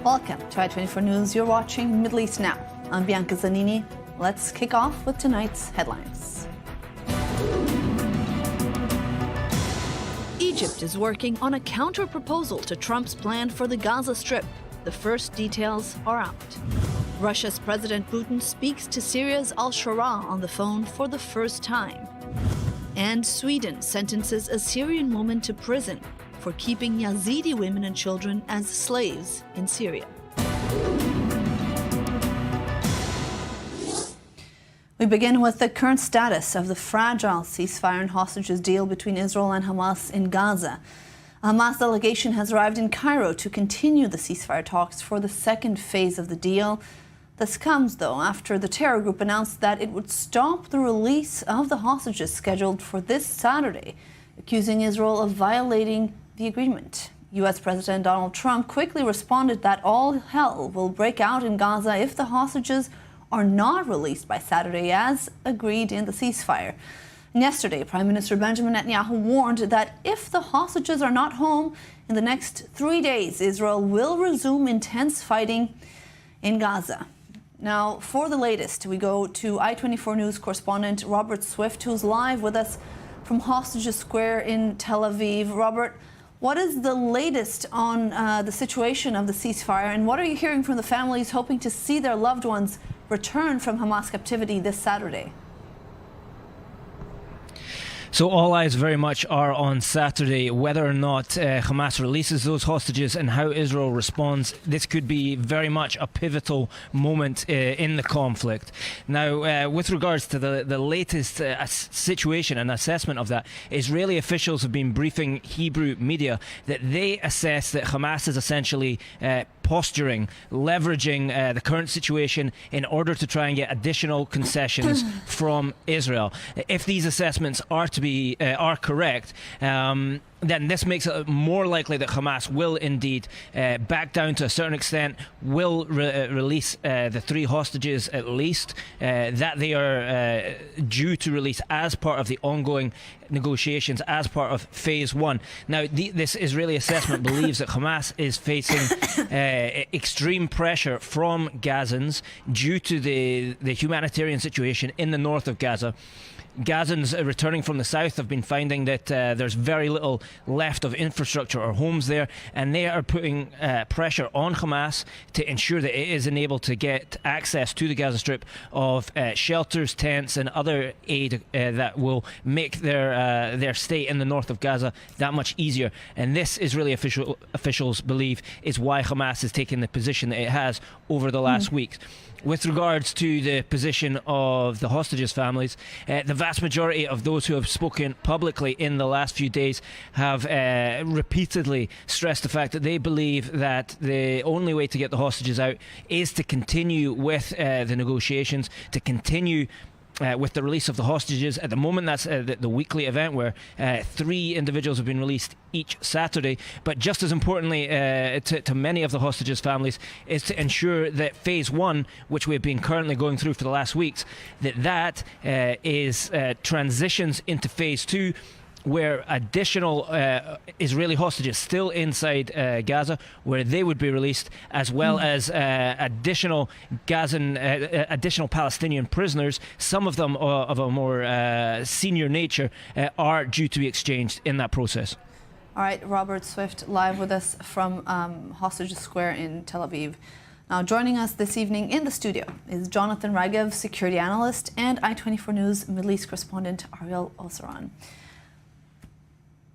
Welcome to I-24 News. You're watching Middle East Now. I'm Bianca Zanini. Let's kick off with tonight's headlines. Egypt is working on a counter-proposal to Trump's plan for the Gaza Strip. The first details are out. Russia's President Putin speaks to Syria's al-Shara on the phone for the first time. And Sweden sentences a Syrian woman to prison for keeping Yazidi women and children as slaves in Syria. We begin with the current status of the fragile ceasefire and hostages deal between Israel and Hamas in Gaza. A Hamas delegation has arrived in Cairo to continue the ceasefire talks for the second phase of the deal. This comes, though, after the terror group announced that it would stop the release of the hostages scheduled for this Saturday, accusing Israel of violating the agreement. U.S. President Donald Trump quickly responded that all hell will break out in Gaza if the hostages are not released by Saturday, as agreed in the ceasefire. And yesterday, Prime Minister Benjamin Netanyahu warned that if the hostages are not home in the next 3 days, Israel will resume intense fighting in Gaza. Now, for the latest, we go to I-24 News correspondent Robert Swift, who's live with us from Hostages Square in Tel Aviv. Robert, what is the latest on the situation of the ceasefire, and what are you hearing from the families hoping to see their loved ones return from Hamas captivity this Saturday? So all eyes very much are on Saturday, whether or not Hamas releases those hostages and how Israel responds. This could be very much a pivotal moment in the conflict. Now, with regards to the latest situation and assessment of that, Israeli officials have been briefing Hebrew media that they assess that Hamas is essentially posturing, leveraging the current situation in order to try and get additional concessions from Israel. If these assessments are correct, then this makes it more likely that Hamas will indeed back down to a certain extent, will release the 3 hostages at least, that they are due to release as part of the ongoing negotiations, as part of phase 1. Now, this Israeli assessment believes that Hamas is facing extreme pressure from Gazans due to the humanitarian situation in the north of Gaza. Gazans returning from the south have been finding that there's very little left of infrastructure or homes there, and they are putting pressure on Hamas to ensure that it is enabled to get access to the Gaza Strip of shelters, tents and other aid that will make their stay in the north of Gaza that much easier. And this Israeli officials believe is why Hamas is taking the position that it has over the last weeks. With regards to the position of the hostages' families, the vast majority of those who have spoken publicly in the last few days have repeatedly stressed the fact that they believe that the only way to get the hostages out is to continue with the negotiations, to continue with the release of the hostages. At the moment, that's the weekly event where 3 individuals have been released each Saturday. But just as importantly to many of the hostages' families is to ensure that phase 1, which we've been currently going through for the last weeks, that is transitions into phase 2, where additional Israeli hostages still inside Gaza, where they would be released, as well as additional Palestinian prisoners. Some of them of a more senior nature are due to be exchanged in that process. All right, Robert Swift, live with us from Hostages Square in Tel Aviv. Now, joining us this evening in the studio is Jonathan Ragev, security analyst, and I-24 News Middle East correspondent Ariel Osaran.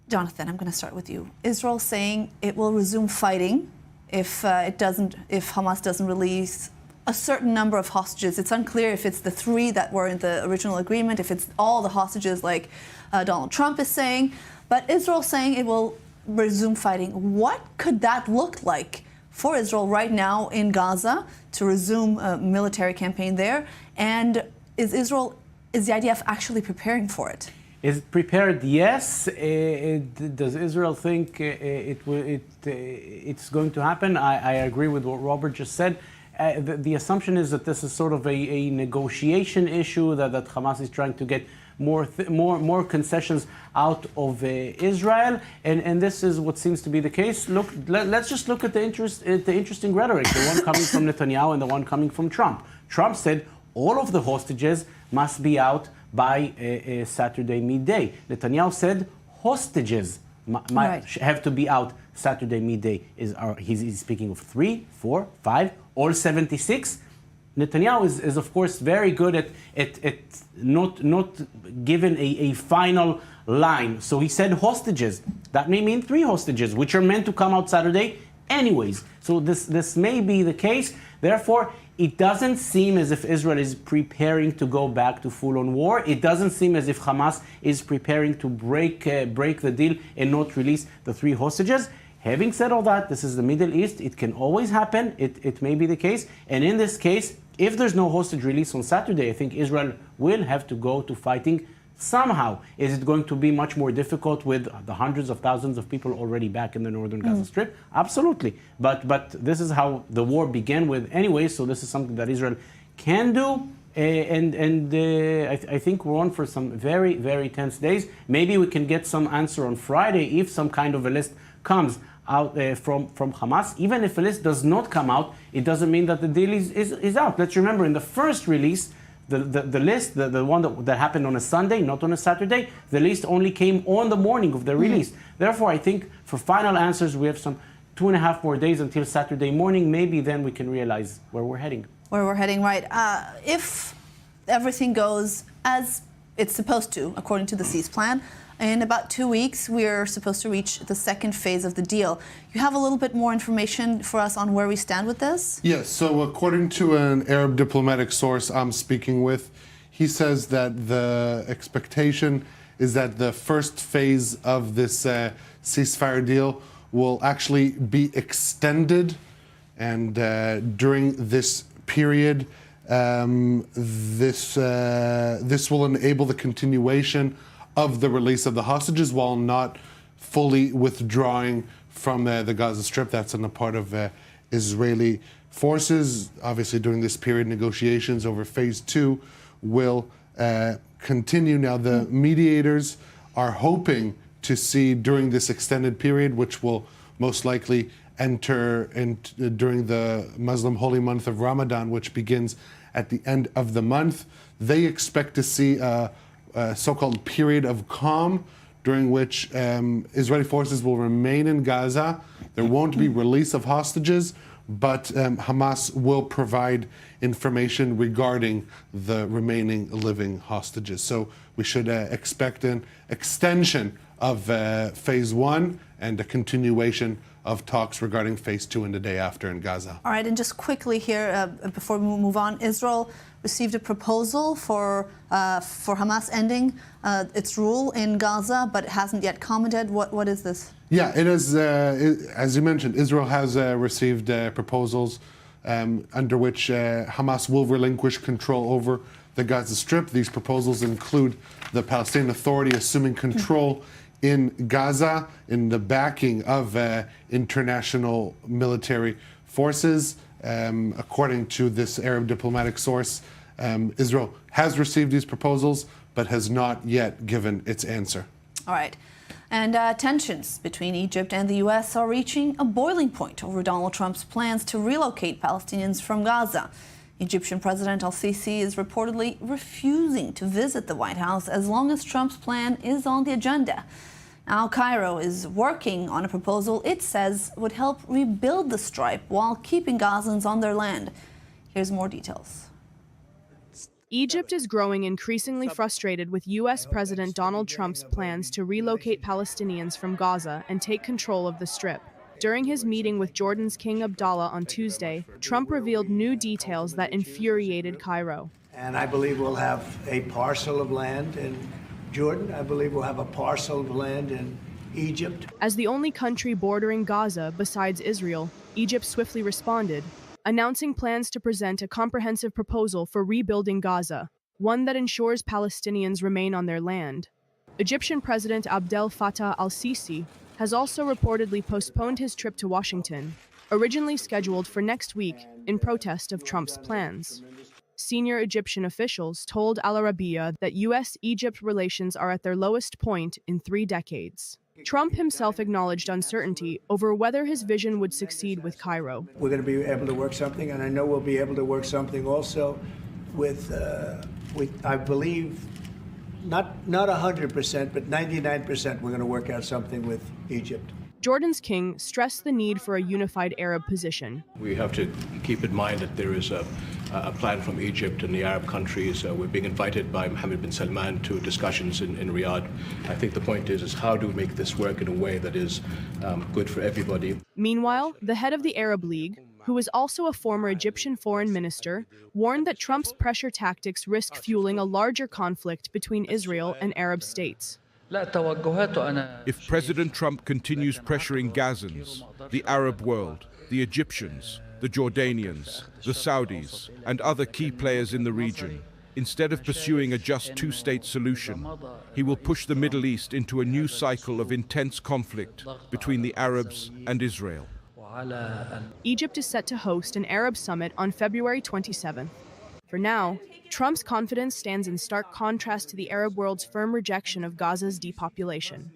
Jonathan, I'm going to start with you. Israel saying it will resume fighting if Hamas doesn't release a certain number of hostages. It's unclear if it's the 3 that were in the original agreement, if it's all the hostages like Donald Trump is saying. But Israel saying it will resume fighting. What could that look like for Israel right now in Gaza to resume a military campaign there? And is the idea of actually preparing for it? Is it prepared? Yes. Does Israel think it's going to happen? I agree with what Robert just said. the assumption is that this is sort of a negotiation issue, that Hamas is trying to get more concessions out of Israel, and this is what seems to be the case. Look, let's just look at the interesting rhetoric, the one coming from Netanyahu and the one coming from Trump. Trump said all of the hostages must be out by Saturday midday. Netanyahu said hostages have to be out Saturday midday. He's speaking of 3, 4, 5, all 76. Netanyahu is of course very good at not giving a final line. So he said hostages. That may mean 3 hostages, which are meant to come out Saturday anyways. So this may be the case. Therefore, it doesn't seem as if Israel is preparing to go back to full-on war. It doesn't seem as if Hamas is preparing to break the deal and not release the 3 hostages. Having said all that, this is the Middle East. It can always happen. It may be the case. And in this case, if there's no hostage release on Saturday, I think Israel will have to go to fighting somehow. Is it going to be much more difficult with the hundreds of thousands of people already back in the northern Gaza Strip? Absolutely. But this is how the war began with anyway, so this is something that Israel can do. I think we're on for some very, very tense days. Maybe we can get some answer on Friday if some kind of a list comes out from Hamas. Even if a list does not come out, it doesn't mean that the deal is out. Let's remember, in the first release, the list, the one that happened on a Sunday, not on a Saturday, the list only came on the morning of the release. Therefore, I think for final answers, we have some 2.5 more days until Saturday morning. Maybe then we can realize where we're heading. Where we're heading, right. If everything goes as it's supposed to, according to the cease plan, in about 2 weeks, we're supposed to reach the second phase of the deal. You have a little bit more information for us on where we stand with this? Yes, so according to an Arab diplomatic source I'm speaking with, he says that the expectation is that the first phase of this ceasefire deal will actually be extended, and during this period, this will enable the continuation of the release of the hostages while not fully withdrawing from the Gaza Strip. That's on the part of Israeli forces. Obviously, during this period, negotiations over phase 2 will continue. Now, the mediators are hoping to see during this extended period, which will most likely enter during the Muslim holy month of Ramadan, which begins at the end of the month, they expect to see a so-called period of calm during which Israeli forces will remain in Gaza. There won't be release of hostages, but Hamas will provide information regarding the remaining living hostages. So we should expect an extension of phase 1 and a continuation of talks regarding phase 2 in the day after in Gaza. All right, and just quickly here, before we move on, Israel received a proposal for Hamas ending its rule in Gaza, but it hasn't yet commented. What is this? Yeah, it is, as you mentioned, Israel has received proposals under which Hamas will relinquish control over the Gaza Strip. These proposals include the Palestinian Authority assuming control in Gaza in the backing of international military forces. According to this Arab diplomatic source, Israel has received these proposals but has not yet given its answer. All right. And tensions between Egypt and the U.S. are reaching a boiling point over Donald Trump's plans to relocate Palestinians from Gaza. Egyptian President al-Sisi is reportedly refusing to visit the White House as long as Trump's plan is on the agenda. Now, Cairo is working on a proposal it says would help rebuild the Strip while keeping Gazans on their land. Here's more details. Egypt is growing increasingly frustrated with U.S. President Donald Trump's plans to relocate Palestinians from Gaza and take control of the Strip. During his meeting with Jordan's King Abdallah on Tuesday, Trump revealed new details that infuriated Cairo. And I believe we'll have a parcel of land in Jordan. I believe we'll have a parcel of land in Egypt. As the only country bordering Gaza besides Israel, Egypt swiftly responded, announcing plans to present a comprehensive proposal for rebuilding Gaza, one that ensures Palestinians remain on their land. Egyptian President Abdel Fattah al-Sisi has also reportedly postponed his trip to Washington, originally scheduled for next week in protest of Trump's plans. Senior Egyptian officials told Al Arabiya that U.S.-Egypt relations are at their lowest point in 3 decades. Trump himself acknowledged uncertainty over whether his vision would succeed with Cairo. We're going to be able to work something, and I know we'll be able to work something also with I believe, not 100%, but 99% we're going to work out something with Egypt. Jordan's king stressed the need for a unified Arab position. We have to keep in mind that there is a plan from Egypt and the Arab countries. We're being invited by Mohammed bin Salman to discussions in Riyadh. I think the point is how do we make this work in a way that is good for everybody. Meanwhile, the head of the Arab League, who is also a former Egyptian foreign minister, warned that Trump's pressure tactics risk fueling a larger conflict between Israel and Arab states. If President Trump continues pressuring Gazans, the Arab world, the Egyptians, the Jordanians, the Saudis, and other key players in the region, instead of pursuing a just two-state solution, he will push the Middle East into a new cycle of intense conflict between the Arabs and Israel. Egypt is set to host an Arab summit on February 27th. For now, Trump's confidence stands in stark contrast to the Arab world's firm rejection of Gaza's depopulation.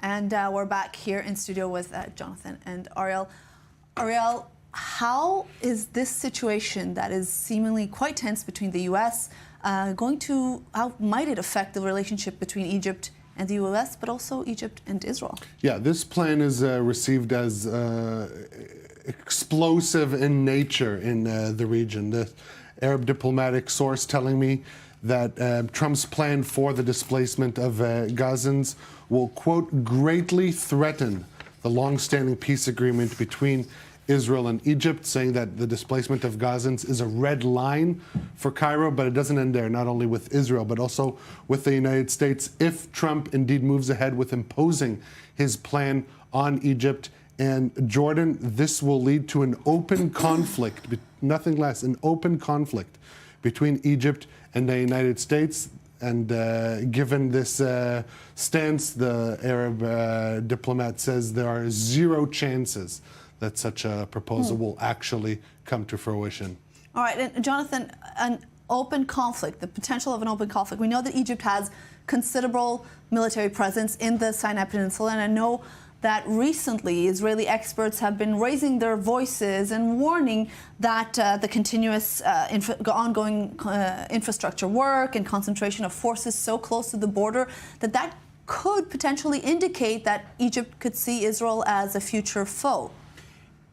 And we're back here in studio with Jonathan and Ariel. Ariel, how is this situation that is seemingly quite tense between the U.S. How might it affect the relationship between Egypt and the U.S., but also Egypt and Israel? Yeah, this plan is received as explosive in nature in the region. The Arab diplomatic source telling me that Trump's plan for the displacement of Gazans will, quote, greatly threaten the long-standing peace agreement between Israel and Egypt, saying that the displacement of Gazans is a red line for Cairo, but it doesn't end there, not only with Israel, but also with the United States. If Trump indeed moves ahead with imposing his plan on Egypt and Jordan, this will lead to an open conflict, nothing less, an open conflict between Egypt and the United States. And given this stance, the Arab diplomat says there are 0 chances that such a proposal will actually come to fruition. All right, and Jonathan, an open conflict, the potential of an open conflict. We know that Egypt has considerable military presence in the Sinai Peninsula, and I know that recently Israeli experts have been raising their voices and warning that the continuous ongoing infrastructure work and concentration of forces so close to the border, that could potentially indicate that Egypt could see Israel as a future foe.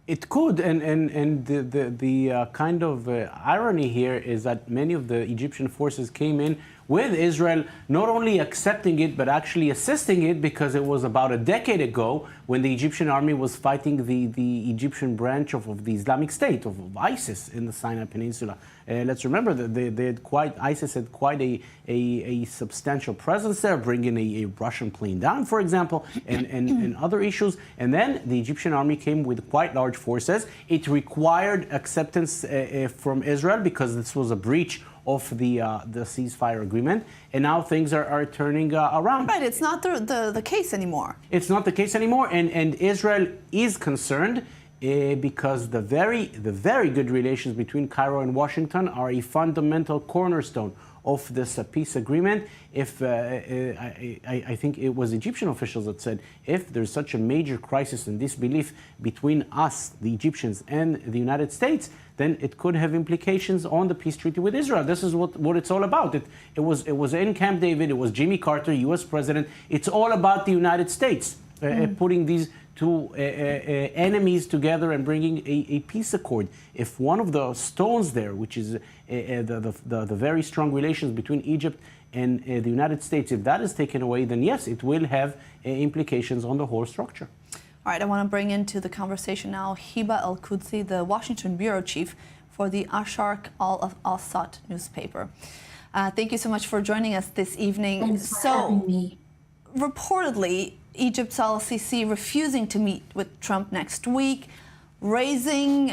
It could, and the kind of irony here is that many of the Egyptian forces came in with Israel, not only accepting it, but actually assisting it, because it was about a decade ago when the Egyptian army was fighting the Egyptian branch of the Islamic State, of ISIS in the Sinai Peninsula. Let's remember that ISIS had quite a substantial presence there, bringing a Russian plane down, for example, and other issues. And then the Egyptian army came with quite large forces. It required acceptance from Israel because this was a breach of the ceasefire agreement, and now things are turning around. Right, it's not the case anymore. It's not the case anymore, and Israel is concerned because the very good relations between Cairo and Washington are a fundamental cornerstone of this peace agreement. If I think it was Egyptian officials that said, if there's such a major crisis and disbelief between us, the Egyptians, and the United States, then it could have implications on the peace treaty with Israel. This is what it's all about. It was in Camp David. It was Jimmy Carter, U.S. president. It's all about the United States putting these two enemies together and bringing a peace accord. If one of the stones there, which is the very strong relations between Egypt and the United States, if that is taken away, then yes, it will have implications on the whole structure. All right, I want to bring into the conversation now Hiba El-Qudsi, the Washington bureau chief for the Asharq Al-Awsat newspaper. Thank you so much for joining us this evening. Thanks for having me. Reportedly, Egypt's Al-Sisi refusing to meet with Trump next week, raising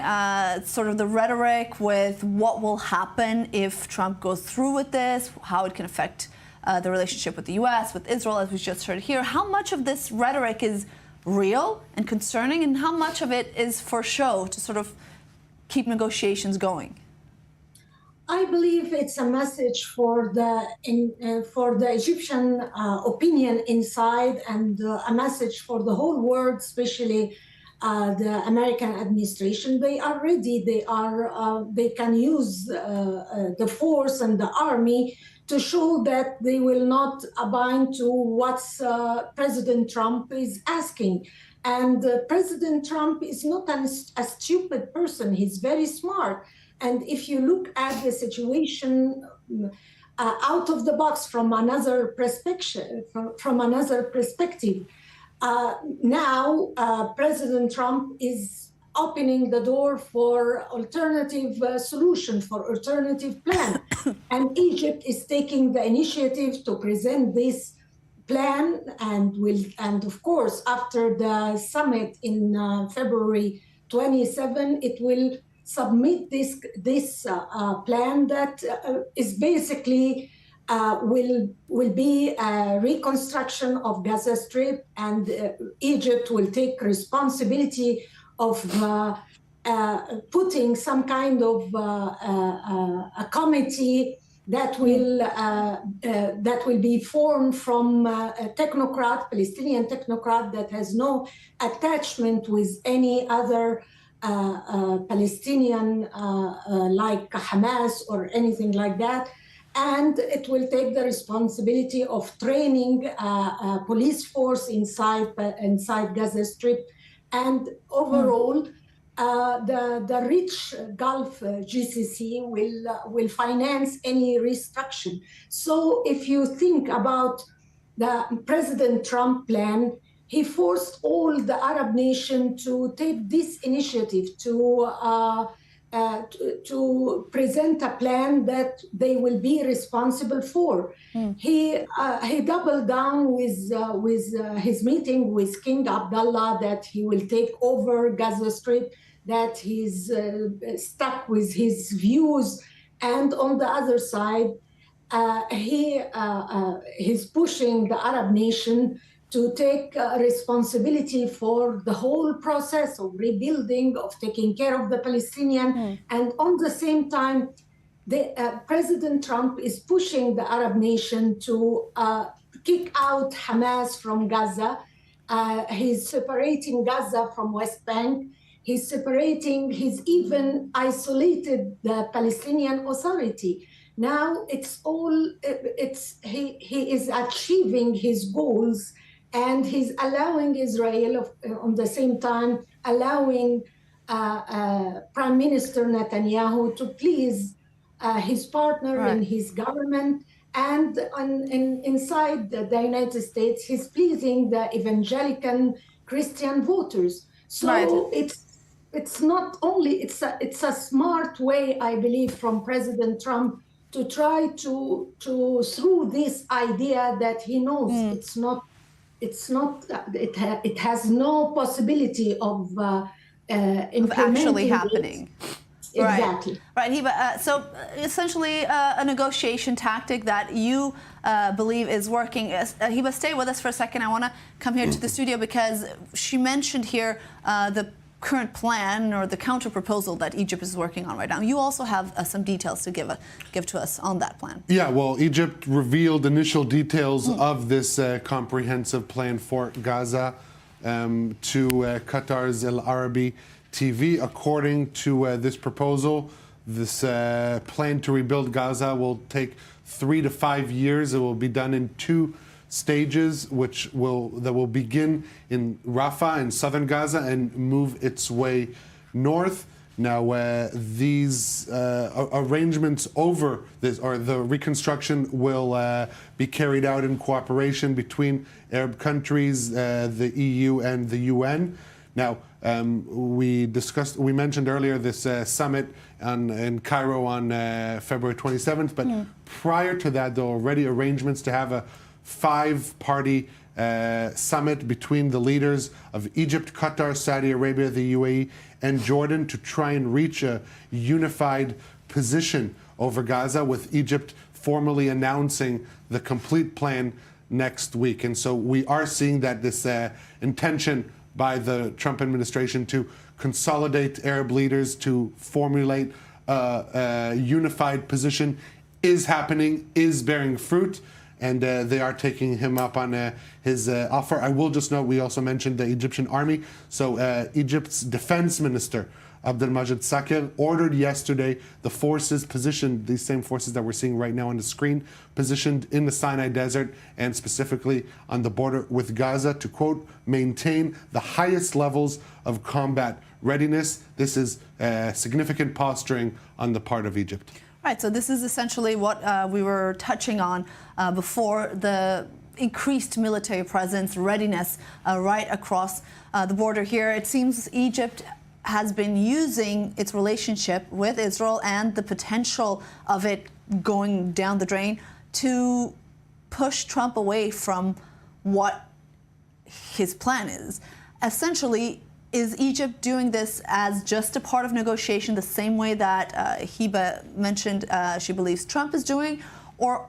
sort of the rhetoric with what will happen if Trump goes through with this, how it can affect the relationship with the U.S., with Israel, as we just heard here. How much of this rhetoric is real and concerning, and how much of it is for show to sort of keep negotiations going? I believe it's a message for the Egyptian opinion inside, and a message for the whole world, especially the American administration. They are ready. They can use the force and the army to show that they will not abide to what President Trump is asking. And President Trump is not a stupid person. He's very smart. And if you look at the situation out of the box from another perspective, now President Trump is opening the door for alternative solution, for alternative plan. And Egypt is taking the initiative to present this plan, and of course, after the summit in February 27, it will submit this plan that is basically will be a reconstruction of Gaza Strip, and Egypt will take responsibility of putting some kind of a committee that will be formed from a technocrat, Palestinian technocrat that has no attachment with any other Palestinian like Hamas or anything like that. And it will take the responsibility of training a police force inside Gaza Strip. And overall, the rich Gulf GCC will finance any restructuring. So if you think about the President Trump plan, he forced all the Arab nations to take this initiative to present a plan that they will be responsible for. He doubled down with his meeting with King Abdullah that he will take over Gaza Strip, that he's stuck with his views, and on the other side, he's pushing the Arab nation to take responsibility for the whole process of rebuilding, of taking care of the Palestinian. And on the same time, President Trump is pushing the Arab nation to kick out Hamas from Gaza. He's separating Gaza from West Bank. He's even isolated the Palestinian Authority. Now he is achieving his goals, and he's allowing Israel, on the same time, allowing Prime Minister Netanyahu to please his partner in his government. And inside the United States, he's pleasing the evangelical Christian voters. So it's not only, it's a smart way, I believe, from President Trump to try to through this idea that he knows it has no possibility of actually happening. Exactly. Right, Hiba. So essentially a negotiation tactic that you believe is working. Hiba, stay with us for a second. I want to come here to the studio because she mentioned here the current plan or the counter proposal that Egypt is working on right now. You also have some details to give to us on that plan. Yeah, well, Egypt revealed initial details of this comprehensive plan for Gaza to Qatar's El Arabi TV. According to this proposal, this plan to rebuild Gaza will take 3 to 5 years. It will be done in 2 stages, that will begin in Rafah in southern Gaza and move its way north. Now, these arrangements over this, or the reconstruction, will be carried out in cooperation between Arab countries, the EU and the UN. Now, we mentioned earlier this summit in Cairo on February 27th, but prior to that, there were already arrangements to have a 5-party summit between the leaders of Egypt, Qatar, Saudi Arabia, the UAE, and Jordan to try and reach a unified position over Gaza, with Egypt formally announcing the complete plan next week. And so we are seeing that this intention by the Trump administration to consolidate Arab leaders, to formulate a unified position is happening, is bearing fruit, and they are taking him up on his offer. I will just note, we also mentioned the Egyptian army. So Egypt's defense minister, Abdelmajid Sakir, ordered yesterday the forces positioned, these same forces that we're seeing right now on the screen, positioned in the Sinai Desert and specifically on the border with Gaza to, quote, maintain the highest levels of combat readiness. This is significant posturing on the part of Egypt. Right, so this is essentially what we were touching on before, the increased military presence, readiness right across the border here. It seems Egypt has been using its relationship with Israel and the potential of it going down the drain to push Trump away from what his plan is. Essentially, is Egypt doing this as just a part of negotiation, the same way that Hiba mentioned she believes Trump is doing? Or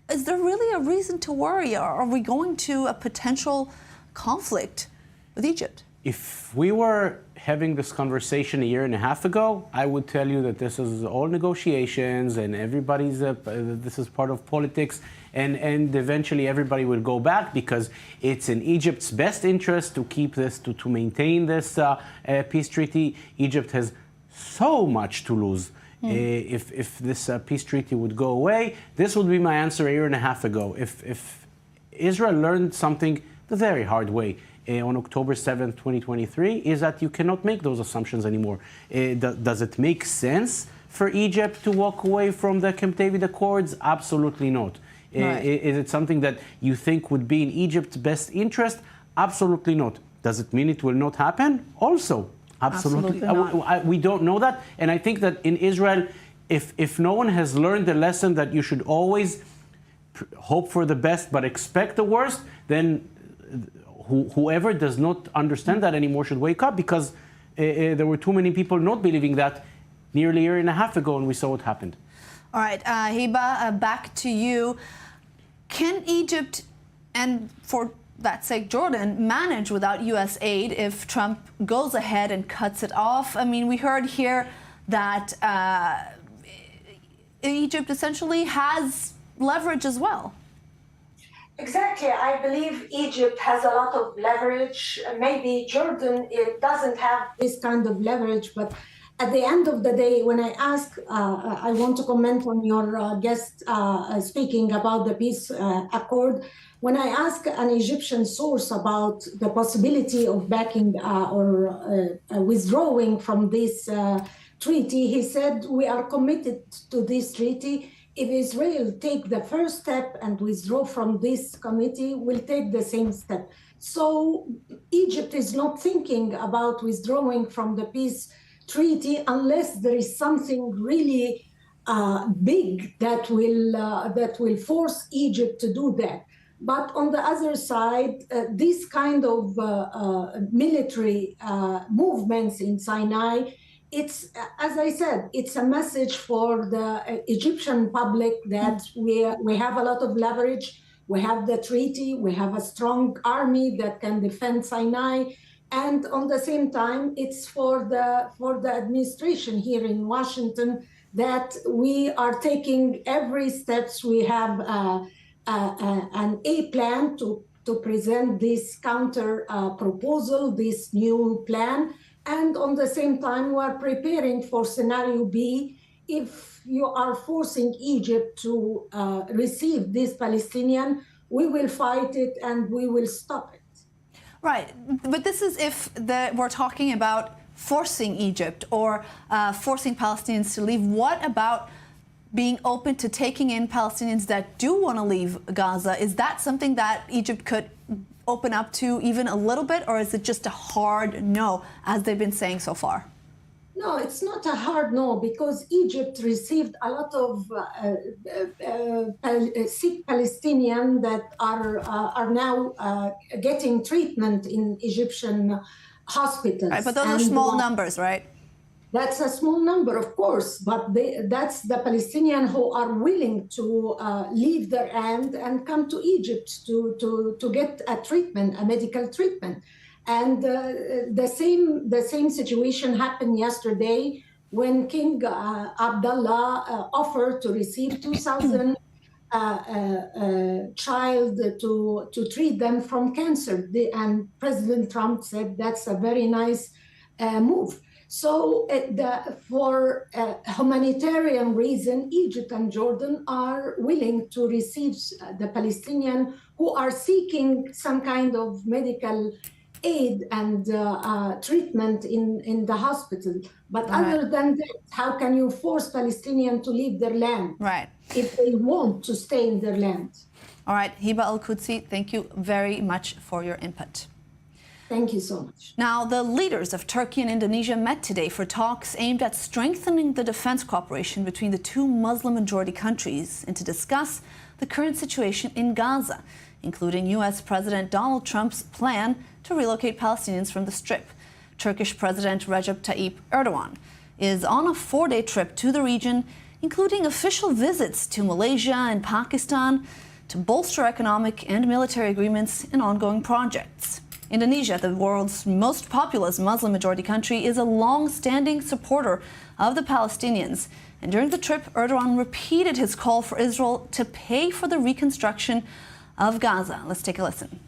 is there really a reason to worry? Or are we going to a potential conflict with Egypt? If we were having this conversation a year and a half ago, I would tell you that this is all negotiations and everybody's this is part of politics, and eventually everybody will go back because it's in Egypt's best interest to keep this, to maintain this peace treaty. Egypt has so much to lose. If this peace treaty would go away, this would be my answer a year and a half ago. If Israel learned something the very hard way on October 7th, 2023, is that you cannot make those assumptions anymore. Does it make sense for Egypt to walk away from the Camp David Accords? Absolutely not. Right. Is it something that you think would be in Egypt's best interest? Absolutely not. Does it mean it will not happen? Also, absolutely not. We don't know that. And I think that in Israel, if no one has learned the lesson that you should always hope for the best but expect the worst, then whoever does not understand that anymore should wake up, because there were too many people not believing that nearly a year and a half ago, and we saw what happened. All right, Hiba, back to you. Can Egypt, and for that sake Jordan, manage without U.S. aid if Trump goes ahead and cuts it off? I mean, we heard here that Egypt essentially has leverage as well. Exactly. I believe Egypt has a lot of leverage. Maybe Jordan doesn't have this kind of leverage, but at the end of the day, when I ask, I want to comment on your guest speaking about the peace accord. When I ask an Egyptian source about the possibility of backing or withdrawing from this treaty, he said, we are committed to this treaty. If Israel take the first step and withdraw from this committee, we'll take the same step. So Egypt is not thinking about withdrawing from the peace treaty unless there is something really big that will force Egypt to do that. But on the other side, this kind of military movements in Sinai, it's, as I said, it's a message for the Egyptian public that we have a lot of leverage. We have the treaty, we have a strong army that can defend Sinai. And on the same time, it's for the administration here in Washington that we are taking every steps. We have an A plan to present this counter proposal, this new plan. And on the same time, we are preparing for scenario B. If you are forcing Egypt to receive this Palestinian, we will fight it and we will stop it. Right, but this is if we're talking about forcing Egypt or forcing Palestinians to leave. What about being open to taking in Palestinians that do want to leave Gaza? Is that something that Egypt could open up to even a little bit, or is it just a hard no, as they've been saying so far? No, it's not a hard no, because Egypt received a lot of sick Palestinians that are now getting treatment in Egyptian hospitals. Right, but those are small numbers, right? That's a small number, of course, but that's the Palestinians who are willing to leave their land and come to Egypt to get a treatment, a medical treatment. And the same situation happened yesterday when King Abdullah offered to receive 2,000 child to treat them from cancer. And President Trump said that's a very nice move. So for humanitarian reason, Egypt and Jordan are willing to receive the Palestinians who are seeking some kind of medical aid and treatment in the hospital. But other than that, how can you force Palestinians to leave their land if they want to stay in their land? All right, Hiba Al-Qudsi, thank you very much for your input. Thank you so much. Now, the leaders of Turkey and Indonesia met today for talks aimed at strengthening the defense cooperation between the two Muslim-majority countries and to discuss the current situation in Gaza, including U.S. President Donald Trump's plan to relocate Palestinians from the Strip. Turkish President Recep Tayyip Erdogan is on a 4-day trip to the region, including official visits to Malaysia and Pakistan to bolster economic and military agreements and ongoing projects. Indonesia, the world's most populous Muslim-majority country, is a long-standing supporter of the Palestinians. And during the trip, Erdogan repeated his call for Israel to pay for the reconstruction of Gaza. Let's take a listen.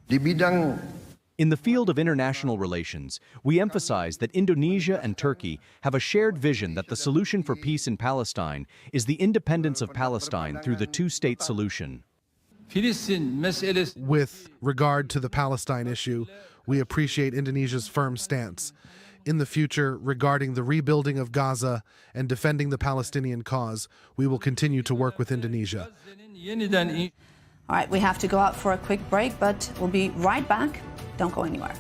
In the field of international relations, we emphasize that Indonesia and Turkey have a shared vision that the solution for peace in Palestine is the independence of Palestine through the two-state solution. With regard to the Palestine issue, we appreciate Indonesia's firm stance. In the future, regarding the rebuilding of Gaza and defending the Palestinian cause, we will continue to work with Indonesia. All right, we have to go out for a quick break, but we'll be right back. Don't go anywhere.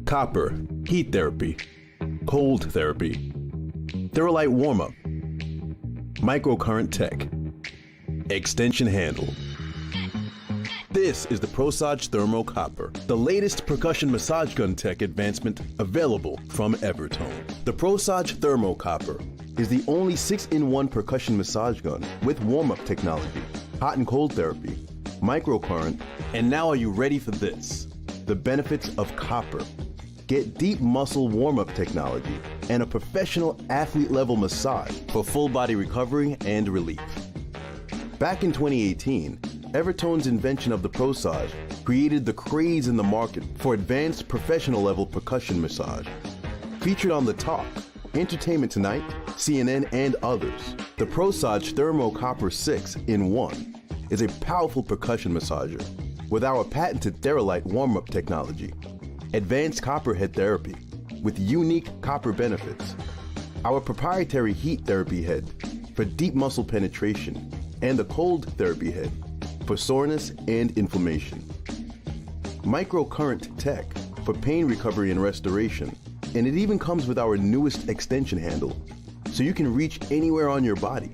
Copper, heat therapy, cold therapy, Theralite warm-up, microcurrent tech, extension handle. This is the ProSage Thermo Copper, the latest percussion massage gun tech advancement available from Evertone. The ProSage Thermo Copper is the only 6-in-1 percussion massage gun with warm-up technology, hot and cold therapy, microcurrent, and now are you ready for this? The benefits of copper. Get deep muscle warm-up technology and a professional athlete-level massage for full body recovery and relief. Back in 2018, Evertone's invention of the ProSage created the craze in the market for advanced professional-level percussion massage. Featured on The Talk, Entertainment Tonight, CNN, and others, the ProSage Thermo Copper 6-in-1 is a powerful percussion massager with our patented Theralite warm-up technology, advanced copper head therapy with unique copper benefits, our proprietary heat therapy head for deep muscle penetration, and the cold therapy head for soreness and inflammation. Microcurrent tech for pain recovery and restoration, and it even comes with our newest extension handle, so you can reach anywhere on your body.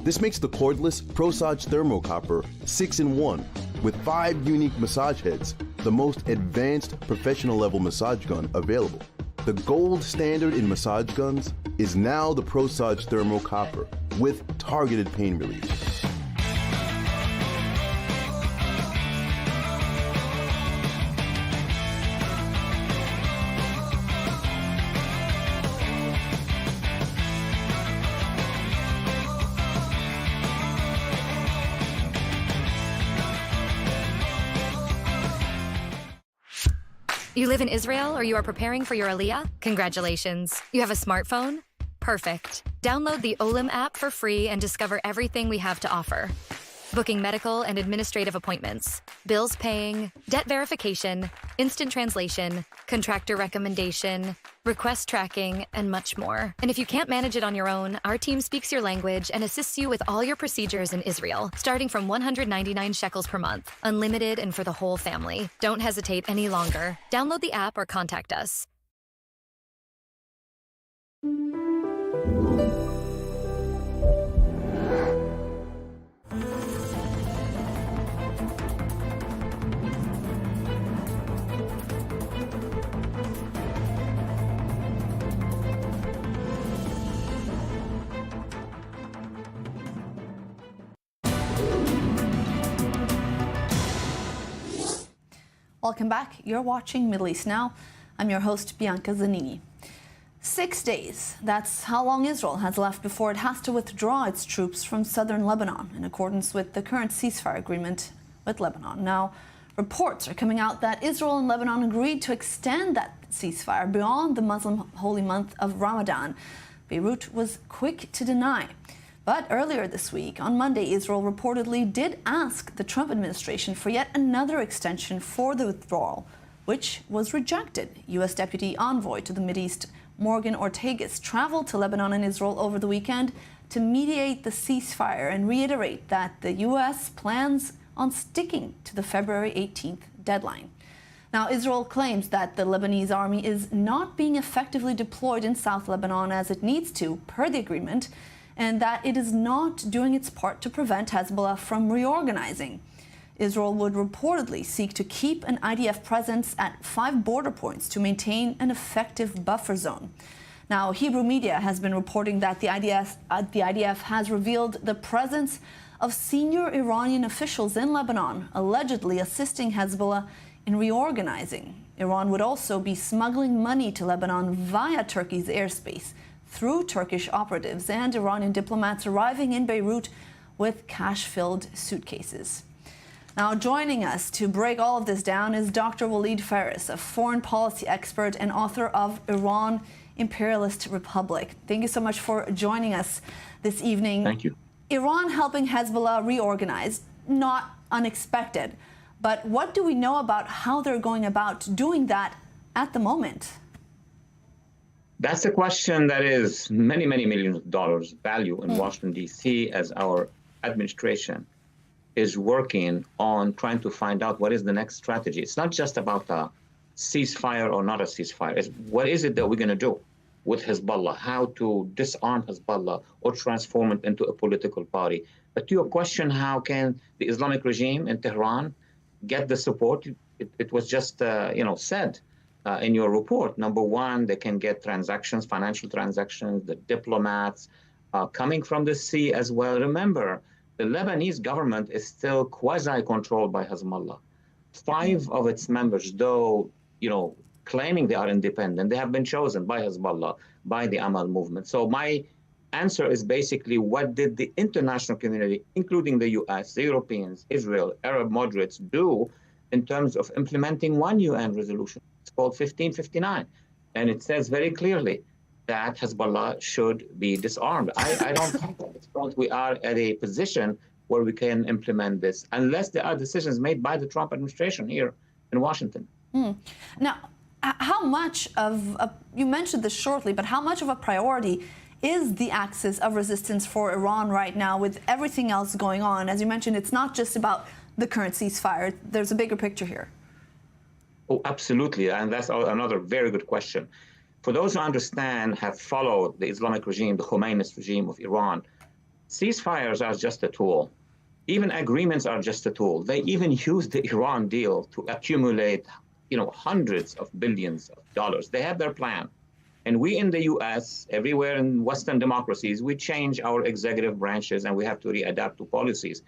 This makes the cordless ProSage Thermo Copper 6-in-1 with 5 unique massage heads, the most advanced professional-level massage gun available. The gold standard in massage guns is now the ProSage Thermo Copper with targeted pain relief. You live in Israel or you are preparing for your Aliyah? Congratulations. You have a smartphone? Perfect. Download the Olim app for free and discover everything we have to offer. Booking medical and administrative appointments, bills paying, debt verification, instant translation, contractor recommendation, request tracking, and much more. And if you can't manage it on your own, our team speaks your language and assists you with all your procedures in Israel, starting from 199 shekels per month, unlimited and for the whole family. Don't hesitate any longer. Download the app or contact us. Welcome back. You're watching Middle East Now. I'm your host, Bianca Zanini. 6 days. That's how long Israel has left before it has to withdraw its troops from southern Lebanon in accordance with the current ceasefire agreement with Lebanon. Now, reports are coming out that Israel and Lebanon agreed to extend that ceasefire beyond the Muslim holy month of Ramadan. Beirut was quick to deny. But earlier this week, on Monday, Israel reportedly did ask the Trump administration for yet another extension for the withdrawal, which was rejected. U.S. Deputy Envoy to the Mideast, Morgan Ortagus, traveled to Lebanon and Israel over the weekend to mediate the ceasefire and reiterate that the U.S. plans on sticking to the February 18th deadline. Now, Israel claims that the Lebanese army is not being effectively deployed in South Lebanon as it needs to, per the agreement, and that it is not doing its part to prevent Hezbollah from reorganizing. Israel would reportedly seek to keep an IDF presence at 5 border points to maintain an effective buffer zone. Now, Hebrew media has been reporting that the IDF has revealed the presence of senior Iranian officials in Lebanon, allegedly assisting Hezbollah in reorganizing. Iran would also be smuggling money to Lebanon via Turkey's airspace, through Turkish operatives and Iranian diplomats arriving in Beirut with cash-filled suitcases. Now, joining us to break all of this down is Dr. Walid Faris, a foreign policy expert and author of Iran, Imperialist Republic. Thank you so much for joining us this evening. Thank you. Iran helping Hezbollah reorganize, not unexpected. But what do we know about how they're going about doing that at the moment? That's a question that is many, many millions of dollars value in Washington, D.C., as our administration is working on trying to find out what is the next strategy. It's not just about a ceasefire or not a ceasefire. It's what is it that we're going to do with Hezbollah, how to disarm Hezbollah or transform it into a political party. But to your question, how can the Islamic regime in Tehran get the support? It was just, said in your report. Number one, they can get transactions, financial transactions, the diplomats coming from the sea as well. Remember, the Lebanese government is still quasi-controlled by Hezbollah. 5 of its members, though, claiming they are independent, they have been chosen by Hezbollah, by the Amal movement. So my answer is basically, what did the international community, including the US, the Europeans, Israel, Arab moderates, do in terms of implementing one UN resolution? It's called 1559. And it says very clearly that Hezbollah should be disarmed. I don't think at this point we are at a position where we can implement this, unless there are decisions made by the Trump administration here in Washington. Now, how much of, you mentioned this shortly, but how much of a priority is the axis of resistance for Iran right now with everything else going on? As you mentioned, it's not just about the current ceasefire. There's a bigger picture here. Oh, absolutely. And that's another very good question. For those who understand, have followed the Islamic regime, the Khomeinist regime of Iran, ceasefires are just a tool. Even agreements are just a tool. They even use the Iran deal to accumulate, hundreds of billions of dollars. They have their plan. And we in the US, everywhere in Western democracies, we change our executive branches and we have to readapt to policies.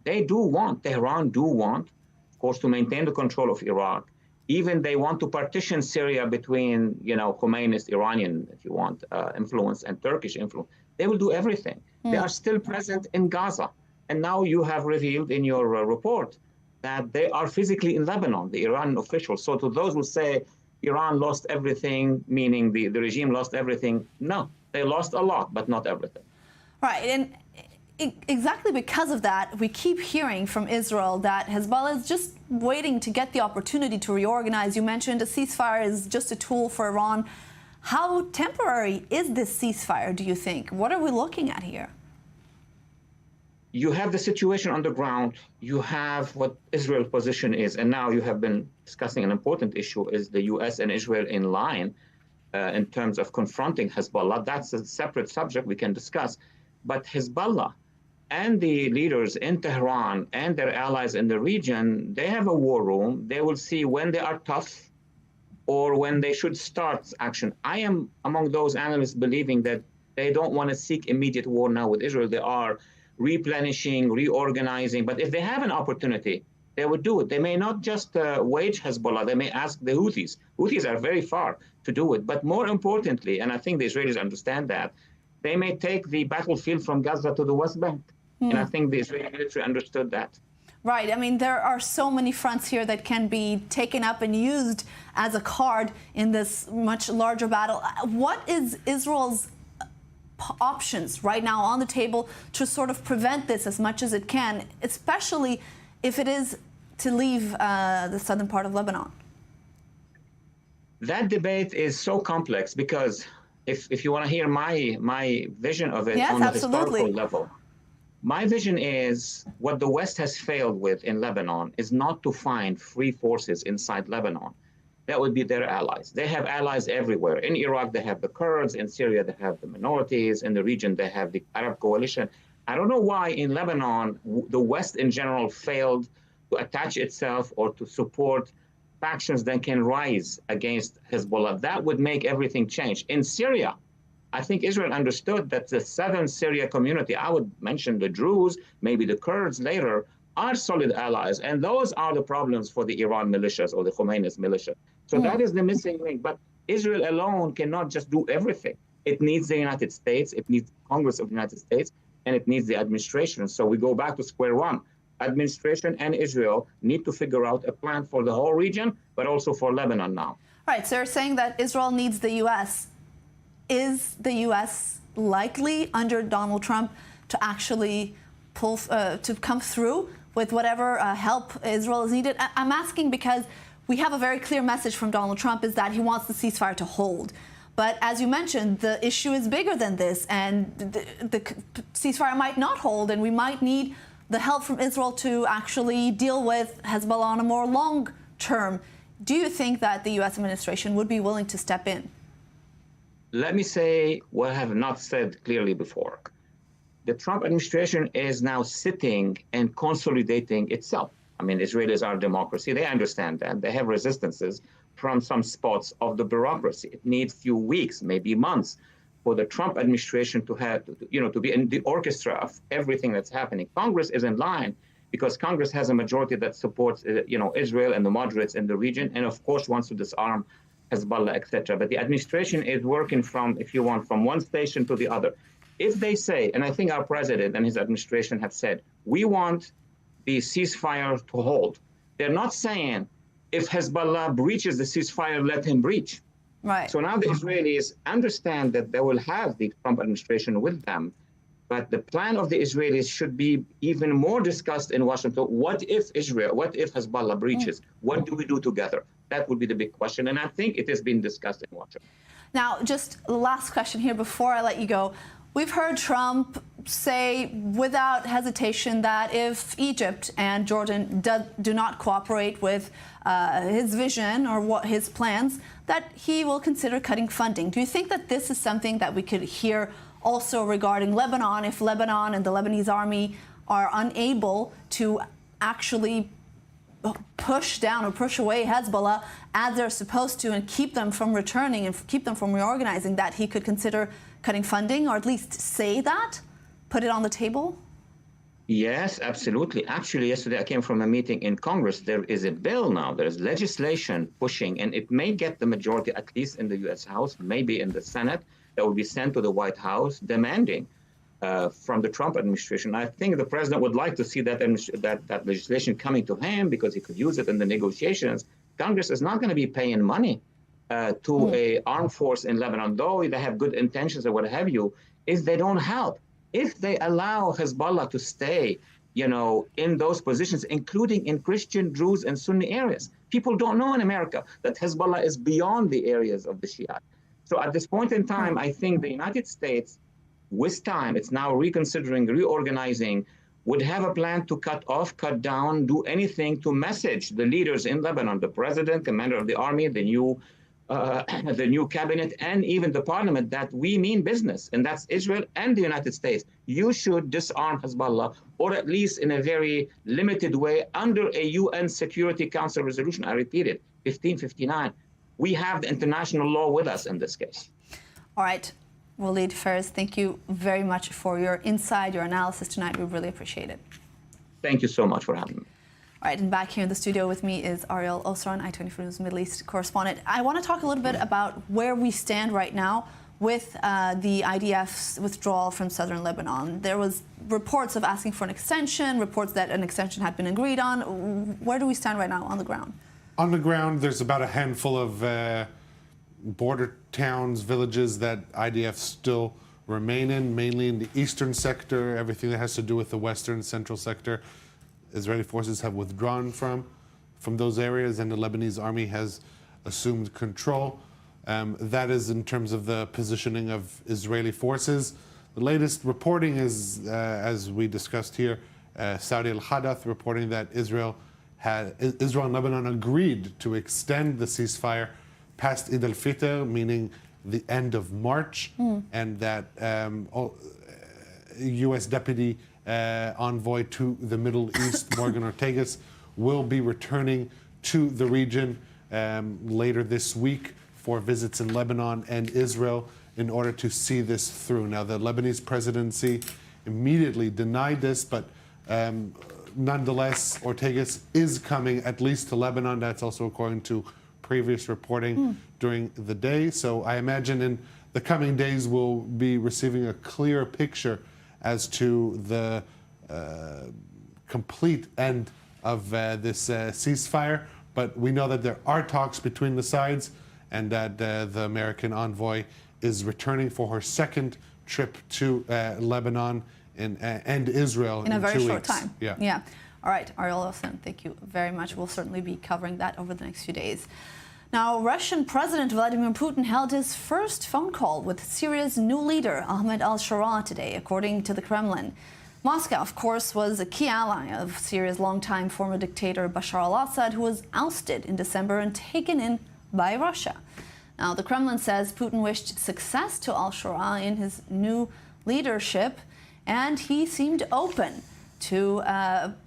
Tehran do want, of course, to maintain the control of Iraq. Even they want to partition Syria between, Khomeinist Iranian, if you want, influence and Turkish influence. They will do everything. They are still present in Gaza. And now you have revealed in your report that they are physically in Lebanon, the Iranian officials. So to those who say Iran lost everything, meaning the regime lost everything, no, they lost a lot, but not everything. Right. And exactly because of that, we keep hearing from Israel that Hezbollah is just waiting to get the opportunity to reorganize. You mentioned a ceasefire is just a tool for Iran. How temporary is this ceasefire, do you think? What are we looking at here? You have the situation on the ground. You have what Israel's position is. And now you have been discussing an important issue, is the US and Israel in line in terms of confronting Hezbollah. That's a separate subject we can discuss. But Hezbollah and the leaders in Tehran and their allies in the region, they have a war room. They will see when they are tough or when they should start action. I am among those analysts believing that they don't want to seek immediate war now with Israel. They are replenishing, reorganizing. But if they have an opportunity they would do it. They may not just wage Hezbollah, they may ask the Houthis. Houthis are very far to do it. But more importantly, and I think the Israelis understand that, they may take the battlefield from Gaza to the West Bank. And I think the Israeli military understood that. Right. I mean, there are so many fronts here that can be taken up and used as a card in this much larger battle. What is Israel's options right now on the table to sort of prevent this as much as it can, especially if it is to leave the southern part of Lebanon? That debate is so complex because if you want to hear my vision of it on the historical level, my vision is what the West has failed with in Lebanon is not to find free forces inside Lebanon. That would be their allies. They have allies everywhere. In Iraq, they have the Kurds. In Syria, they have the minorities. In the region, they have the Arab coalition. I don't know why in Lebanon, the West in general failed to attach itself or to support factions that can rise against Hezbollah. That would make everything change. In Syria, I think Israel understood that the southern Syria community, I would mention the Druze, maybe the Kurds later, are solid allies. And those are the problems for the Iran militias or the Khomeini's militia. So that is the missing link. But Israel alone cannot just do everything. It needs the United States, it needs Congress of the United States, and it needs the administration. So we go back to square one. Administration and Israel need to figure out a plan for the whole region, but also for Lebanon now. Right, so you're saying that Israel needs the U.S. Is the U.S. likely under Donald Trump to actually to come through with whatever help Israel is needed? I'm asking because we have a very clear message from Donald Trump is that he wants the ceasefire to hold. But as you mentioned, the issue is bigger than this, and the ceasefire might not hold, and we might need the help from Israel to actually deal with Hezbollah on a more long term. Do you think that the U.S. administration would be willing to step in? Let me say what I have not said clearly before. The Trump administration is now sitting and consolidating itself. I mean, Israelis are a democracy. They understand that. They have resistances from some spots of the bureaucracy. It needs few weeks, maybe months, for the Trump administration to have, to be in the orchestra of everything that's happening. Congress is in line because Congress has a majority that supports, Israel and the moderates in the region, and of course wants to disarm Hezbollah, etc. But the administration is working from one station to the other. If they say, and I think our president and his administration have said, we want the ceasefire to hold, they're not saying if Hezbollah breaches the ceasefire, let him breach. Right. So now the Israelis understand that they will have the Trump administration with them, but the plan of the Israelis should be even more discussed in Washington. What if Hezbollah breaches? What do we do together? That would be the big question, and I think it has been discussed in Washington. Now, just the last question here before I let you go. We've heard Trump say without hesitation that if Egypt and Jordan do not cooperate with his vision or his plans, that he will consider cutting funding. Do you think that this is something that we could hear also regarding Lebanon, if Lebanon and the Lebanese army are unable to actually push down or push away Hezbollah as they're supposed to and keep them from returning and keep them from reorganizing, that he could consider cutting funding, or at least say that, put it on the table? Yes, absolutely. Actually, yesterday I came from a meeting in Congress. There is a bill now, there is legislation pushing, and it may get the majority, at least in the U.S. House, maybe in the Senate, that will be sent to the White House demanding from the Trump administration. I think the president would like to see that legislation coming to him because he could use it in the negotiations. Congress is not going to be paying money to a armed force in Lebanon, though they have good intentions or what have you, if they don't help. If they allow Hezbollah to stay, in those positions, including in Christian, Druze, and Sunni areas. People don't know in America that Hezbollah is beyond the areas of the Shia. So at this point in time, I think the United States, with time, it's now reconsidering, reorganizing, would have a plan to cut off, cut down, do anything to message the leaders in Lebanon, the president, commander of the army, the new cabinet, and even the parliament, that we mean business, and that's Israel and the United States. You should disarm Hezbollah, or at least in a very limited way, under a UN Security Council resolution. I repeat it, 1559. We have the international law with us in this case. All right. Walid Faiz, thank you very much for your insight, your analysis tonight. We really appreciate it. Thank you so much for having me. All right, and back here in the studio with me is Ariel Osran, I-24 News Middle East correspondent. I want to talk a little bit about where we stand right now with the IDF's withdrawal from southern Lebanon. There was reports of asking for an extension, reports that an extension had been agreed on. Where do we stand right now on the ground? On the ground, there's about a handful of border towns, villages that IDF still remain in, mainly in the eastern sector, everything that has to do with the western central sector. Israeli forces have withdrawn from those areas, and the Lebanese army has assumed control. That is in terms of the positioning of Israeli forces. The latest reporting is, as we discussed here, Saudi al-Hadath reporting that Israel and Lebanon agreed to extend the ceasefire past Eid al-Fitr, meaning the end of March, and that U.S. Deputy Envoy to the Middle East, Morgan Ortagus, will be returning to the region later this week for visits in Lebanon and Israel in order to see this through. Now, the Lebanese presidency immediately denied this, but nonetheless, Ortagus is coming at least to Lebanon. That's also according to previous reporting during the day. So I imagine in the coming days we'll be receiving a clear picture as to the complete end of this ceasefire. But we know that there are talks between the sides, and that the American envoy is returning for her second trip to Lebanon and Israel in a very 2 short weeks. time. Yeah. All right, Ariel Osran, thank you very much. We'll certainly be covering that over the next few days. Now, Russian President Vladimir Putin held his first phone call with Syria's new leader, Ahmed al-Shara, today, according to the Kremlin. Moscow, of course, was a key ally of Syria's longtime former dictator Bashar al-Assad, who was ousted in December and taken in by Russia. Now, the Kremlin says Putin wished success to al-Shara in his new leadership, and he seemed open to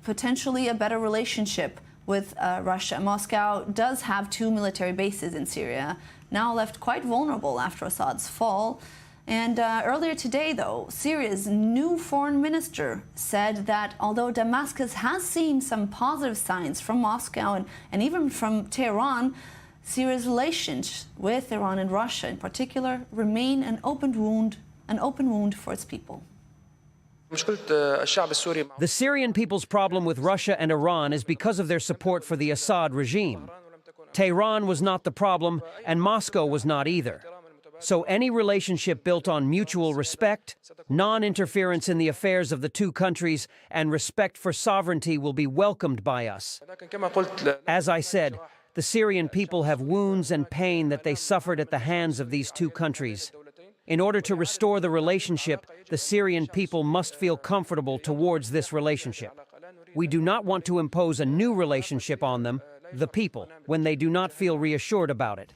potentially a better relationship with Russia. Moscow does have 2 military bases in Syria, now left quite vulnerable after Assad's fall. And earlier today, though, Syria's new foreign minister said that although Damascus has seen some positive signs from Moscow and even from Tehran, Syria's relations with Iran and Russia in particular remain an open wound for its people. The Syrian people's problem with Russia and Iran is because of their support for the Assad regime. Tehran was not the problem, and Moscow was not either. So any relationship built on mutual respect, non-interference in the affairs of the two countries, and respect for sovereignty will be welcomed by us. As I said, the Syrian people have wounds and pain that they suffered at the hands of these two countries. In order to restore the relationship, the Syrian people must feel comfortable towards this relationship. We do not want to impose a new relationship on them, the people, when they do not feel reassured about it.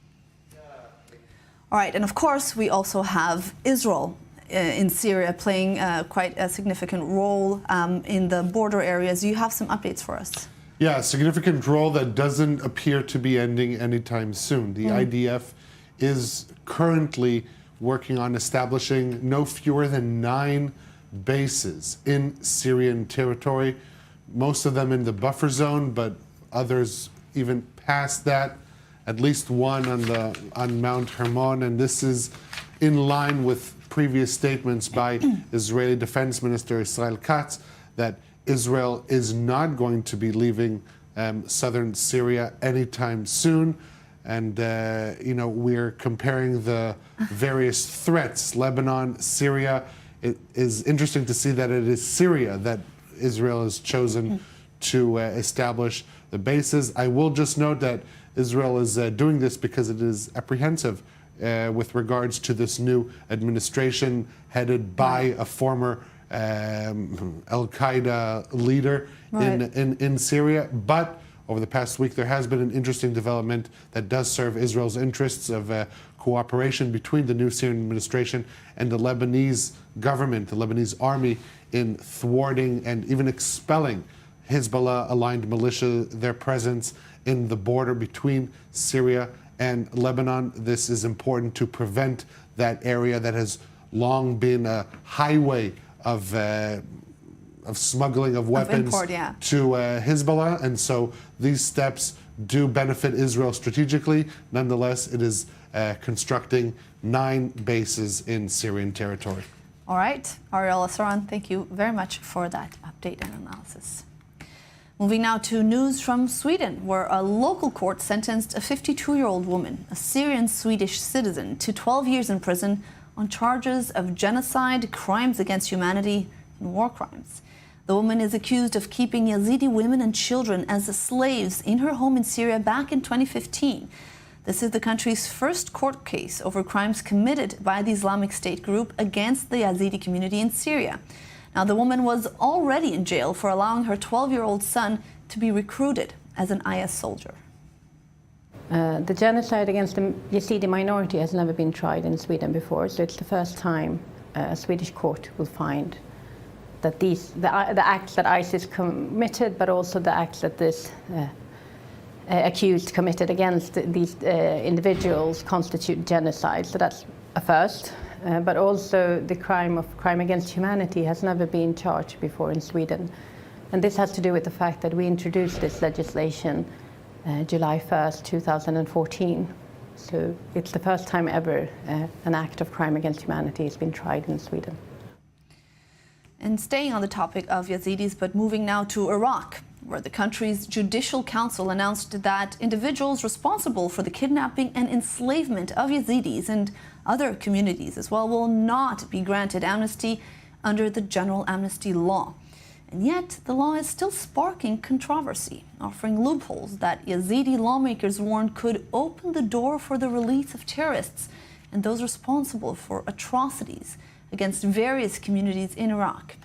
All right, and of course, we also have Israel in Syria playing quite a significant role in the border areas. You have some updates for us. Yeah, a significant role that doesn't appear to be ending anytime soon. The IDF is currently working on establishing no fewer than 9 bases in Syrian territory, most of them in the buffer zone, but others even past that, at least one on Mount Hermon, and this is in line with previous statements by Israeli Defense Minister Israel Katz that Israel is not going to be leaving southern Syria anytime soon. And, we're comparing the various threats, Lebanon, Syria. It is interesting to see that it is Syria that Israel has chosen to establish the bases. I will just note that Israel is doing this because it is apprehensive with regards to this new administration headed by a former Al-Qaeda leader in Syria. But over the past week, there has been an interesting development that does serve Israel's interests of cooperation between the new Syrian administration and the Lebanese government, the Lebanese army, in thwarting and even expelling Hezbollah-aligned militia, their presence in the border between Syria and Lebanon. This is important to prevent that area that has long been a highway of smuggling of weapons import, to Hezbollah, and so these steps do benefit Israel strategically. Nonetheless, it is constructing 9 bases in Syrian territory. All right, Ariel Asaran, thank you very much for that update and analysis. Moving now to news from Sweden, where a local court sentenced a 52-year-old woman, a Syrian-Swedish citizen, to 12 years in prison on charges of genocide, crimes against humanity, and war crimes. The woman is accused of keeping Yazidi women and children as slaves in her home in Syria back in 2015. This is the country's first court case over crimes committed by the Islamic State group against the Yazidi community in Syria. Now, the woman was already in jail for allowing her 12-year-old son to be recruited as an IS soldier. The genocide against the Yazidi minority has never been tried in Sweden before, so it's the first time a Swedish court will find that the acts that ISIS committed, but also the acts that this accused committed against these individuals constitute genocide. So that's a first. But also the crime against humanity has never been charged before in Sweden. And this has to do with the fact that we introduced this legislation July 1st, 2014. So it's the first time ever an act of crime against humanity has been tried in Sweden. And staying on the topic of Yazidis, but moving now to Iraq, where the country's Judicial Council announced that individuals responsible for the kidnapping and enslavement of Yazidis and other communities as well will not be granted amnesty under the General Amnesty Law. And yet, the law is still sparking controversy, offering loopholes that Yazidi lawmakers warn could open the door for the release of terrorists and those responsible for atrocities against various communities in Iraq.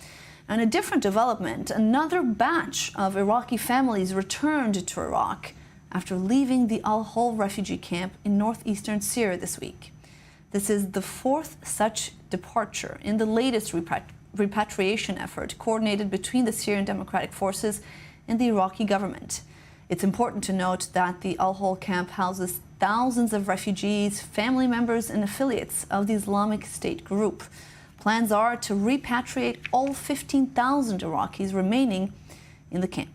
And a different development, another batch of Iraqi families returned to Iraq after leaving the Al-Hol refugee camp in northeastern Syria this week. This is the 4th such departure in the latest repatriation effort coordinated between the Syrian Democratic Forces and the Iraqi government. It's important to note that the Al-Hol camp houses thousands of refugees, family members, and affiliates of the Islamic State group. Plans are to repatriate all 15,000 Iraqis remaining in the camp.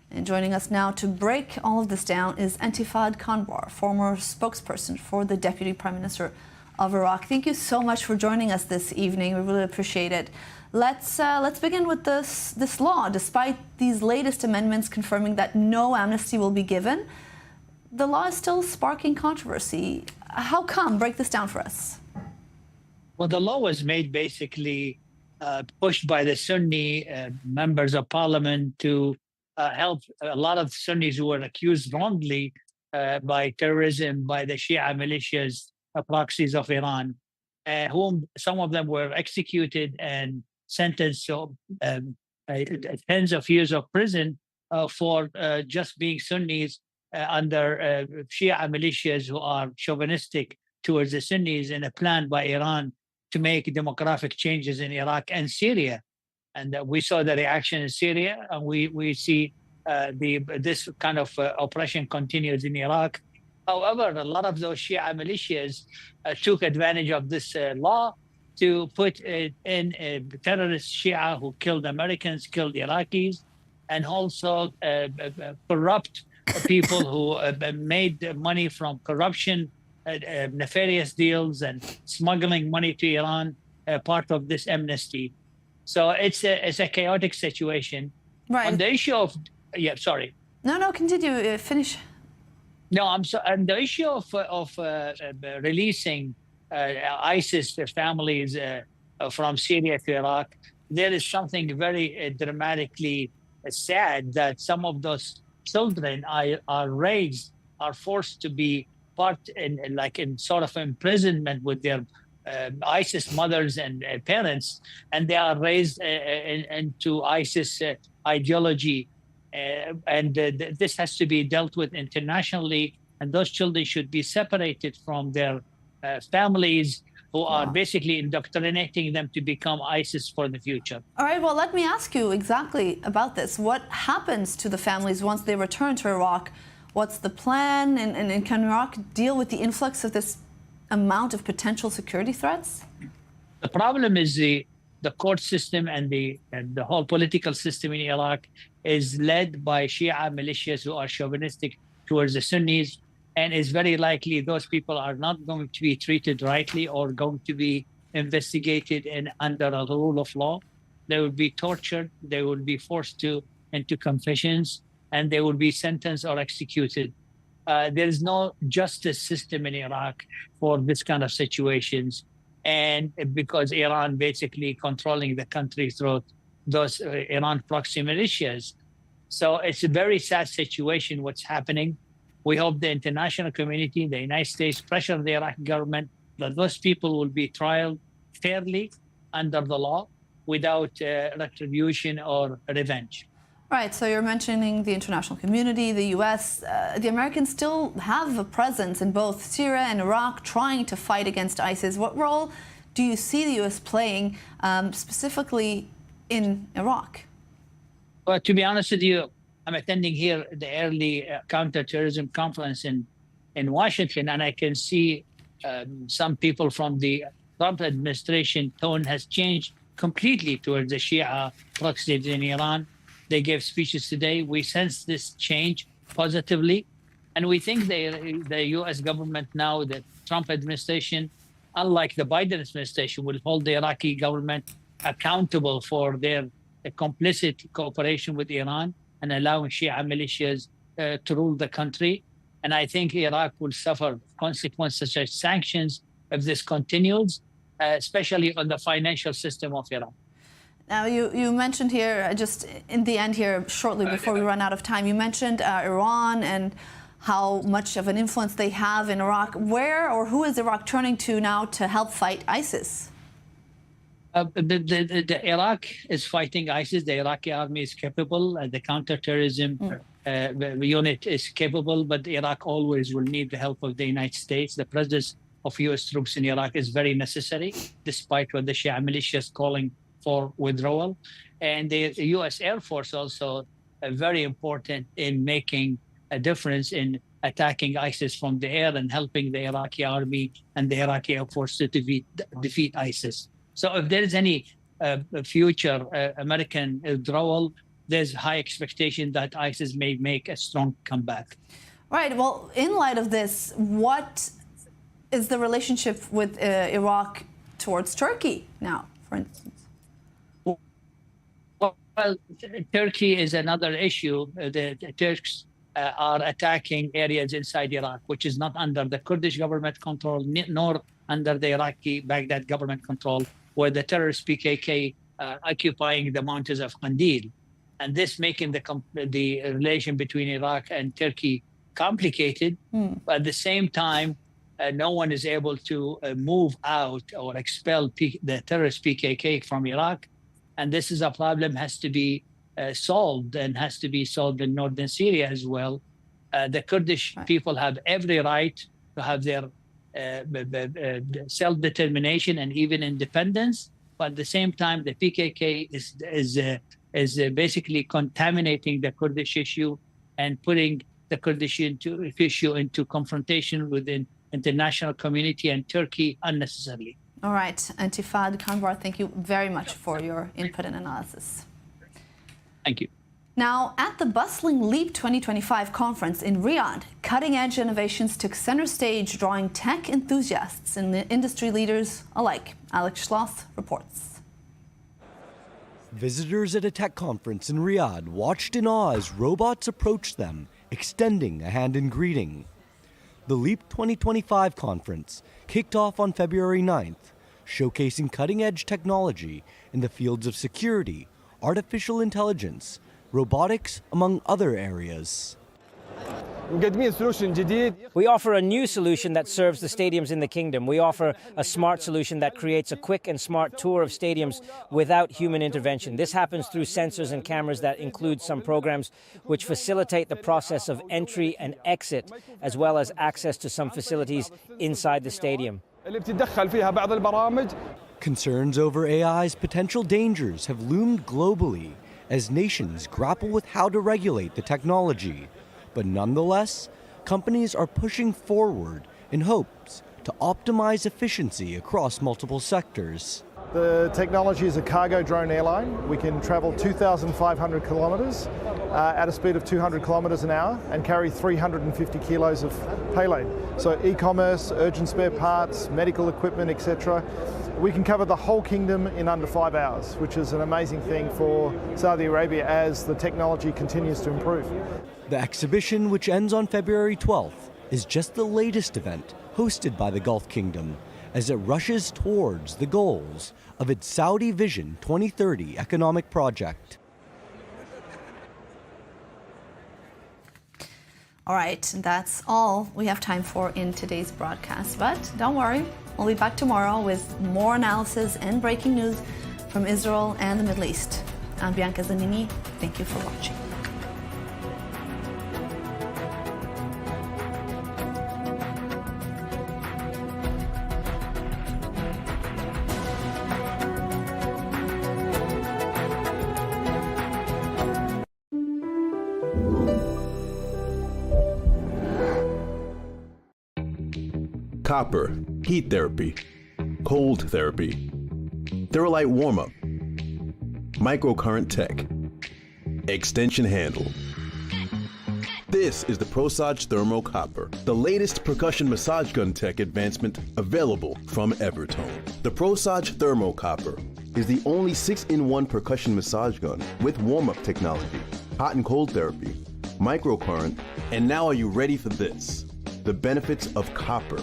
And joining us now to break all of this down is Intifad Kanbar, former spokesperson for the Deputy Prime Minister of Iraq. Thank you so much for joining us this evening. We really appreciate it. Let's begin with this law. Despite these latest amendments confirming that no amnesty will be given, the law is still sparking controversy. How come? Break this down for us. Well, the law was made basically pushed by the Sunni members of parliament to help a lot of Sunnis who were accused wrongly by terrorism by the Shia militias, proxies of Iran, whom some of them were executed and sentenced to tens of years of prison for just being Sunnis under Shia militias who are chauvinistic towards the Sunnis in a plan by Iran to make demographic changes in Iraq and Syria. And we saw the reaction in Syria, and we see this kind of oppression continues in Iraq. However, a lot of those Shia militias took advantage of this law to put in terrorist Shia who killed Americans, killed Iraqis, and also corrupt people who made money from corruption, nefarious deals, and smuggling money to Iran, part of this amnesty. So it's a chaotic situation. Right. On the issue of, sorry. No, continue, finish. No, I'm sorry. On the issue of releasing ISIS families from Syria to Iraq, there is something very dramatically sad that some of those children are forced to be part in sort of imprisonment with their ISIS mothers and parents, and they are raised into ISIS ideology. And this has to be dealt with internationally, and those children should be separated from their families who are basically indoctrinating them to become ISIS for the future. All right, well, let me ask you exactly about this. What happens to the families once they return to Iraq? What's the plan, and can Iraq deal with the influx of this amount of potential security threats? The problem is the the court system and the whole political system in Iraq is led by Shia militias who are chauvinistic towards the Sunnis, and it's very likely those people are not going to be treated rightly or going to be investigated under a rule of law. They will be tortured, they will be forced into confessions, and they will be sentenced or executed. There is no justice system in Iraq for this kind of situations. And because Iran basically controlling the country through those Iran proxy militias. So it's a very sad situation what's happening. We hope the international community, the United States, pressure the Iraqi government that those people will be tried fairly under the law without retribution or revenge. Right, so you're mentioning the international community, the U.S. The Americans still have a presence in both Syria and Iraq trying to fight against ISIS. What role do you see the U.S. playing specifically in Iraq? Well, to be honest with you, I'm attending here the early counterterrorism conference in Washington, and I can see some people from the Trump administration tone has changed completely towards the Shia proxies in Iran. They gave speeches today. We sense this change positively. And we think the U.S. government now, the Trump administration, unlike the Biden administration, will hold the Iraqi government accountable for their complicit cooperation with Iran and allowing Shia militias to rule the country. And I think Iraq will suffer consequences such as sanctions if this continues, especially on the financial system of Iran. Now, you mentioned here, just in the end here, shortly before we run out of time, you mentioned Iran and how much of an influence they have in Iraq. Where or who is Iraq turning to now to help fight ISIS? The Iraq is fighting ISIS. The Iraqi army is capable. The counterterrorism unit is capable, but Iraq always will need the help of the United States. The presence of U.S. troops in Iraq is very necessary, despite what the Shia militia is calling for withdrawal. And the U.S. Air Force also very important in making a difference in attacking ISIS from the air and helping the Iraqi army and the Iraqi Air Force to defeat ISIS. So if there is any future American withdrawal, there's high expectation that ISIS may make a strong comeback. Right. Well, in light of this, what is the relationship with Iraq towards Turkey now, for instance? Well, Turkey is another issue. The Turks are attacking areas inside Iraq, which is not under the Kurdish government control, nor under the Iraqi Baghdad government control, where the terrorist PKK occupying the mountains of Qandil. And this making the relation between Iraq and Turkey complicated. But at the same time, no one is able to move out or expel the terrorist PKK from Iraq. And this is a problem has to be solved and has to be solved in northern Syria as well. The Kurdish people have every right to have their self-determination and even independence. But at the same time, the PKK is basically contaminating the Kurdish issue and putting the Kurdish issue into confrontation with the international community and Turkey unnecessarily. All right, Intifad Kanbar, thank you very much for your input and analysis. Thank you. Now, at the bustling LEAP 2025 conference in Riyadh, cutting-edge innovations took center stage, drawing tech enthusiasts and industry leaders alike. Alex Schloss reports. Visitors at a tech conference in Riyadh watched in awe as robots approached them, extending a hand in greeting. The LEAP 2025 conference kicked off on February 9th, showcasing cutting-edge technology in the fields of security, artificial intelligence, robotics, among other areas. We offer a new solution that serves the stadiums in the kingdom. We offer a smart solution that creates a quick and smart tour of stadiums without human intervention. This happens through sensors and cameras that include some programs which facilitate the process of entry and exit, as well as access to some facilities inside the stadium. Concerns over AI's potential dangers have loomed globally as nations grapple with how to regulate the technology. But nonetheless, companies are pushing forward in hopes to optimize efficiency across multiple sectors. The technology is a cargo drone airline. We can travel 2,500 kilometres at a speed of 200 kilometres an hour and carry 350 kilos of payload. So e-commerce, urgent spare parts, medical equipment, etc. We can cover the whole kingdom in under 5 hours, which is an amazing thing for Saudi Arabia as the technology continues to improve. The exhibition, which ends on February 12th, is just the latest event hosted by the Gulf Kingdom as it rushes towards the goals of its Saudi Vision 2030 economic project. All right, that's all we have time for in today's broadcast. But don't worry, we'll be back tomorrow with more analysis and breaking news from Israel and the Middle East. I'm Bianca Zanini. Thank you for watching. Copper, heat therapy, cold therapy, Theralite warm-up, microcurrent tech, extension handle. This is the ProSage Thermo Copper, the latest percussion massage gun tech advancement available from Evertone. The ProSage Thermo Copper is the only 6-in-1 percussion massage gun with warm-up technology, hot and cold therapy, microcurrent, and now are you ready for this? The benefits of copper.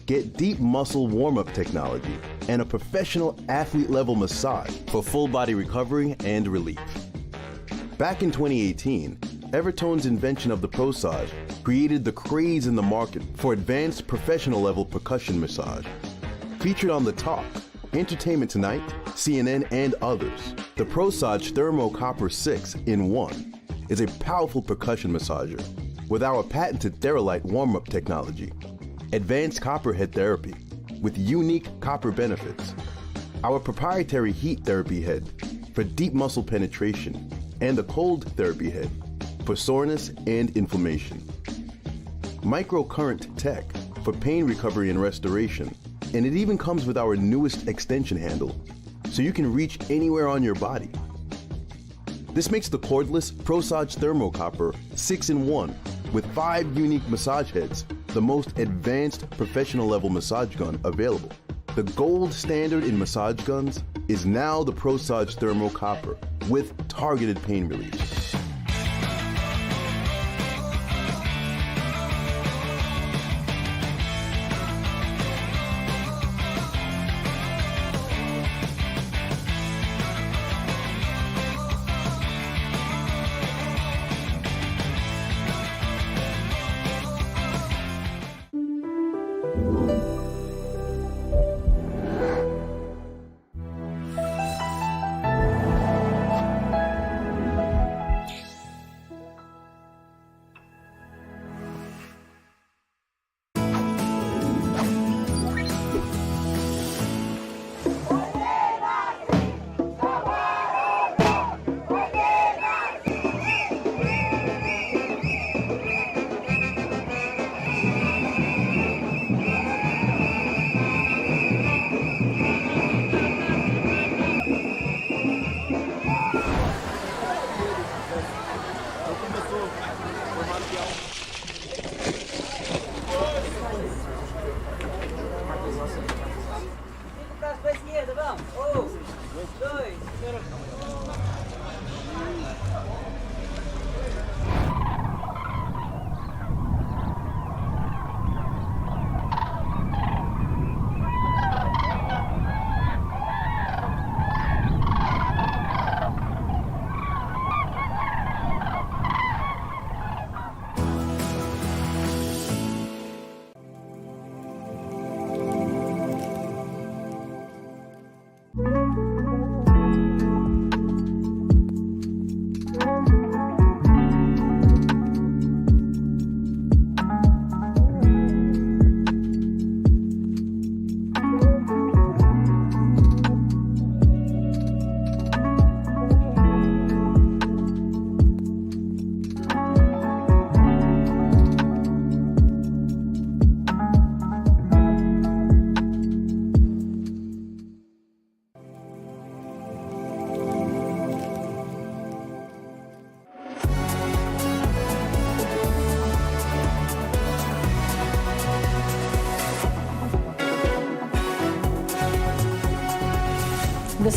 Get deep muscle warm-up technology and a professional athlete-level massage for full body recovery and relief. Back in 2018, Evertone's invention of the ProSage created the craze in the market for advanced professional-level percussion massage. Featured on The Talk, Entertainment Tonight, CNN, and others, the ProSage Thermo Copper 6-in-1 is a powerful percussion massager with our patented Theralite warm-up technology, advanced copper head therapy with unique copper benefits, our proprietary heat therapy head for deep muscle penetration, and the cold therapy head for soreness and inflammation, microcurrent tech for pain recovery and restoration, and it even comes with our newest extension handle, so you can reach anywhere on your body. This makes the cordless ProSage Thermo Copper 6-in-1 with 5 unique massage heads the most advanced professional-level massage gun available. The gold standard in massage guns is now the ProSage Thermo Copper with targeted pain relief.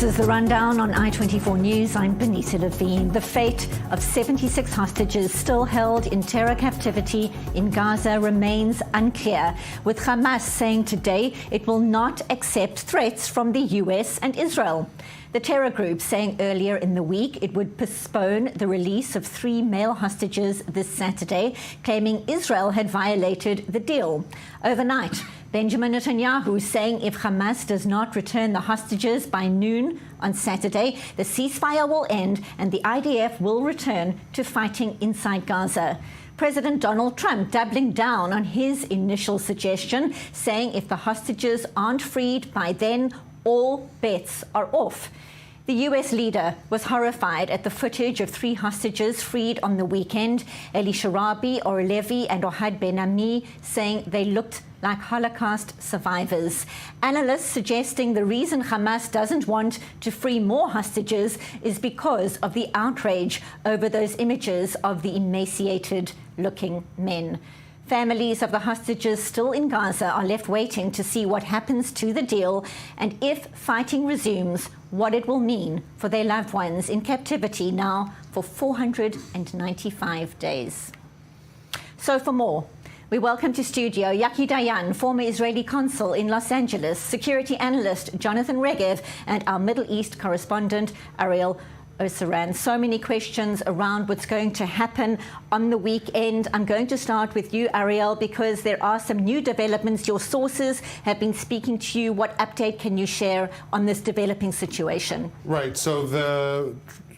This is the rundown on I-24 News. I'm Benita Levine. The fate of 76 hostages still held in terror captivity in Gaza remains unclear, with Hamas saying today it will not accept threats from the US and Israel. The terror group saying earlier in the week it would postpone the release of 3 male hostages this Saturday, claiming Israel had violated the deal. Overnight, Benjamin Netanyahu saying if Hamas does not return the hostages by noon on Saturday, the ceasefire will end and the IDF will return to fighting inside Gaza. President Donald Trump doubling down on his initial suggestion, saying if the hostages aren't freed by then, all bets are off. The US leader was horrified at the footage of 3 hostages freed on the weekend, Eli Sharabi, Orlevi and Ohad Ben-Ami, saying they looked like Holocaust survivors. Analysts suggesting the reason Hamas doesn't want to free more hostages is because of the outrage over those images of the emaciated-looking men. Families of the hostages still in Gaza are left waiting to see what happens to the deal and if fighting resumes, what it will mean for their loved ones in captivity now for 495 days. So for more, we welcome to studio Yaki Dayan, former Israeli consul in Los Angeles, security analyst Jonathan Regev, and our Middle East correspondent Ariel Osaran. So many questions around what's going to happen on the weekend. I'm going to start with you, Ariel, because there are some new developments. Your sources have been speaking to you. What update can you share on this developing situation? Right. So the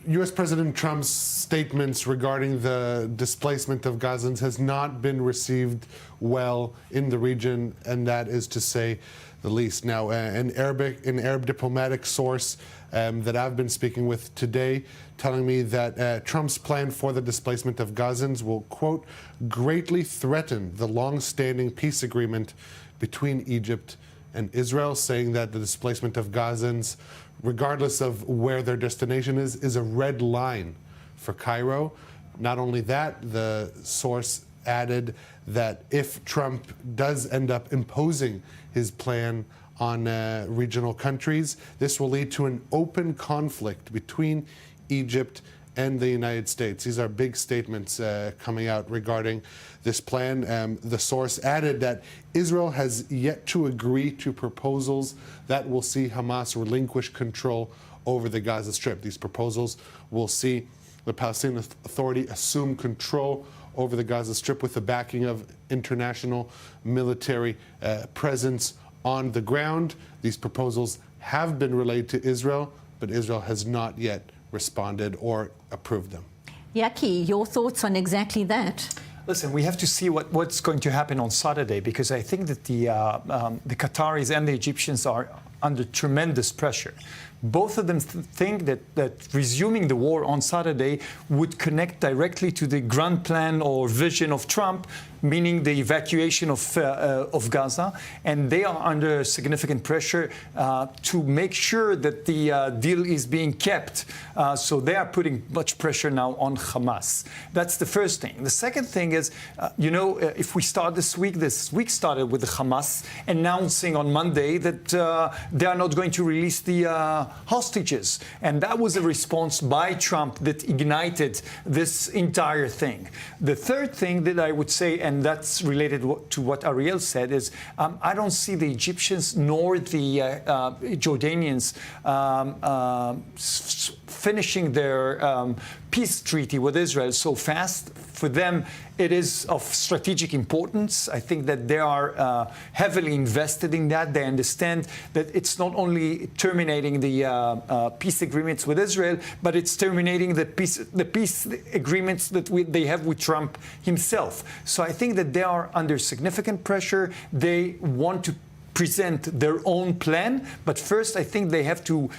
U.S. President Trump's statements regarding the displacement of Gazans has not been received well in the region, and that is to say the least. Now, an Arab diplomatic source that I've been speaking with today telling me that Trump's plan for the displacement of Gazans will, quote, greatly threaten the long-standing peace agreement between Egypt and Israel, saying that the displacement of Gazans, regardless of where their destination is a red line for Cairo. Not only that, the source added that if Trump does end up imposing his plan on regional countries, this will lead to an open conflict between Egypt and the United States. These are big statements coming out regarding this plan. The source added that Israel has yet to agree to proposals that will see Hamas relinquish control over the Gaza Strip. These proposals will see the Palestinian Authority assume control over the Gaza Strip with the backing of international military presence on the ground. These proposals have been relayed to Israel, but Israel has not yet responded or approved them. Yaki, your thoughts on exactly that? Listen, we have to see what's going to happen on Saturday, because I think that the Qataris and the Egyptians are under tremendous pressure. Both of them think that resuming the war on Saturday would connect directly to the grand plan or vision of Trump, meaning the evacuation of Gaza, and they are under significant pressure to make sure that the deal is being kept. So they are putting much pressure now on Hamas. That's the first thing. The second thing is, if we start this week started with the Hamas announcing on Monday that they are not going to release the hostages. And that was a response by Trump that ignited this entire thing. The third thing that I would say, and that's related to what Ariel said, is I don't see the Egyptians nor the Jordanians finishing their peace treaty with Israel so fast. For them, it is of strategic importance. I think that they are heavily invested in that. They understand that it's not only terminating the peace agreements with Israel, but it's terminating the peace agreements that they have with Trump himself. So I think that they are under significant pressure. They want to present their own plan, but first I think they have to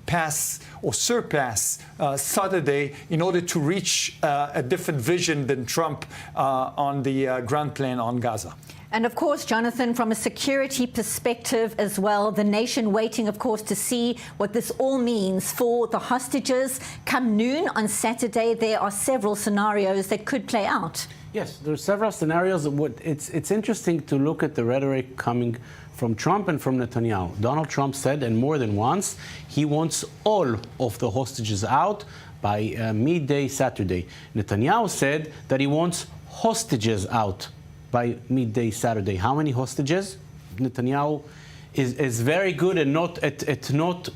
pass or surpass Saturday in order to reach a different vision than Trump on the grand plan on Gaza. And of course, Jonathan, from a security perspective as well, the nation waiting, of course, to see what this all means for the hostages. Come noon on Saturday, there are several scenarios that could play out. Yes, there are several scenarios. It's interesting to look at the rhetoric coming from Trump and from Netanyahu. Donald Trump said, and more than once, he wants all of the hostages out by midday Saturday. Netanyahu said that he wants hostages out by midday Saturday. How many hostages? Netanyahu is very good at not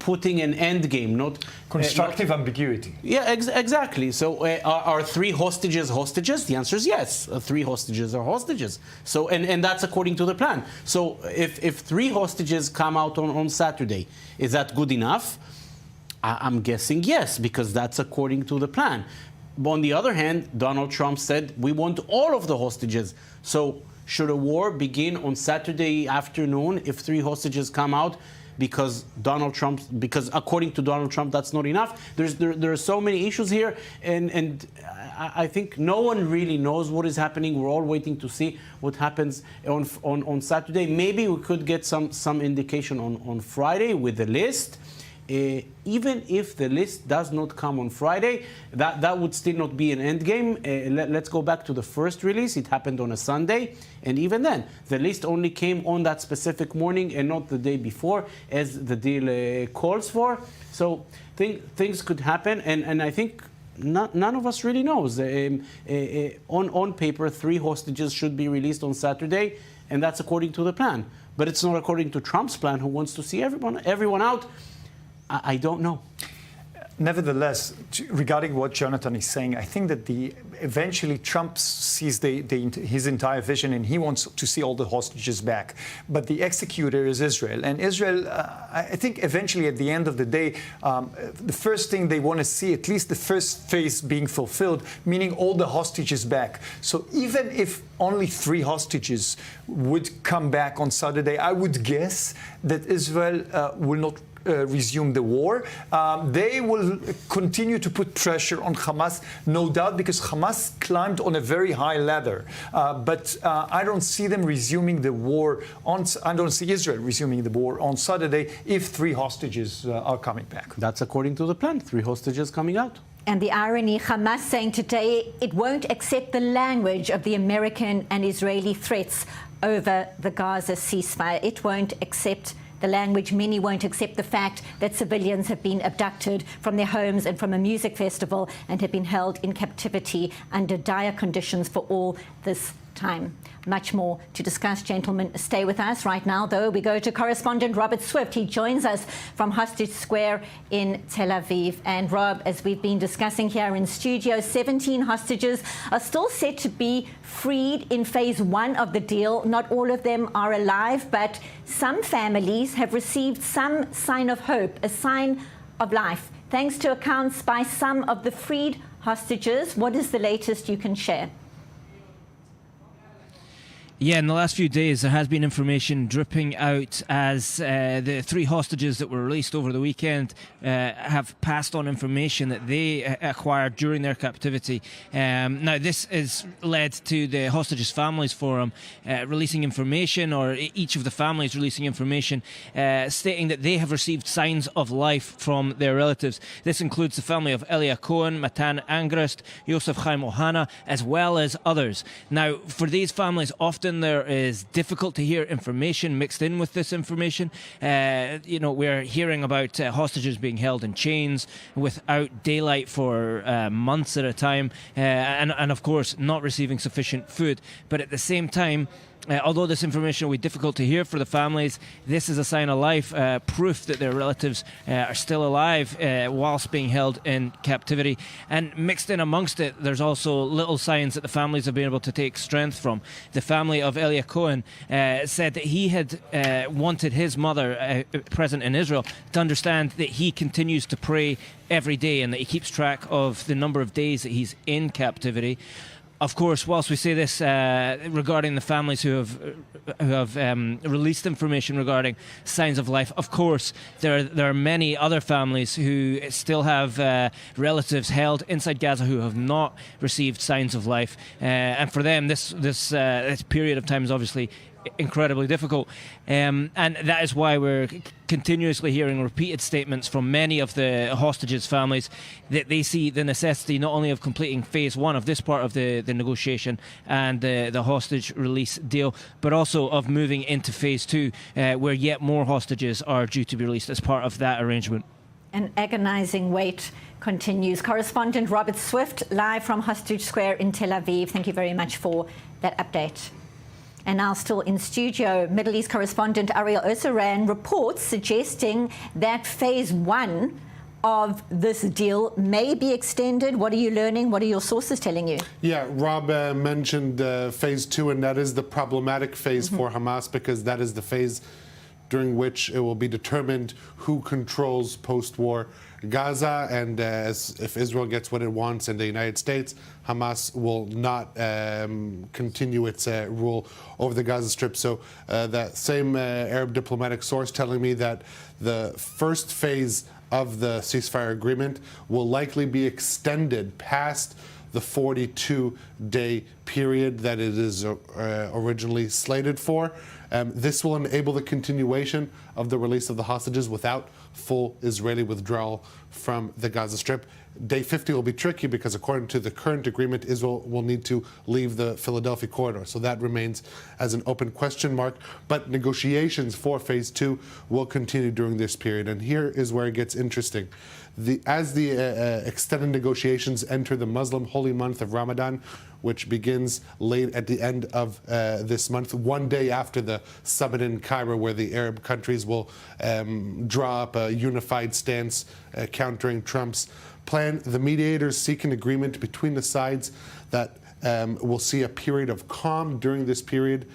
putting an end game, not constructive ambiguity. Yeah, exactly. So are 3 hostages hostages? The answer is yes. 3 hostages are hostages. So and that's according to the plan. So if 3 hostages come out on Saturday, is that good enough? I'm guessing yes, because that's according to the plan. But on the other hand, Donald Trump said we want all of the hostages. So should a war begin on Saturday afternoon if 3 hostages come out? Because according to Donald Trump, that's not enough. There are so many issues here, and I think no one really knows what is happening. We're all waiting to see what happens on Saturday. Maybe we could get some indication on Friday with the list. Even if the list does not come on Friday, that would still not be an end game. Let's go back to the first release. It happened on a Sunday, and even then, the list only came on that specific morning and not the day before, as the deal calls for. So things could happen, and I think none of us really knows. On paper, 3 hostages should be released on Saturday, and that's according to the plan. But it's not according to Trump's plan, who wants to see everyone out. I don't know. Nevertheless, regarding what Jonathan is saying, I think that eventually Trump sees his entire vision and he wants to see all the hostages back. But the executor is Israel. And Israel, I think eventually at the end of the day, the first thing they want to see, at least the first phase being fulfilled, meaning all the hostages back. So even if only 3 hostages would come back on Saturday, I would guess that Israel will not resume the war. They will continue to put pressure on Hamas, no doubt, because Hamas climbed on a very high ladder. But I don't see them resuming the war I don't see Israel resuming the war on Saturday if 3 hostages are coming back. That's according to the plan. 3 hostages coming out. And the irony, Hamas saying today it won't accept the language of the American and Israeli threats over the Gaza ceasefire. It won't accept the language. Many won't accept the fact that civilians have been abducted from their homes and from a music festival and have been held in captivity under dire conditions for all this time. Much more to discuss, gentlemen. Stay with us. Right now, though, we go to correspondent Robert Swift. He joins us from Hostage Square in Tel Aviv. And Rob, as we've been discussing here in studio, 17 hostages are still set to be freed in phase 1 of the deal. Not all of them are alive, but some families have received some sign of hope, a sign of life, thanks to accounts by some of the freed hostages. What is the latest you can share? Yeah, in the last few days, there has been information dripping out as the 3 hostages that were released over the weekend have passed on information that they acquired during their captivity. Now, this has led to the Hostages Families Forum releasing information, or each of the families releasing information, stating that they have received signs of life from their relatives. This includes the family of Elia Cohen, Matan Angrist, Yosef Chaim Ohana, as well as others. Now, for these families, often there is difficult to hear information mixed in with this information. We're hearing about hostages being held in chains without daylight for months at a time, and of course not receiving sufficient food. But at the same time, although this information will be difficult to hear for the families, this is a sign of life, proof that their relatives are still alive whilst being held in captivity. And mixed in amongst it, there's also little signs that the families have been able to take strength from. The family of Elia Cohen said that he had wanted his mother, present in Israel, to understand that he continues to pray every day and that he keeps track of the number of days that he's in captivity. Of course, whilst we say this regarding the families who have released information regarding signs of life, of course, there are many other families who still have relatives held inside Gaza who have not received signs of life, and for them, this period of time is obviously incredibly difficult. And that is why we're continuously hearing repeated statements from many of the hostages' families that they see the necessity not only of completing phase one of this part of the negotiation and the hostage release deal, but also of moving into phase two, where yet more hostages are due to be released as part of that arrangement. An agonizing wait continues. Correspondent Robert Swift, live from Hostage Square in Tel Aviv. Thank you very much for that update. And now still in studio, Middle East correspondent Ariel Osaran reports suggesting that phase one of this deal may be extended. What are you learning? What are your sources telling you? Yeah, Rob mentioned phase two, and that is the problematic phase for Hamas, because that is the phase during which it will be determined who controls post-war Gaza, and if Israel gets what it wants in the United States, Hamas will not continue its rule over the Gaza Strip. So that same Arab diplomatic source telling me that the first phase of the ceasefire agreement will likely be extended past the 42-day period that it is originally slated for. This will enable the continuation of the release of the hostages without full Israeli withdrawal from the Gaza Strip. Day 50 will be tricky because, according to the current agreement, Israel will need to leave the Philadelphia corridor. So that remains as an open question mark. But negotiations for phase two will continue during this period. And here is where it gets interesting. As the extended negotiations enter the Muslim holy month of Ramadan, which begins late at the end of this month, one day after the summit in Cairo, where the Arab countries will draw up a unified stance countering Trump's plan. The mediators seek an agreement between the sides that will see a period of calm during this period.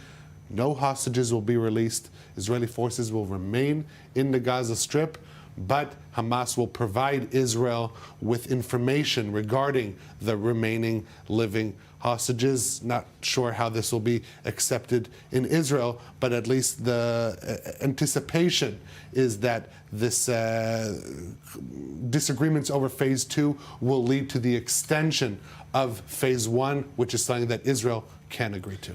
No hostages will be released. Israeli forces will remain in the Gaza Strip, but Hamas will provide Israel with information regarding the remaining living hostages. Not sure how this will be accepted in Israel, but at least the anticipation is that this disagreements over phase two will lead to the extension of phase one, which is something that Israel can agree to.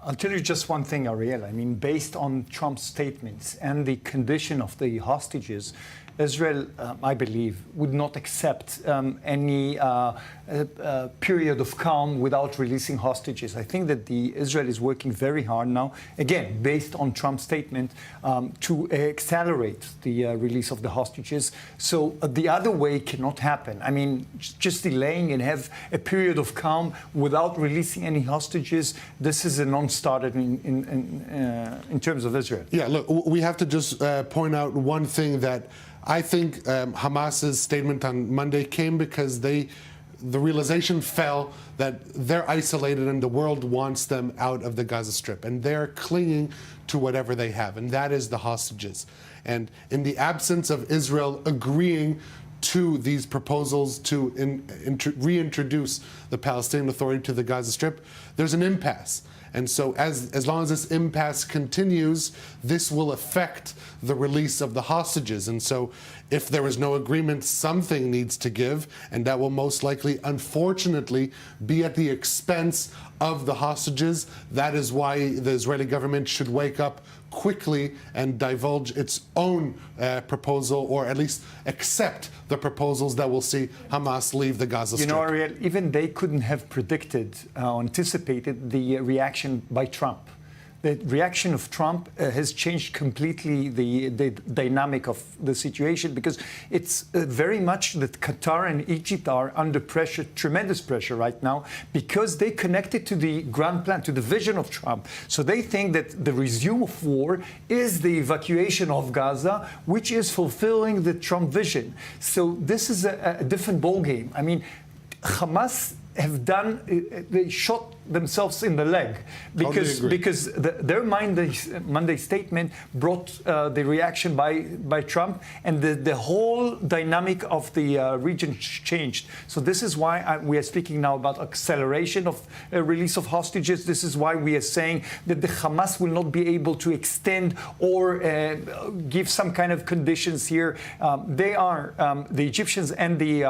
I'll tell you just one thing, Ariel. I mean, based on Trump's statements and the condition of the hostages, Israel, I believe, would not accept any period of calm without releasing hostages. I think that Israel is working very hard now, again, based on Trump's statement, to accelerate the release of the hostages. So the other way cannot happen. I mean, just delaying and have a period of calm without releasing any hostages, this is a non-starter in terms of Israel. Yeah, look, we have to just point out one thing that I think Hamas's statement on Monday came because the realization fell that they're isolated and the world wants them out of the Gaza Strip, and they're clinging to whatever they have, and that is the hostages. And in the absence of Israel agreeing to these proposals to reintroduce the Palestinian Authority to the Gaza Strip, there's an impasse. And so as long as this impasse continues, this will affect the release of the hostages. And so if there is no agreement, something needs to give, and that will most likely, unfortunately, be at the expense of the hostages. That is why the Israeli government should wake up quickly and divulge its own proposal, or at least accept the proposals that will see Hamas leave the Gaza Strip. You know, Ariel, even they couldn't have predicted, anticipated the reaction by Trump. The reaction of Trump has changed completely the dynamic of the situation, because it's very much that Qatar and Egypt are under pressure, tremendous pressure right now, because they connected to the grand plan, to the vision of Trump. So they think that the resume of war is the evacuation of Gaza, which is fulfilling the Trump vision. So this is a different ballgame. I mean, Hamas have done, they shot themselves in the leg, because their Monday statement brought the reaction by Trump, and the whole dynamic of the region changed. So this is why we are speaking now about acceleration of release of hostages. This is why we are saying that the Hamas will not be able to extend or give some kind of conditions here. The Egyptians and the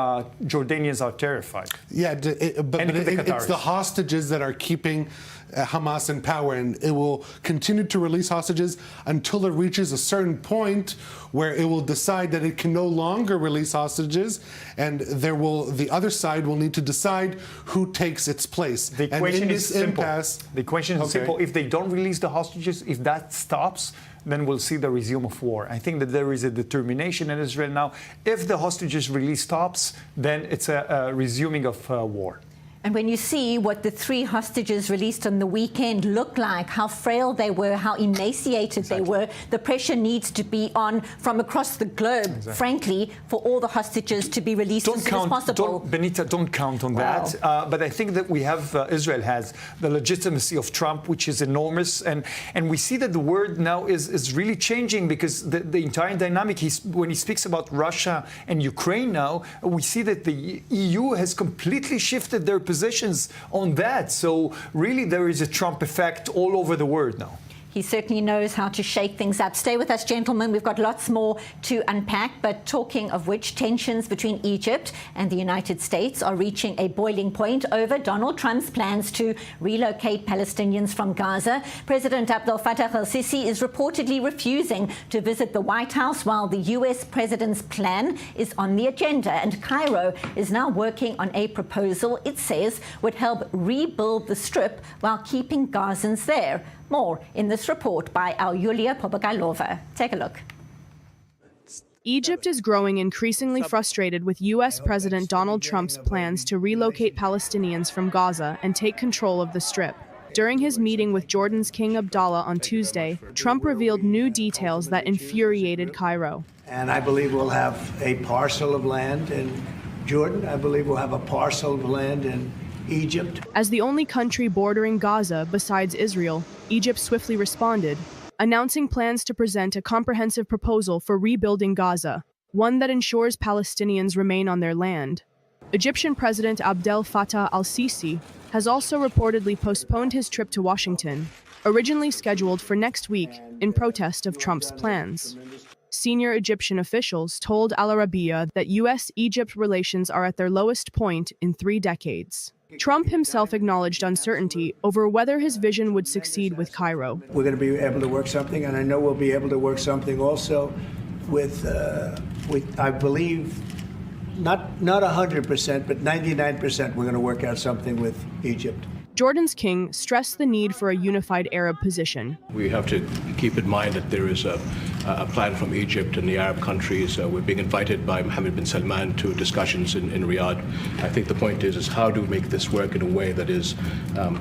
Jordanians are terrified. Yeah, but it's the hostages that are are keeping Hamas in power, and it will continue to release hostages until it reaches a certain point where it will decide that it can no longer release hostages, and the other side will need to decide who takes its place. The equation is simple. The equation is simple. If they don't release the hostages, if that stops, then we'll see the resume of war. I think that there is a determination in Israel now. If the hostages release stops, then it's a resuming of war. And when you see what the 3 hostages released on the weekend look like, how frail they were, how emaciated they were, the pressure needs to be on from across the globe, frankly, for all the hostages to be released as soon as possible. Benita, don't count on that. But I think that we have, Israel has the legitimacy of Trump, which is enormous. And we see that the word now is really changing, because the entire dynamic, when he speaks about Russia and Ukraine now, we see that the EU has completely shifted their positions on that. So really there is a Trump effect all over the world now. He certainly knows how to shake things up. Stay with us, gentlemen. We've got lots more to unpack. But talking of which, tensions between Egypt and the United States are reaching a boiling point over Donald Trump's plans to relocate Palestinians from Gaza. President Abdel Fattah al-Sisi is reportedly refusing to visit the White House while the U.S. president's plan is on the agenda. And Cairo is now working on a proposal it says would help rebuild the Strip while keeping Gazans there. More in this report by our Yulia Pobogalova. Take a look. Egypt is growing increasingly frustrated with U.S. President Donald Trump's plans to relocate Palestinians from Gaza and take control of the Strip. During his meeting with Jordan's King Abdallah on Tuesday, Trump revealed new details that infuriated Cairo. And I believe we'll have a parcel of land in Jordan. I believe we'll have a parcel of land in Egypt. As the only country bordering Gaza besides Israel, Egypt swiftly responded, announcing plans to present a comprehensive proposal for rebuilding Gaza, one that ensures Palestinians remain on their land. Egyptian President Abdel Fattah al-Sisi has also reportedly postponed his trip to Washington, originally scheduled for next week in protest of Trump's plans. Senior Egyptian officials told Al Arabiya that U.S.-Egypt relations are at their lowest point in 3 decades. Trump himself acknowledged uncertainty over whether his vision would succeed with Cairo. We're going to be able to work something, and I know we'll be able to work something also with I believe, not 100%, but 99% we're going to work out something with Egypt. Jordan's king stressed the need for a unified Arab position. We have to keep in mind that there is a plan from Egypt and the Arab countries. We're being invited by Mohammed bin Salman to discussions in Riyadh. I think the point is how do we make this work in a way that is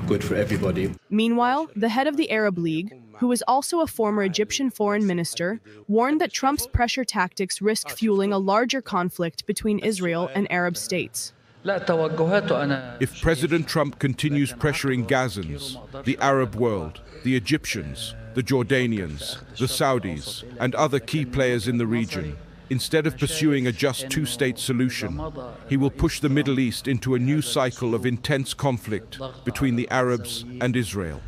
good for everybody. Meanwhile, the head of the Arab League, who is also a former Egyptian foreign minister, warned that Trump's pressure tactics risk fueling a larger conflict between Israel and Arab states. If President Trump continues pressuring Gazans, the Arab world, the Egyptians, the Jordanians, the Saudis, and other key players in the region, instead of pursuing a just 2-state solution, he will push the Middle East into a new cycle of intense conflict between the Arabs and Israel.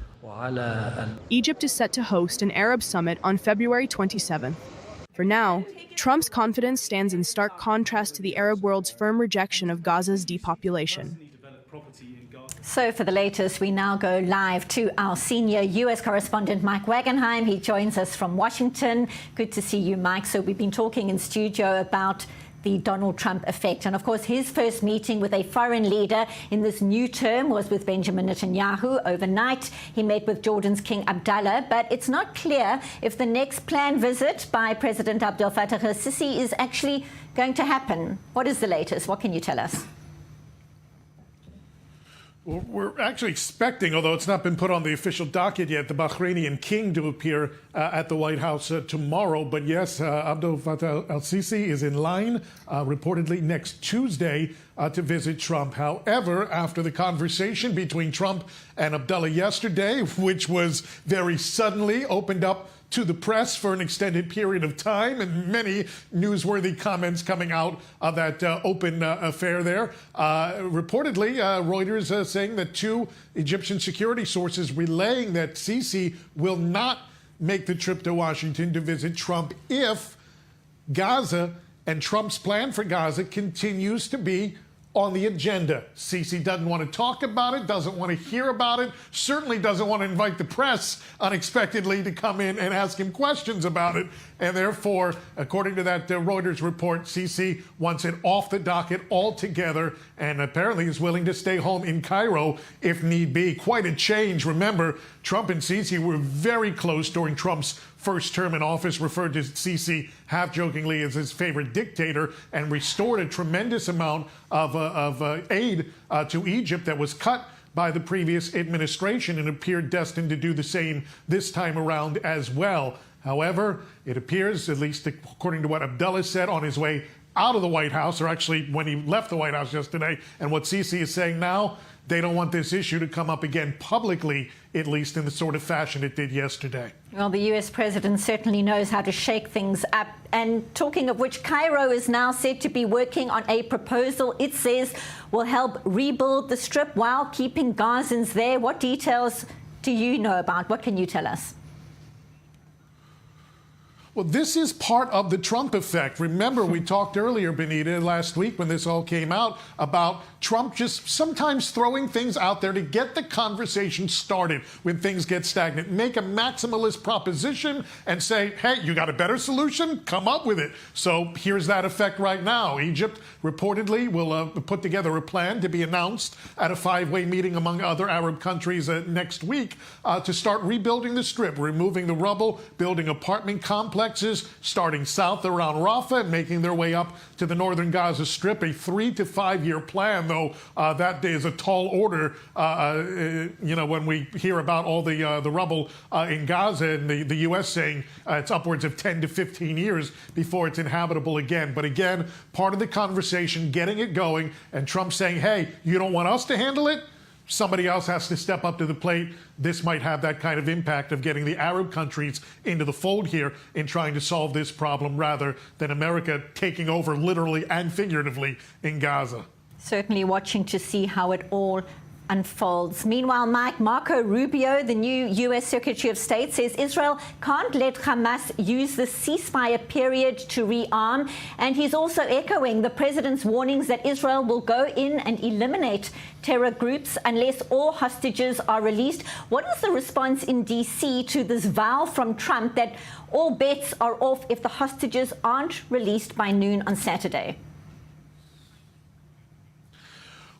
Egypt is set to host an Arab summit on February 27th. For now, Trump's confidence stands in stark contrast to the Arab world's firm rejection of Gaza's depopulation. So for the latest, we now go live to our senior U.S. correspondent, Mike Wagenheim. He joins us from Washington. Good to see you, Mike. So we've been talking in studio about the Donald Trump effect. And of course, his first meeting with a foreign leader in this new term was with Benjamin Netanyahu. Overnight, he met with Jordan's King Abdallah. But it's not clear if the next planned visit by President Abdel Fattah al-Sisi is actually going to happen. What is the latest? What can you tell us? We're actually expecting, although it's not been put on the official docket yet, the Bahraini king to appear at the White House tomorrow. But yes, Abdel Fattah al-Sisi is in line, reportedly next Tuesday, to visit Trump. However, after the conversation between Trump and Abdullah yesterday, which was very suddenly opened up to the press for an extended period of time, and many newsworthy comments coming out of that open affair there. Reportedly, Reuters saying that 2 Egyptian security sources relaying that Sisi will not make the trip to Washington to visit Trump if Gaza and Trump's plan for Gaza continues to be on the agenda. Sisi doesn't want to talk about it, doesn't want to hear about it, certainly doesn't want to invite the press unexpectedly to come in and ask him questions about it. And therefore, according to that Reuters report, Sisi wants it off the docket altogether and apparently is willing to stay home in Cairo if need be. Quite a change. Remember, Trump and Sisi were very close during Trump's first term in office, referred to Sisi half-jokingly as his favorite dictator, and restored a tremendous amount of aid to Egypt that was cut by the previous administration and appeared destined to do the same this time around as well. However, it appears, at least according to what Abdullah said on his way out of the White House, or actually when he left the White House yesterday, and what Sisi is saying now, they don't want this issue to come up again publicly, at least in the sort of fashion it did yesterday. Well, the U.S. president certainly knows how to shake things up. And talking of which, Cairo is now said to be working on a proposal it says will help rebuild the Strip while keeping Gazans there. What details do you know about? What can you tell us? Well, this is part of the Trump effect. Remember, we talked earlier, Benita, last week when this all came out, about Trump just sometimes throwing things out there to get the conversation started when things get stagnant. Make a maximalist proposition and say, hey, you got a better solution? Come up with it. So here's that effect right now. Egypt reportedly will put together a plan to be announced at a five-way meeting among other Arab countries next week to start rebuilding the Strip, removing the rubble, building apartment complexes, starting south around Rafah and making their way up to the northern Gaza Strip. A 3 to 5 year plan, though that is a tall order. You know, when we hear about all the rubble in Gaza and the U.S. saying it's upwards of 10 to 15 years before it's inhabitable again. But again, part of the conversation, getting it going, and Trump saying, hey, you don't want us to handle it? Somebody else has to step up to the plate. This might have that kind of impact of getting the Arab countries into the fold here in trying to solve this problem rather than America taking over literally and figuratively in Gaza. Certainly watching to see how it all unfolds. Meanwhile, Marco Rubio, the new U.S. Secretary of State, says Israel can't let Hamas use the ceasefire period to rearm. And he's also echoing the president's warnings that Israel will go in and eliminate terror groups unless all hostages are released. What is the response in D.C. to this vow from Trump that all bets are off if the hostages aren't released by noon on Saturday?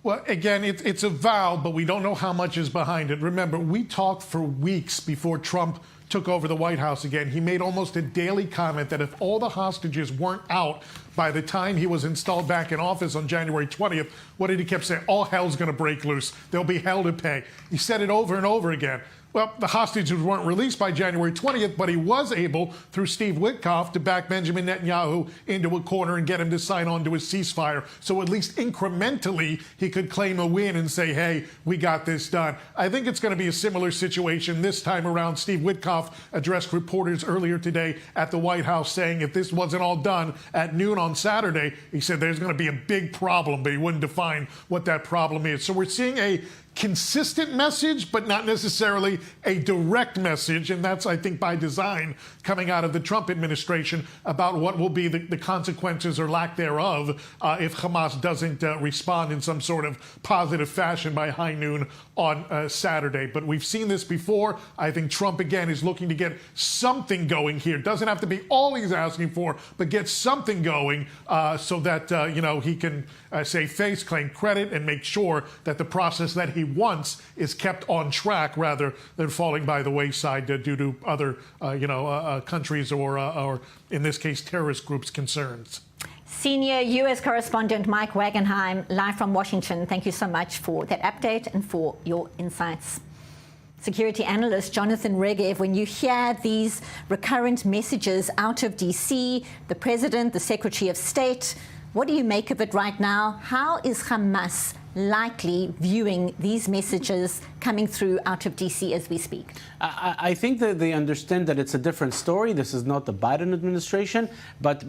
Well, again, it's a vow, but we don't know how much is behind it. Remember, we talked for weeks before Trump took over the White House again. He made almost a daily comment that if all the hostages weren't out by the time he was installed back in office on January 20th, what did he keep saying? All hell's going to break loose. There'll be hell to pay. He said it over and over again. Well, the hostages weren't released by January 20th, but he was able, through Steve Witkoff, to back Benjamin Netanyahu into a corner and get him to sign on to a ceasefire. So at least incrementally, he could claim a win and say, hey, we got this done. I think it's going to be a similar situation this time around. Steve Witkoff addressed reporters earlier today at the White House saying if this wasn't all done at noon on Saturday, he said there's going to be a big problem, but he wouldn't define what that problem is. So we're seeing a consistent message, but not necessarily a direct message. And that's, I think, by design coming out of the Trump administration about what will be the consequences or lack thereof if Hamas doesn't respond in some sort of positive fashion by high noon on Saturday. But we've seen this before. I think Trump, again, is looking to get something going here. Doesn't have to be all he's asking for, but get something going so that, you know, he can save face, claim credit, and make sure that the process that he wants is kept on track rather than falling by the wayside due to other, countries or in this case, terrorist groups' concerns. Senior U.S. correspondent Mike Wagenheim, live from Washington. Thank you so much for that update and for your insights. Security analyst Jonathan Regev, when you hear these recurrent messages out of D.C., the President, the Secretary of State, what do you make of it right now? How is Hamas likely viewing these messages coming through out of D.C. as we speak? I think that they understand that it's a different story. This is not the Biden administration, but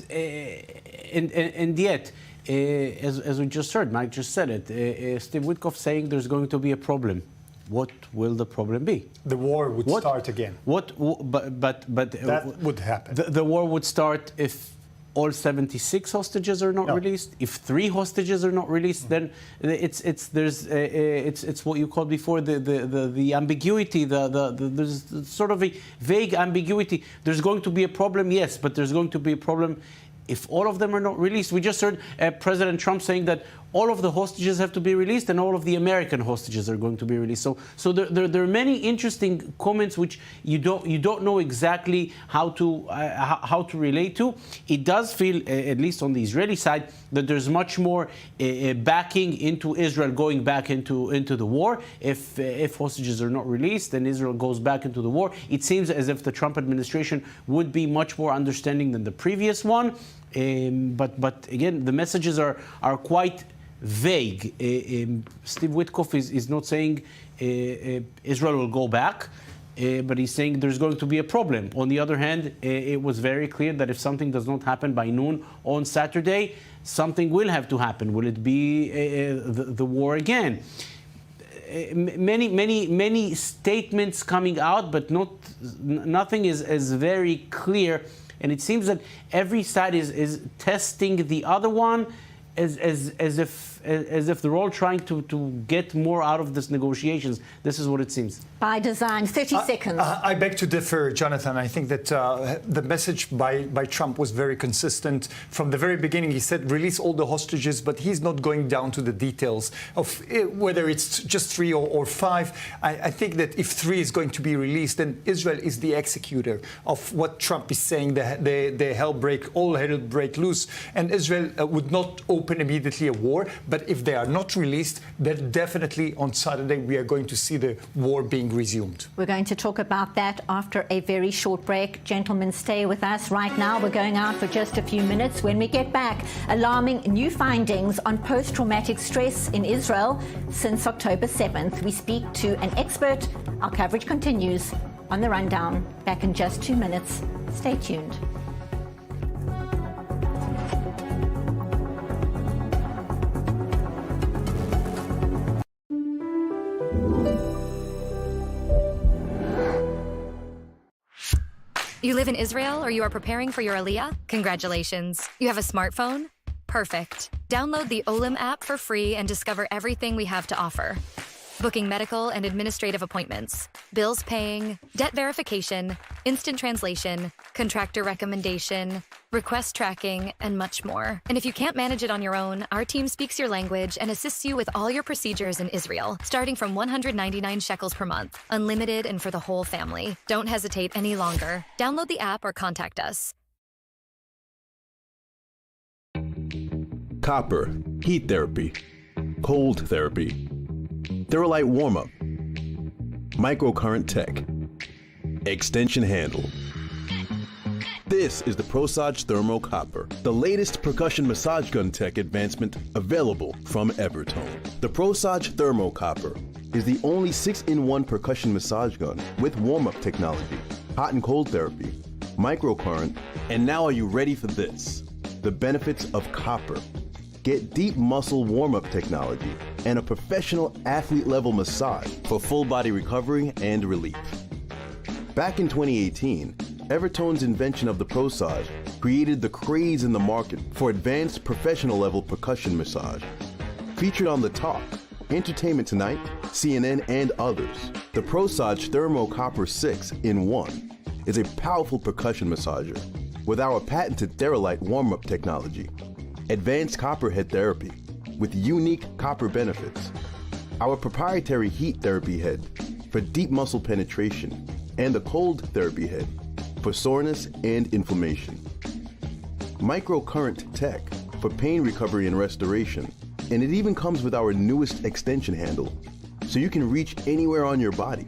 yet, as we just heard, Mike just said it, Steve Witkoff saying there's going to be a problem. What will the problem be? The war would start again. But that would happen. The war would start if all 76 hostages are not released, if 3 hostages are not released, then it's what you called before the ambiguity. There's sort of a vague ambiguity. There's going to be a problem, yes, but there's going to be a problem if all of them are not released. We just heard President Trump saying that all of the hostages have to be released and all of the American hostages are going to be released. So there are many interesting comments which you don't know exactly how to relate to. It does feel, at least on the Israeli side, that there's much more backing into Israel going back into the war. If hostages are not released, then Israel goes back into the war. It seems as if the Trump administration would be much more understanding than the previous one. But again, the messages are quite vague. Steve Witkoff is not saying Israel will go back, but he's saying there's going to be a problem. On the other hand, it was very clear that if something does not happen by noon on Saturday, something will have to happen. Will it be the war again? Many statements coming out, but nothing is very clear. And it seems that every side is testing the other one as if they're all trying to get more out of these negotiations. This is what it seems. By design, 30 seconds. I beg to differ, Jonathan. I think that the message by Trump was very consistent. From the very beginning, he said, release all the hostages, but he's not going down to the details of whether it's just 3 or 5. I think that if 3 is going to be released, then Israel is the executor of what Trump is saying, all hell break loose, and Israel would not open immediately a war. But if they are not released, then definitely on Saturday we are going to see the war being resumed. We're going to talk about that after a very short break. Gentlemen, stay with us right now. We're going out for just a few minutes. When we get back, alarming new findings on post-traumatic stress in Israel since October 7th. We speak to an expert. Our coverage continues on The Rundown. Back in just 2 minutes. Stay tuned. You live in Israel or you are preparing for your Aliyah? Congratulations. You have a smartphone? Perfect. Download the Olim app for free and discover everything we have to offer. Booking medical and administrative appointments, bills paying, debt verification, instant translation, contractor recommendation, request tracking, and much more. And if you can't manage it on your own, our team speaks your language and assists you with all your procedures in Israel, starting from 199 shekels per month, unlimited and for the whole family. Don't hesitate any longer. Download the app or contact us. Copper, heat therapy, cold therapy, Theralite warm-up, microcurrent tech, extension handle. This is the ProSage Thermo Copper, the latest percussion massage gun tech advancement available from Evertone. The ProSage Thermo Copper is the only 6-in-1 percussion massage gun with warm-up technology, hot and cold therapy, microcurrent, and now are you ready for this? The benefits of copper. Get deep muscle warm-up technology and a professional athlete-level massage for full body recovery and relief. Back in 2018, Evertone's invention of the ProSage created the craze in the market for advanced professional-level percussion massage. Featured on The Talk, Entertainment Tonight, CNN, and others, the ProSage Thermo Copper 6-in-1 is a powerful percussion massager with our patented Theralite warm-up technology, advanced copper head therapy with unique copper benefits, our proprietary heat therapy head for deep muscle penetration, and the cold therapy head for soreness and inflammation. Microcurrent tech for pain recovery and restoration, and it even comes with our newest extension handle, so you can reach anywhere on your body.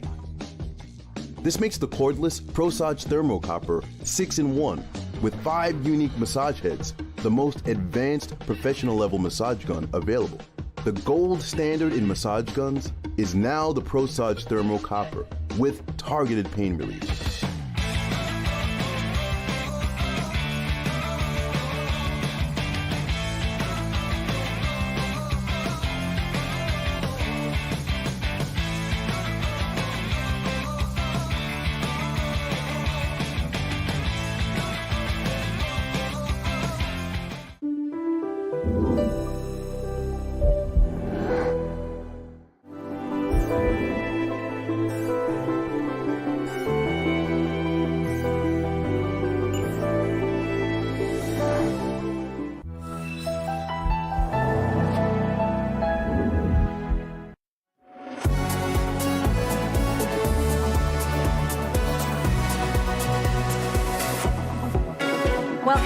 This makes the cordless ProSage Thermo Copper 6-in-1 with 5 unique massage heads the most advanced professional-level massage gun available. The gold standard in massage guns is now the ProSage Thermo Copper with targeted pain relief.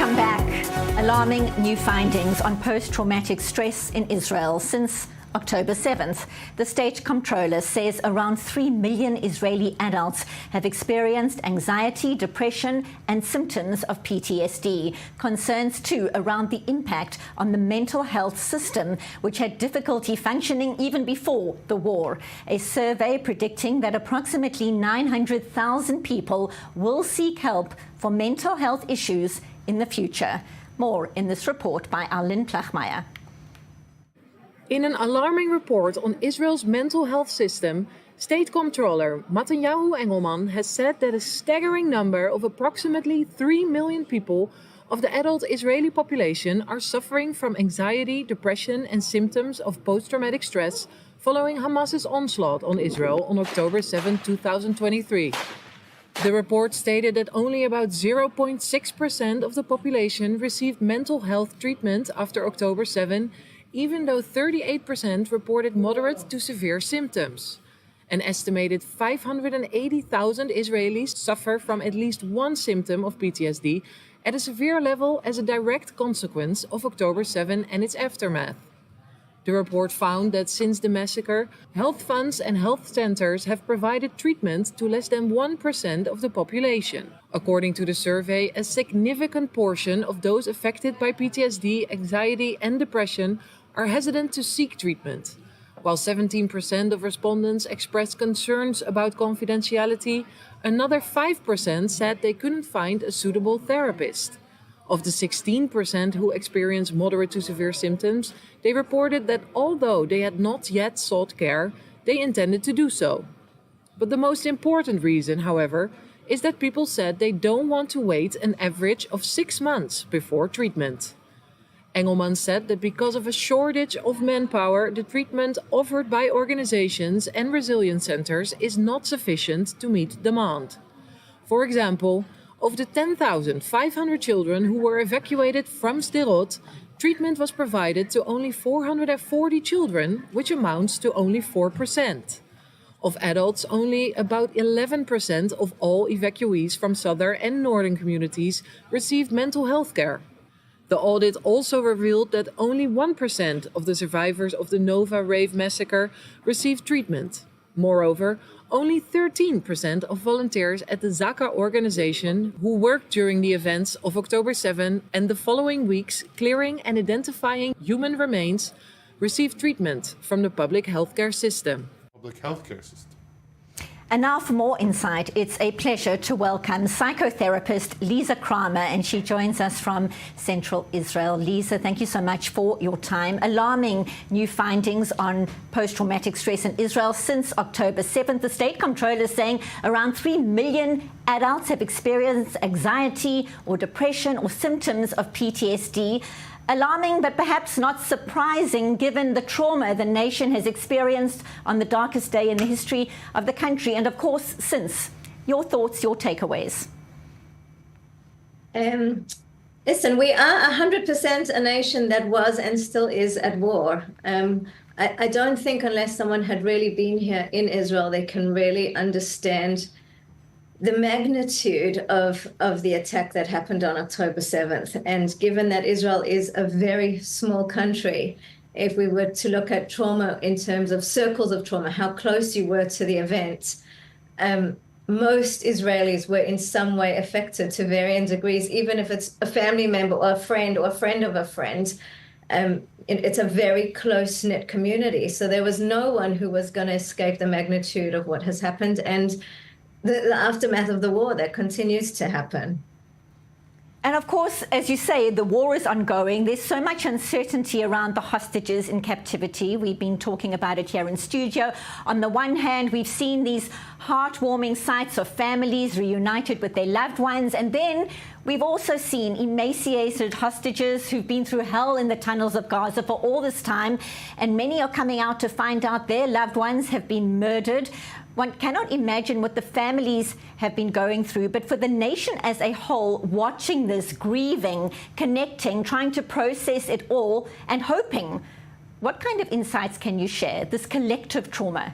Welcome back. Alarming new findings on post-traumatic stress in Israel since October 7th. The state comptroller says around 3 million Israeli adults have experienced anxiety, depression, and symptoms of PTSD. Concerns, too, around the impact on the mental health system, which had difficulty functioning even before the war. A survey predicting that approximately 900,000 people will seek help for mental health issues in the future. More in this report by Arlene Plachmeier. In an alarming report on Israel's mental health system, State Comptroller Mattanyahu Engelman has said that a staggering number of approximately 3 million people of the adult Israeli population are suffering from anxiety, depression, and symptoms of post-traumatic stress following Hamas's onslaught on Israel on October 7, 2023. The report stated that only about 0.6% of the population received mental health treatment after October 7, even though 38% reported moderate to severe symptoms. An estimated 580,000 Israelis suffer from at least one symptom of PTSD at a severe level as a direct consequence of October 7 and its aftermath. The report found that since the massacre, health funds and health centers have provided treatment to less than 1% of the population. According to the survey, a significant portion of those affected by PTSD, anxiety, and depression are hesitant to seek treatment. While 17% of respondents expressed concerns about confidentiality, another 5% said they couldn't find a suitable therapist. Of the 16% who experienced moderate to severe symptoms, they reported that although they had not yet sought care, they intended to do so. But the most important reason, however, is that people said they don't want to wait an average of 6 months before treatment. Engelman said that because of a shortage of manpower, the treatment offered by organizations and resilience centers is not sufficient to meet demand. For example, of the 10,500 children who were evacuated from Sderot, treatment was provided to only 440 children, which amounts to only 4%. Of adults, only about 11% of all evacuees from southern and northern communities received mental health care. The audit also revealed that only 1% of the survivors of the Nova Rave massacre received treatment. Moreover, only 13% of volunteers at the Zaka organization who worked during the events of October 7 and the following weeks clearing and identifying human remains received treatment from the public healthcare system. And now for more insight, it's a pleasure to welcome psychotherapist Lisa Kramer, and she joins us from Central Israel. Lisa, thank you so much for your time. Alarming new findings on post-traumatic stress in Israel since October 7th. The state comptroller is saying around 3 million adults have experienced anxiety or depression or symptoms of PTSD. Alarming, but perhaps not surprising, given the trauma the nation has experienced on the darkest day in the history of the country, and of course, since. Your thoughts, your takeaways. Listen, we are 100% a nation that was and still is at war. I don't think unless someone had really been here in Israel, they can really understand the magnitude of the attack that happened on October 7th. And given that Israel is a very small country, if we were to look at trauma in terms of circles of trauma, how close you were to the event, most Israelis were in some way affected to varying degrees, even if it's a family member or a friend of a friend. It's a very close-knit community. So there was no one who was going to escape the magnitude of what has happened and the aftermath of the war that continues to happen. And of course, as you say, the war is ongoing. There's so much uncertainty around the hostages in captivity. We've been talking about it here in studio. On the one hand, we've seen these heartwarming sights of families reunited with their loved ones. And then we've also seen emaciated hostages who've been through hell in the tunnels of Gaza for all this time. And many are coming out to find out their loved ones have been murdered. One cannot imagine what the families have been going through, but for the nation as a whole, watching this, grieving, connecting, trying to process it all, and hoping, what kind of insights can you share, this collective trauma?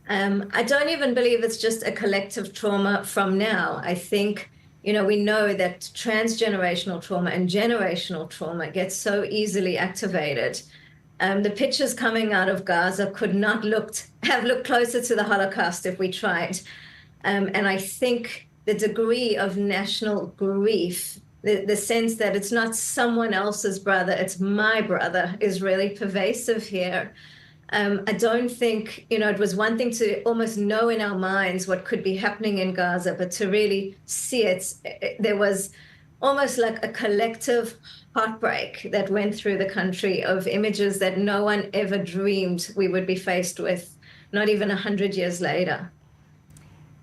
I don't even believe it's just a collective trauma from now. I think, we know that transgenerational trauma and generational trauma gets so easily activated. The pictures coming out of Gaza could not have looked closer to the Holocaust if we tried. And I think the degree of national grief, the sense that it's not someone else's brother, it's my brother, is really pervasive here. I don't think, it was one thing to almost know in our minds what could be happening in Gaza, but to really see it, there was almost like a collective heartbreak that went through the country of images that no one ever dreamed we would be faced with, not even 100 years later.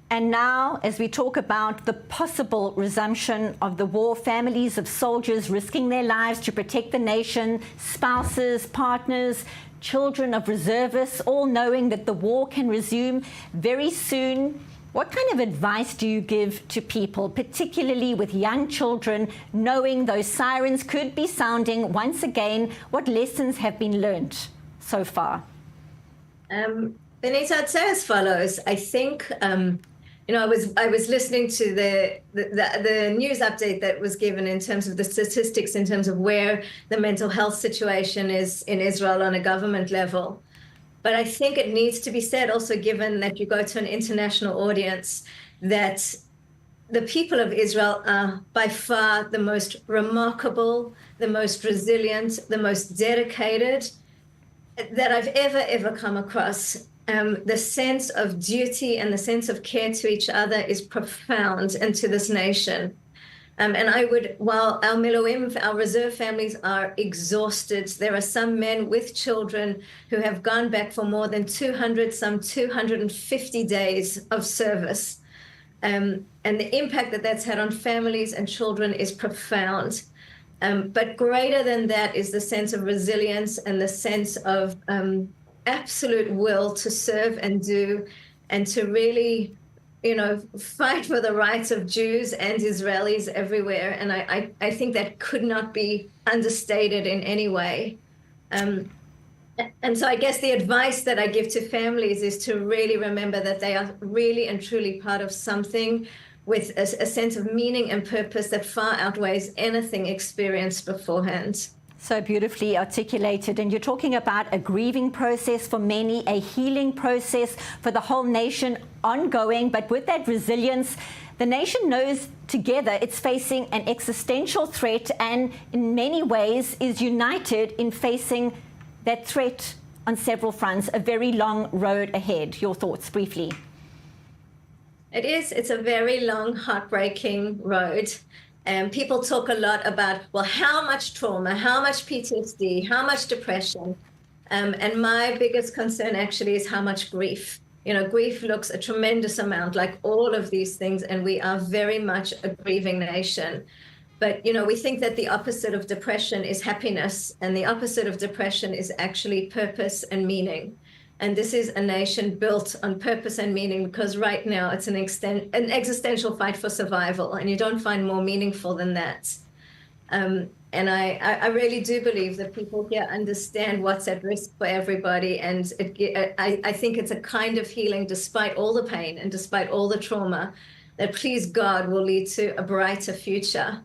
And now, as we talk about the possible resumption of the war, families of soldiers risking their lives to protect the nation, spouses, partners, children of reservists, all knowing that the war can resume very soon, what kind of advice do you give to people, particularly with young children, knowing those sirens could be sounding once again? What lessons have been learned so far? Benita, I'd say as follows. I think, I was listening to the news update that was given in terms of the statistics, in terms of where the mental health situation is in Israel on a government level. But I think it needs to be said also, given that you go to an international audience, that the people of Israel are by far the most remarkable, the most resilient, the most dedicated that I've ever come across. The sense of duty and the sense of care to each other is profound and to this nation. And while our Miloim, our reserve families are exhausted, there are some men with children who have gone back for more than 250 days of service. And the impact that that's had on families and children is profound. But greater than that is the sense of resilience and the sense of absolute will to serve and do, and to really fight for the rights of Jews and Israelis everywhere. And I think that could not be understated in any way. And so I guess the advice that I give to families is to really remember that they are really and truly part of something with a sense of meaning and purpose that far outweighs anything experienced beforehand. So beautifully articulated. And you're talking about a grieving process for many, a healing process for the whole nation ongoing. But with that resilience, the nation knows together it's facing an existential threat and in many ways is united in facing that threat on several fronts, a very long road ahead. Your thoughts briefly. It is. It's a very long, heartbreaking road. And people talk a lot about, well, how much trauma, how much PTSD, how much depression. And my biggest concern actually is how much grief. Grief looks a tremendous amount like all of these things, and we are very much a grieving nation. But, we think that the opposite of depression is happiness, and the opposite of depression is actually purpose and meaning. And this is a nation built on purpose and meaning, because right now it's an existential fight for survival, and you don't find more meaningful than that. And I really do believe that people here understand what's at risk for everybody. And I think it's a kind of healing, despite all the pain and despite all the trauma, that please God will lead to a brighter future.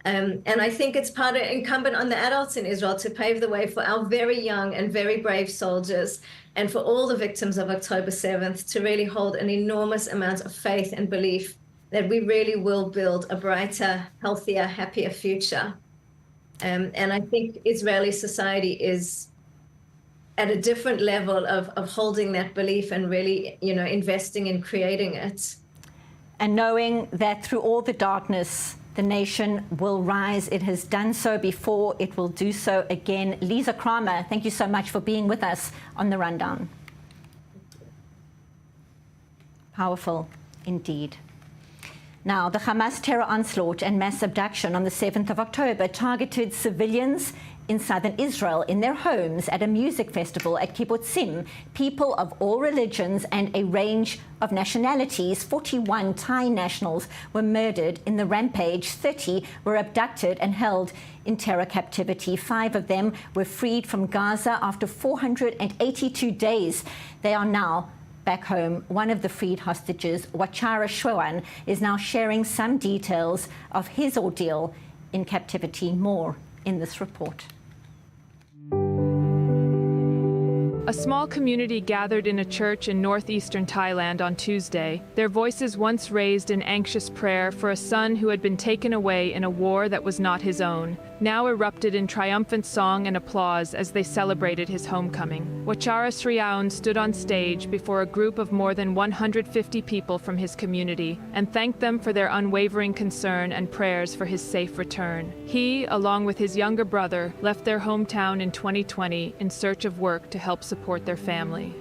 And I think it's incumbent on the adults in Israel to pave the way for our very young and very brave soldiers and for all the victims of October 7th to really hold an enormous amount of faith and belief that we really will build a brighter, healthier, happier future. And I think Israeli society is at a different level of holding that belief and really, investing in creating it. And knowing that through all the darkness, the nation will rise. It has done so before. It will do so again. Lisa Kramer, thank you so much for being with us on The Rundown. Powerful indeed. Now, the Hamas terror onslaught and mass abduction on the 7th of October targeted civilians in southern Israel in their homes at a music festival at kibbutzim. People of all religions and a range of nationalities, 41 Thai nationals were murdered in the rampage. 30 were abducted and held in terror captivity. 5 of them were freed from Gaza after 482 days. They are now Back home, one of the freed hostages, Wachara Shwewan, is now sharing some details of his ordeal in captivity. More in this report. A small community gathered in a church in northeastern Thailand on Tuesday, their voices once raised in anxious prayer for a son who had been taken away in a war that was not his own, now erupted in triumphant song and applause as they celebrated his homecoming. Wachara Shwewan stood on stage before a group of more than 150 people from his community and thanked them for their unwavering concern and prayers for his safe return. He, along with his younger brother, left their hometown in 2020 in search of work to help support their family.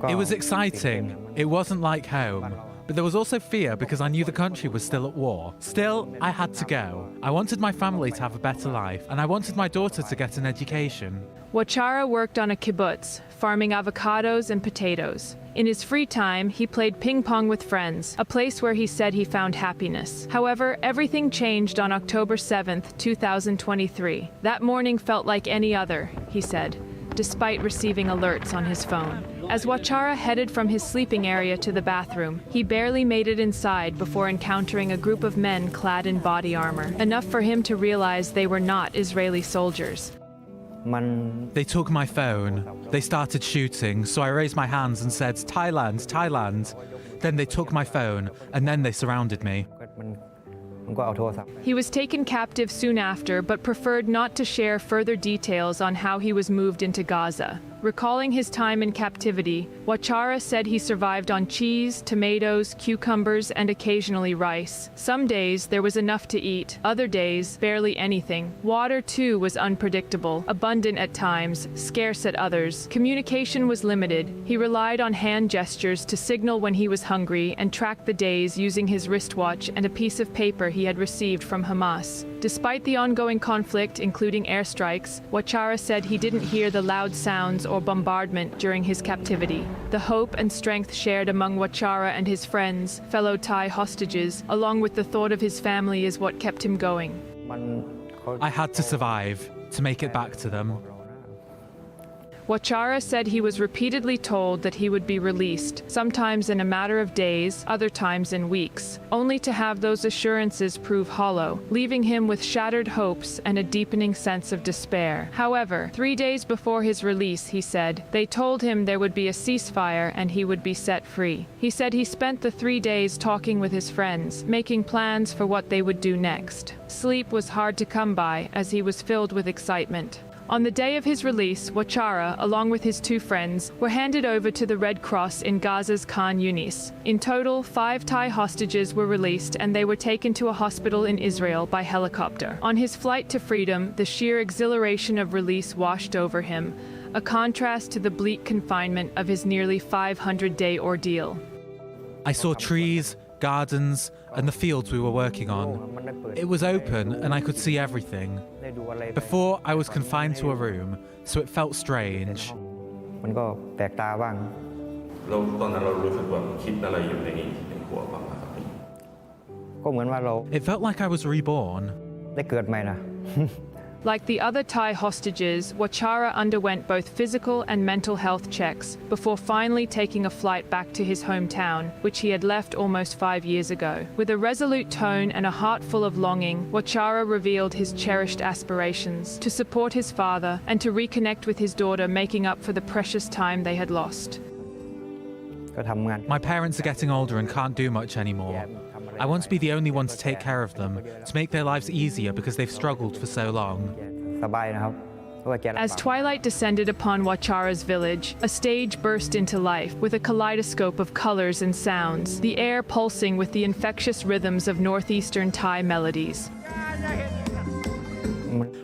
It was exciting. It wasn't like home. But there was also fear because I knew the country was still at war. Still, I had to go. I wanted my family to have a better life, and I wanted my daughter to get an education. Wachara worked on a kibbutz, farming avocados and potatoes. In his free time, he played ping pong with friends, a place where he said he found happiness. However, everything changed on October 7th, 2023. That morning felt like any other, he said, despite receiving alerts on his phone. As Wachara headed from his sleeping area to the bathroom, he barely made it inside before encountering a group of men clad in body armor, enough for him to realize they were not Israeli soldiers. They took my phone. They started shooting, so I raised my hands and said, "Thailand, Thailand." Then they took my phone, and then they surrounded me. He was taken captive soon after, but preferred not to share further details on how he was moved into Gaza. Recalling his time in captivity, Wachara said he survived on cheese, tomatoes, cucumbers, and occasionally rice. Some days there was enough to eat, other days barely anything. Water too was unpredictable, abundant at times, scarce at others. Communication was limited. He relied on hand gestures to signal when he was hungry and tracked the days using his wristwatch and a piece of paper he had received from Hamas. Despite the ongoing conflict, including airstrikes, Wachara said he didn't hear the loud sounds or bombardment during his captivity. The hope and strength shared among Wachara and his friends, fellow Thai hostages, along with the thought of his family is what kept him going. I had to survive, to make it back to them. Wachara said he was repeatedly told that he would be released, sometimes in a matter of days, other times in weeks, only to have those assurances prove hollow, leaving him with shattered hopes and a deepening sense of despair. However, 3 days before his release, he said, they told him there would be a ceasefire and he would be set free. He said he spent the 3 days talking with his friends, making plans for what they would do next. Sleep was hard to come by as he was filled with excitement. On the day of his release, Wachara, along with his 2 friends, were handed over to the Red Cross in Gaza's Khan Yunis. In total, 5 Thai hostages were released and they were taken to a hospital in Israel by helicopter. On his flight to freedom, the sheer exhilaration of release washed over him, a contrast to the bleak confinement of his nearly 500-day ordeal. I saw trees, gardens, and the fields we were working on. It was open and I could see everything. Before, I was confined to a room, so it felt strange. It felt like I was reborn. Like the other Thai hostages, Wachara underwent both physical and mental health checks before finally taking a flight back to his hometown, which he had left almost 5 years ago. With a resolute tone and a heart full of longing, Wachara revealed his cherished aspirations to support his father and to reconnect with his daughter, making up for the precious time they had lost. My parents are getting older and can't do much anymore. I want to be the only one to take care of them, to make their lives easier because they've struggled for so long. As twilight descended upon Wachara's village, a stage burst into life with a kaleidoscope of colors and sounds, the air pulsing with the infectious rhythms of northeastern Thai melodies.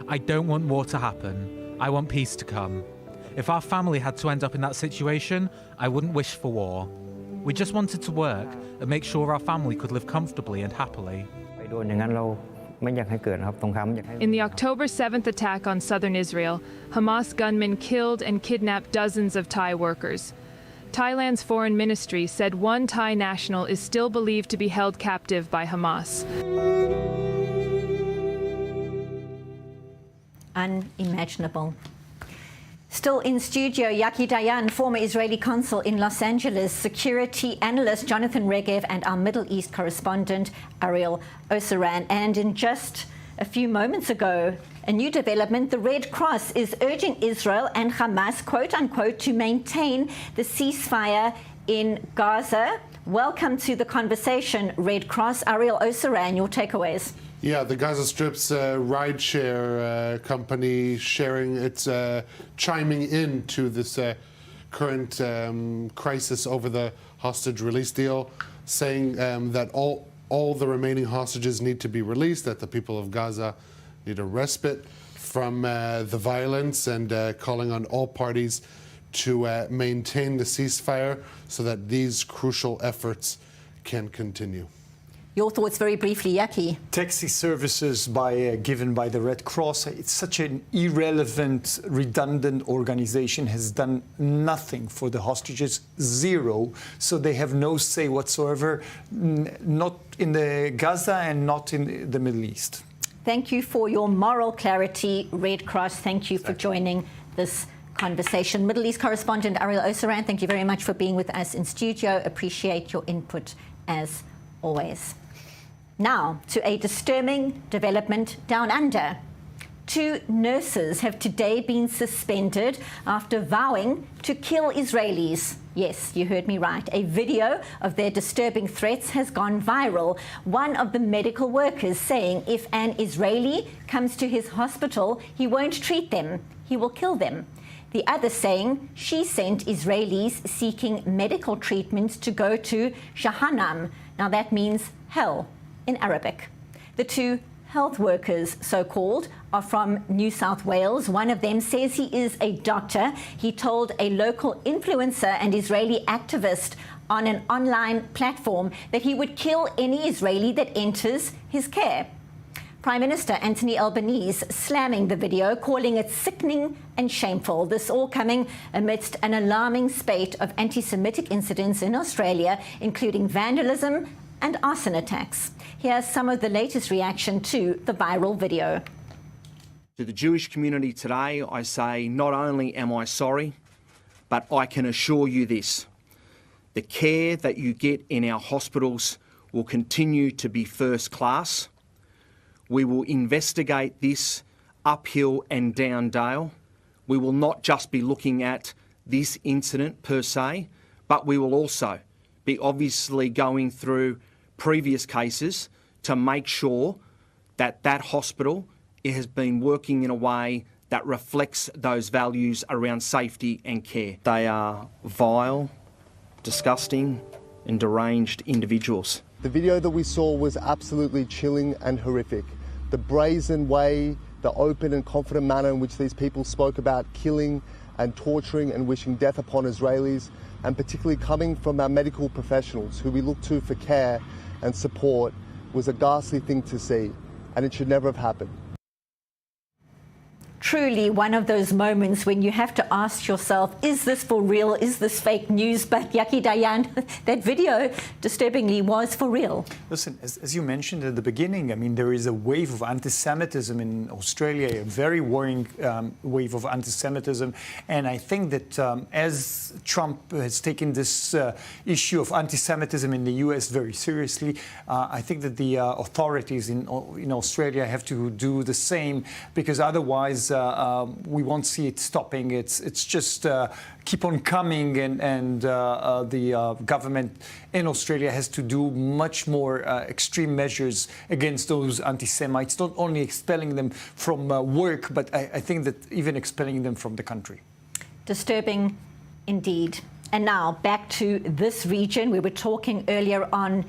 I don't want war to happen. I want peace to come. If our family had to end up in that situation, I wouldn't wish for war. We just wanted to work and make sure our family could live comfortably and happily. In the October 7th attack on southern Israel, Hamas gunmen killed and kidnapped dozens of Thai workers. Thailand's foreign ministry said 1 Thai national is still believed to be held captive by Hamas. Unimaginable. Still in studio, Yaki Dayan, former Israeli consul in Los Angeles, security analyst Jonathan Regev, and our Middle East correspondent Ariel Osaran. And in just a few moments ago, a new development: the Red Cross is urging Israel and Hamas, quote unquote, to maintain the ceasefire in Gaza. Welcome to the conversation, Red Cross. Ariel Osaran, your takeaways. Yeah, the Gaza Strip's rideshare company chiming in to this current crisis over the hostage release deal, saying that all the remaining hostages need to be released, that the people of Gaza need a respite from the violence, and calling on all parties to maintain the ceasefire so that these crucial efforts can continue. Your thoughts very briefly, Yaki. Taxi services given by the Red Cross, it's such an irrelevant, redundant organization, has done nothing for the hostages, zero. So they have no say whatsoever, not in the Gaza and not in the Middle East. Thank you for your moral clarity, Red Cross. Thank you for joining this conversation. Middle East correspondent Ariel Osaran, thank you very much for being with us in studio. Appreciate your input as always. Now to a disturbing development down under. 2 nurses have today been suspended after vowing to kill Israelis. Yes, you heard me right. A video of their disturbing threats has gone viral. One of the medical workers saying if an Israeli comes to his hospital, he won't treat them, he will kill them. The other saying she sent Israelis seeking medical treatment to go to Jahannam. Now that means hell in Arabic. The 2 health workers, so-called, are from New South Wales. One of them says he is a doctor. He told a local influencer and Israeli activist on an online platform that he would kill any Israeli that enters his care. Prime Minister Anthony Albanese slamming the video, calling it sickening and shameful. This all coming amidst an alarming spate of anti-Semitic incidents in Australia, including vandalism and arson attacks. Here's some of the latest reaction to the viral video. To the Jewish community today, I say not only am I sorry, but I can assure you this: the care that you get in our hospitals will continue to be first class. We will investigate this uphill and down dale. We will not just be looking at this incident per se, but we will also be obviously going through previous cases to make sure that that hospital has been working in a way that reflects those values around safety and care. They are vile, disgusting and deranged individuals. The video that we saw was absolutely chilling and horrific. The brazen way, the open and confident manner in which these people spoke about killing and torturing and wishing death upon Israelis, and particularly coming from our medical professionals who we look to for care and support, was a ghastly thing to see, and it should never have happened. Truly one of those moments when you have to ask yourself, is this for real? Is this fake news? But Yaki Dayan, that video disturbingly was for real. Listen, as you mentioned at the beginning, I mean, there is a wave of anti-Semitism in Australia, a very worrying wave of anti-Semitism. And I think that as Trump has taken this issue of anti-Semitism in the US very seriously, I think that the authorities in Australia have to do the same, because otherwise we won't see it stopping. It's just keep on coming, and the government in Australia has to do much more extreme measures against those anti-Semites, not only expelling them from work, but I think that even expelling them from the country. Disturbing indeed. And now back to this region. We were talking earlier on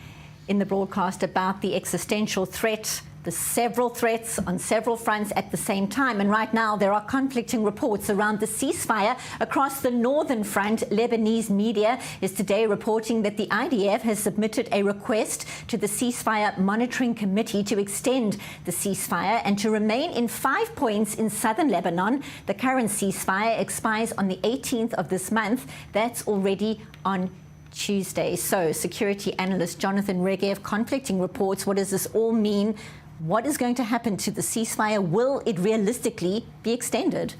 in the broadcast about the existential threat, the several threats on several fronts at the same time. And right now there are conflicting reports around the ceasefire across the northern front. Lebanese media is today reporting that the IDF has submitted a request to the Ceasefire Monitoring Committee to extend the ceasefire and to remain in 5 points in southern Lebanon. The current ceasefire expires on the 18th of this month. That's already on Tuesday. So security analyst Jonathan Regev, conflicting reports. What does this all mean? What is going to happen to the ceasefire? Will it realistically be extended?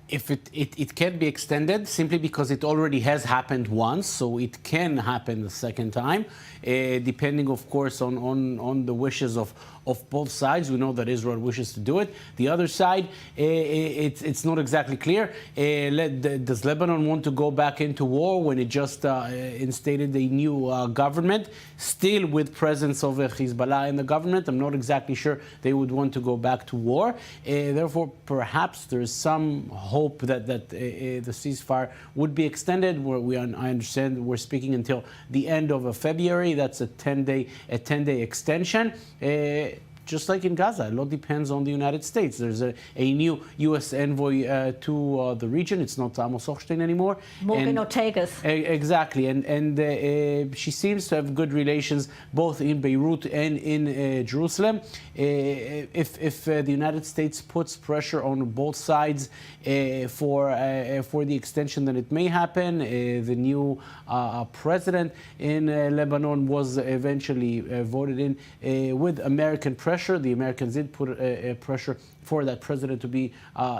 if it can be extended simply because it already has happened once, so it can happen the second time, depending, of course, on the wishes of both sides. We know that Israel wishes to do it. The other side, it's not exactly clear. Does Lebanon want to go back into war when it just instated a new government, still with presence of Hezbollah in the government? I'm not exactly sure they would want to go back to war. Therefore, perhaps there is some hope that the ceasefire would be extended. I understand we're speaking until the end of February. That's a 10-day extension. Just like in Gaza, a lot depends on the United States. There's a new U.S. envoy to the region. It's not Amos Hochstein anymore. Morgan Ortegas. Exactly, and she seems to have good relations both in Beirut and in Jerusalem. If the United States puts pressure on both sides for the extension, then it may happen. The new president in Lebanon was eventually voted in with American pressure. The Americans did put pressure for that president to be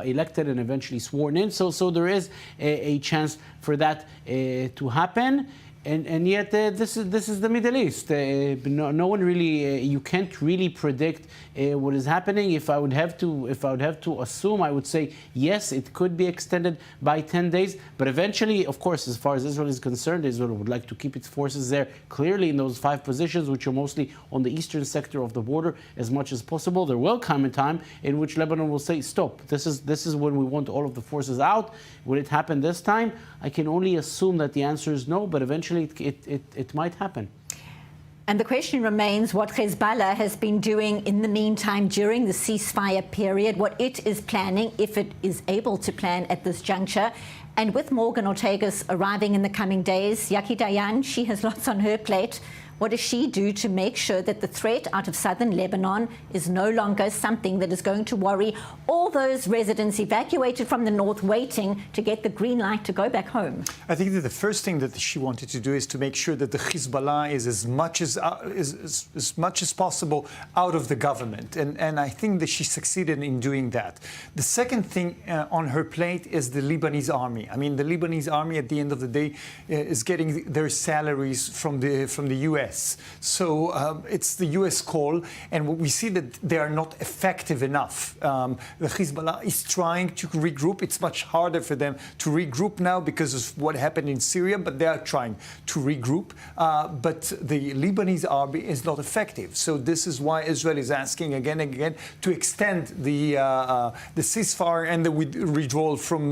elected and eventually sworn in. So there is a chance for that to happen. And yet this is the Middle East. No one really, you can't really predict what is happening. If I would have to assume, I would say yes, it could be extended by 10 days. But eventually, of course, as far as Israel is concerned, Israel would like to keep its forces there clearly in those 5 positions, which are mostly on the eastern sector of the border, as much as possible. There will come a time in which Lebanon will say, stop. This is when we want all of the forces out. Will it happen this time? I can only assume that the answer is no, but eventually it might happen. And the question remains what Hezbollah has been doing in the meantime during the ceasefire period, what it is planning, if it is able to plan at this juncture. And with Morgan Ortegas arriving in the coming days, Yaki Dayan, she has lots on her plate. What does she do to make sure that the threat out of southern Lebanon is no longer something that is going to worry all those residents evacuated from the north waiting to get the green light to go back home? I think that the first thing that she wanted to do is to make sure that the Hezbollah is as much as possible out of the government. And I think that she succeeded in doing that. The second thing on her plate is the Lebanese army. I mean, the Lebanese army at the end of the day is getting their salaries from the U.S. So it's the U.S. call, and we see that they are not effective enough. The Hezbollah is trying to regroup. It's much harder for them to regroup now because of what happened in Syria, but they are trying to regroup. But the Lebanese army is not effective. So this is why Israel is asking again and again to extend the ceasefire and the withdrawal from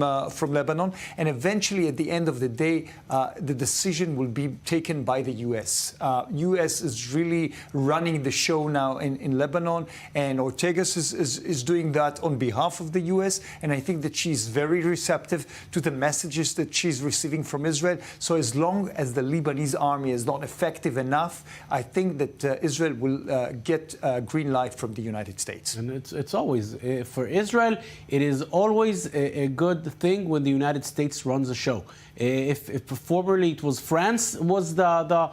Lebanon. And eventually, at the end of the day, the decision will be taken by the U.S. U.S. is really running the show now in Lebanon, and Ortegas is doing that on behalf of the U.S., and I think that she's very receptive to the messages that she's receiving from Israel. So as long as the Lebanese army is not effective enough, I think that Israel will get a green light from the United States. And it's always, for Israel, it is always a good thing when the United States runs a show. If formerly it was France was the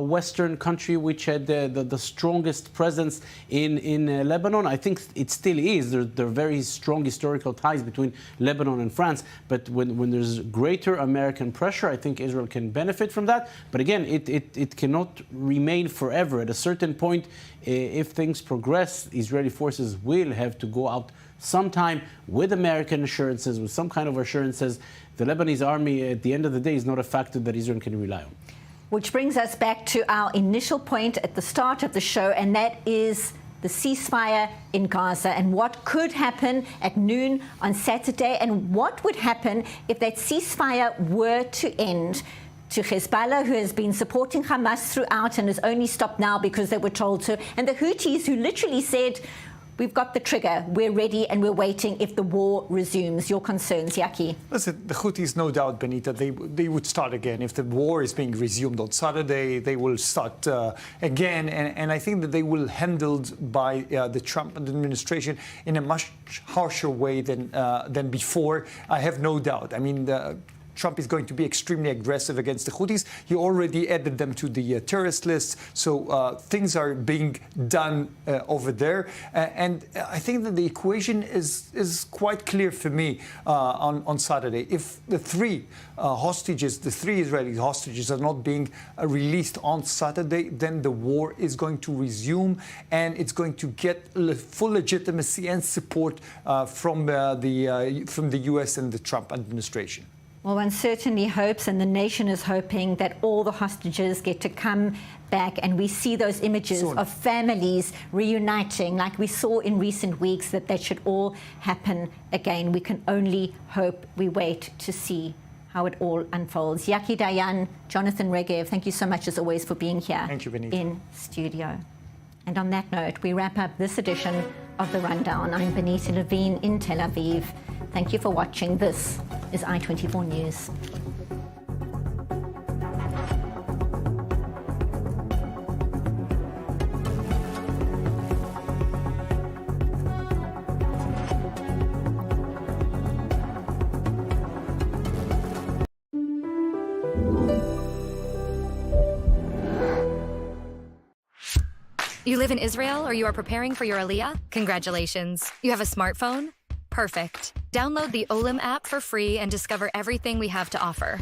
Western country which had the strongest presence in Lebanon. I think it still is. There are very strong historical ties between Lebanon and France. But when there's greater American pressure, I think Israel can benefit from that. But again, it cannot remain forever. At a certain point, if things progress, Israeli forces will have to go out sometime with American assurances, with some kind of assurances. The Lebanese army, at the end of the day, is not a factor that Israel can rely on. Which brings us back to our initial point at the start of the show, and that is the ceasefire in Gaza and what could happen at noon on Saturday, and what would happen if that ceasefire were to end. To Hezbollah, who has been supporting Hamas throughout and has only stopped now because they were told to, and the Houthis, who literally said, we've got the trigger, we're ready and we're waiting if the war resumes. Your concerns, Yaki? Listen, the Houthis, no doubt, Benita, they would start again. If the war is being resumed on Saturday, they will start again. And I think that they will handled by the Trump administration in a much harsher way than before. I have no doubt. I mean, Trump is going to be extremely aggressive against the Houthis. He already added them to the terrorist list. So things are being done over there. And I think that the equation is quite clear for me on Saturday. If the three Israeli hostages are not being released on Saturday, then the war is going to resume, and it's going to get full legitimacy and support from the U.S. and the Trump administration. Well, one certainly hopes, and the nation is hoping, that all the hostages get to come back and we see those images of families reuniting like we saw in recent weeks, that should all happen again. We can only hope. We wait to see how it all unfolds. Yaki Dayan, Jonathan Regev, thank you so much as always for being here in studio. And on that note, we wrap up this edition of The Rundown. I'm Benita Levine in Tel Aviv. Thank you for watching. This is I-24 News. You live in Israel or you are preparing for your Aliyah? Congratulations. You have a smartphone? Perfect. Download the Olim app for free and discover everything we have to offer.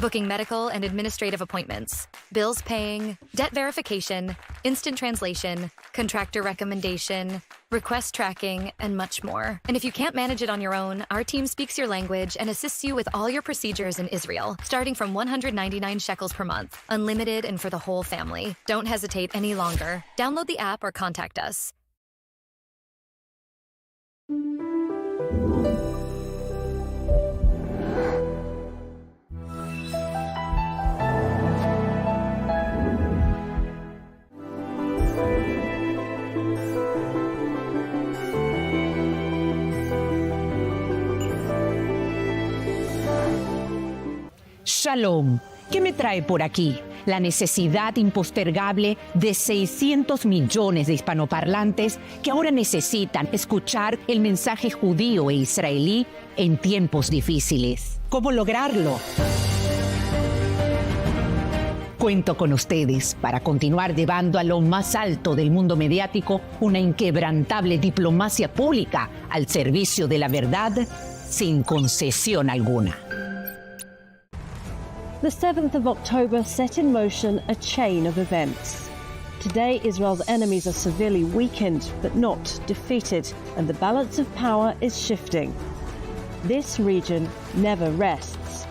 Booking medical and administrative appointments, bills paying, debt verification, instant translation, contractor recommendation, request tracking, and much more. And if you can't manage it on your own, our team speaks your language and assists you with all your procedures in Israel, starting from 199 shekels per month, unlimited and for the whole family. Don't hesitate any longer. Download the app or contact us. Shalom. ¿Qué me trae por aquí? La necesidad impostergable de 600 millones de hispanoparlantes que ahora necesitan escuchar el mensaje judío e israelí en tiempos difíciles. ¿Cómo lograrlo? Cuento con ustedes para continuar llevando a lo más alto del mundo mediático una inquebrantable diplomacia pública al servicio de la verdad sin concesión alguna. The 7th of October set in motion a chain of events. Today, Israel's enemies are severely weakened, but not defeated, and the balance of power is shifting. This region never rests.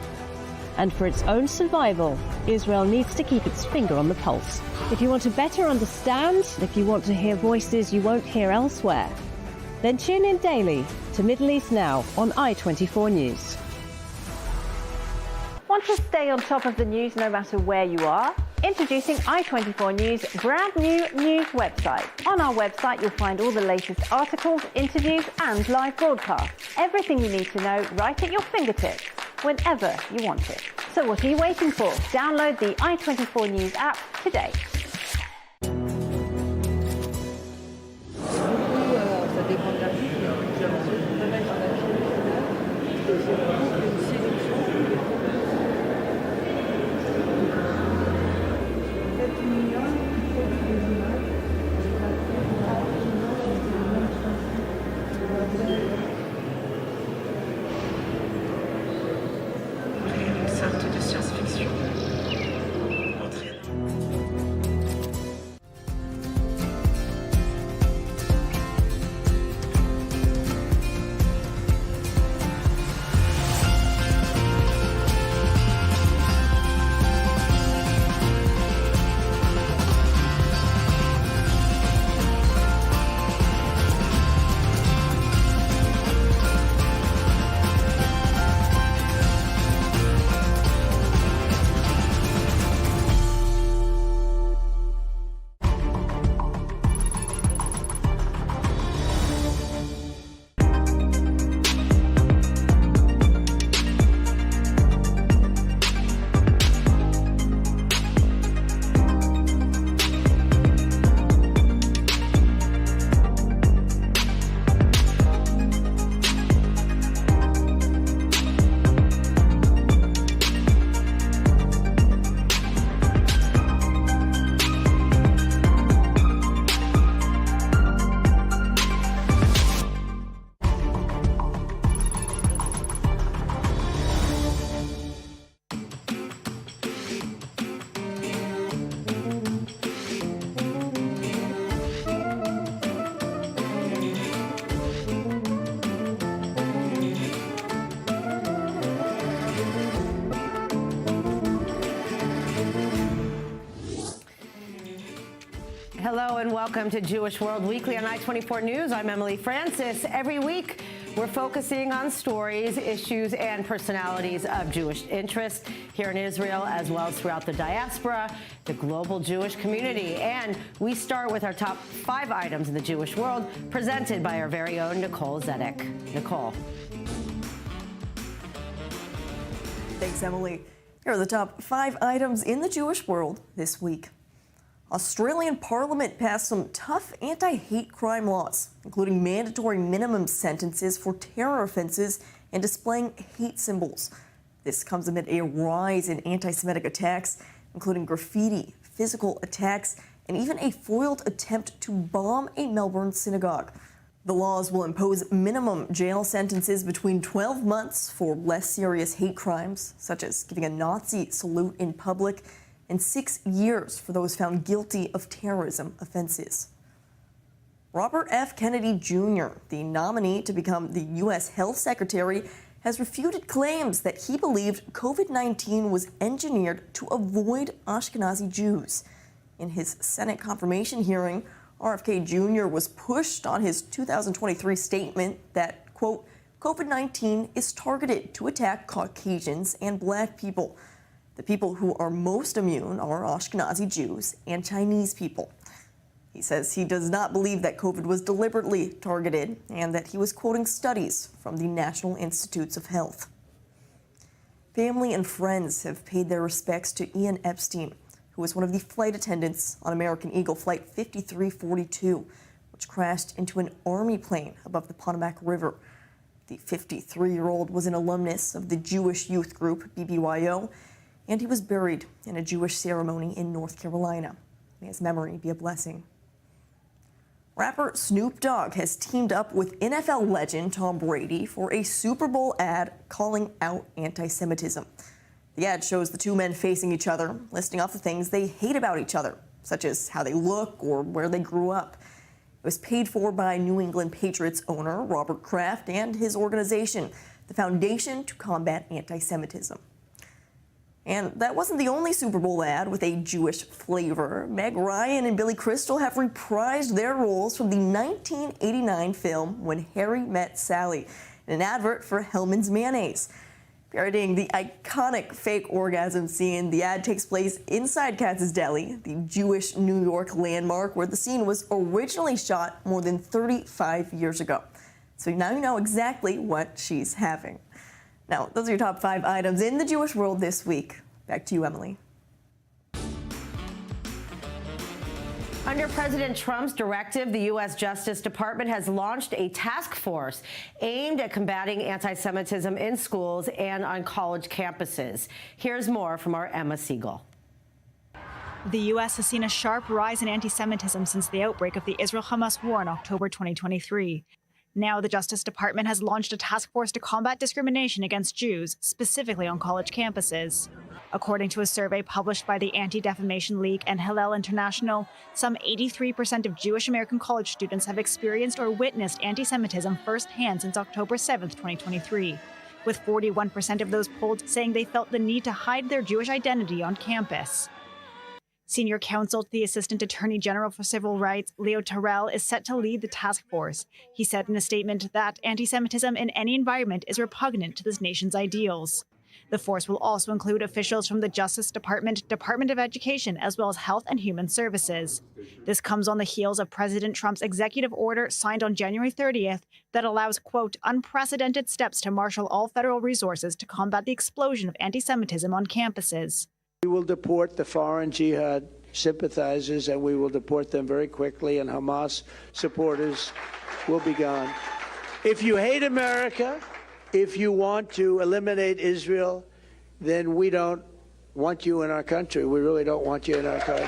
And for its own survival, Israel needs to keep its finger on the pulse. If you want to better understand, if you want to hear voices you won't hear elsewhere, then tune in daily to Middle East Now on I-24 News. Want to stay on top of the news no matter where you are? Introducing I-24 News' brand new news website. On our website, you'll find all the latest articles, interviews, and live broadcasts. Everything you need to know right at your fingertips, whenever you want it. So what are you waiting for? Download the I-24 News app today. Hello and welcome to Jewish World Weekly on I-24 News. I'm Emily Francis. Every week, we're focusing on stories, issues, and personalities of Jewish interest here in Israel, as well as throughout the diaspora, the global Jewish community. And we start with our top 5 items in the Jewish world, presented by our very own Nicole Zedek. Nicole. Thanks, Emily. Here are the top 5 items in the Jewish world this week. Australian Parliament passed some tough anti-hate crime laws, including mandatory minimum sentences for terror offenses and displaying hate symbols. This comes amid a rise in anti-Semitic attacks, including graffiti, physical attacks, and even a foiled attempt to bomb a Melbourne synagogue. The laws will impose minimum jail sentences between 12 months for less serious hate crimes, such as giving a Nazi salute in public, and 6 years for those found guilty of terrorism offenses. Robert F. Kennedy Jr., the nominee to become the U.S. Health Secretary, has refuted claims that he believed COVID-19 was engineered to avoid Ashkenazi Jews. In his Senate confirmation hearing, RFK Jr. was pushed on his 2023 statement that, quote, COVID-19 is targeted to attack Caucasians and Black people. The people who are most immune are Ashkenazi Jews and Chinese people. He says he does not believe that COVID was deliberately targeted and that he was quoting studies from the National Institutes of Health. Family and friends have paid their respects to Ian Epstein, who was one of the flight attendants on American Eagle Flight 5342, which crashed into an Army plane above the Potomac River. The 53-year-old was an alumnus of the Jewish youth group BBYO, and he was buried in a Jewish ceremony in North Carolina. May his memory be a blessing. Rapper Snoop Dogg has teamed up with NFL legend Tom Brady for a Super Bowl ad calling out anti-Semitism. The ad shows the two men facing each other, listing off the things they hate about each other, such as how they look or where they grew up. It was paid for by New England Patriots owner Robert Kraft and his organization, the Foundation to Combat Anti-Semitism. And that wasn't the only Super Bowl ad with a Jewish flavor. Meg Ryan and Billy Crystal have reprised their roles from the 1989 film When Harry Met Sally in an advert for Hellmann's Mayonnaise. Parodying the iconic fake orgasm scene, the ad takes place inside Katz's Deli, the Jewish New York landmark where the scene was originally shot more than 35 years ago. So now you know exactly what she's having. Now, those are your top 5 items in the Jewish world this week. Back to you, Emily. Under President Trump's directive, the U.S. Justice Department has launched a task force aimed at combating anti-Semitism in schools and on college campuses. Here's more from our Emma Siegel. The U.S. has seen a sharp rise in anti-Semitism since the outbreak of the Israel-Hamas war in October 2023. Now, the Justice Department has launched a task force to combat discrimination against Jews, specifically on college campuses. According to a survey published by the Anti-Defamation League and Hillel International, some 83% of Jewish American college students have experienced or witnessed anti-Semitism firsthand since October 7, 2023, with 41% of those polled saying they felt the need to hide their Jewish identity on campus. Senior counsel to the Assistant Attorney General for Civil Rights, Leo Terrell, is set to lead the task force. He said in a statement that anti-Semitism in any environment is repugnant to this nation's ideals. The force will also include officials from the Justice Department, Department of Education, as well as Health and Human Services. This comes on the heels of President Trump's executive order signed on January 30th that allows, quote, unprecedented steps to marshal all federal resources to combat the explosion of anti-Semitism on campuses. We will deport the foreign jihad sympathizers, and we will deport them very quickly, and Hamas supporters will be gone. If you hate America, if you want to eliminate Israel, then we don't want you in our country. We really don't want you in our country.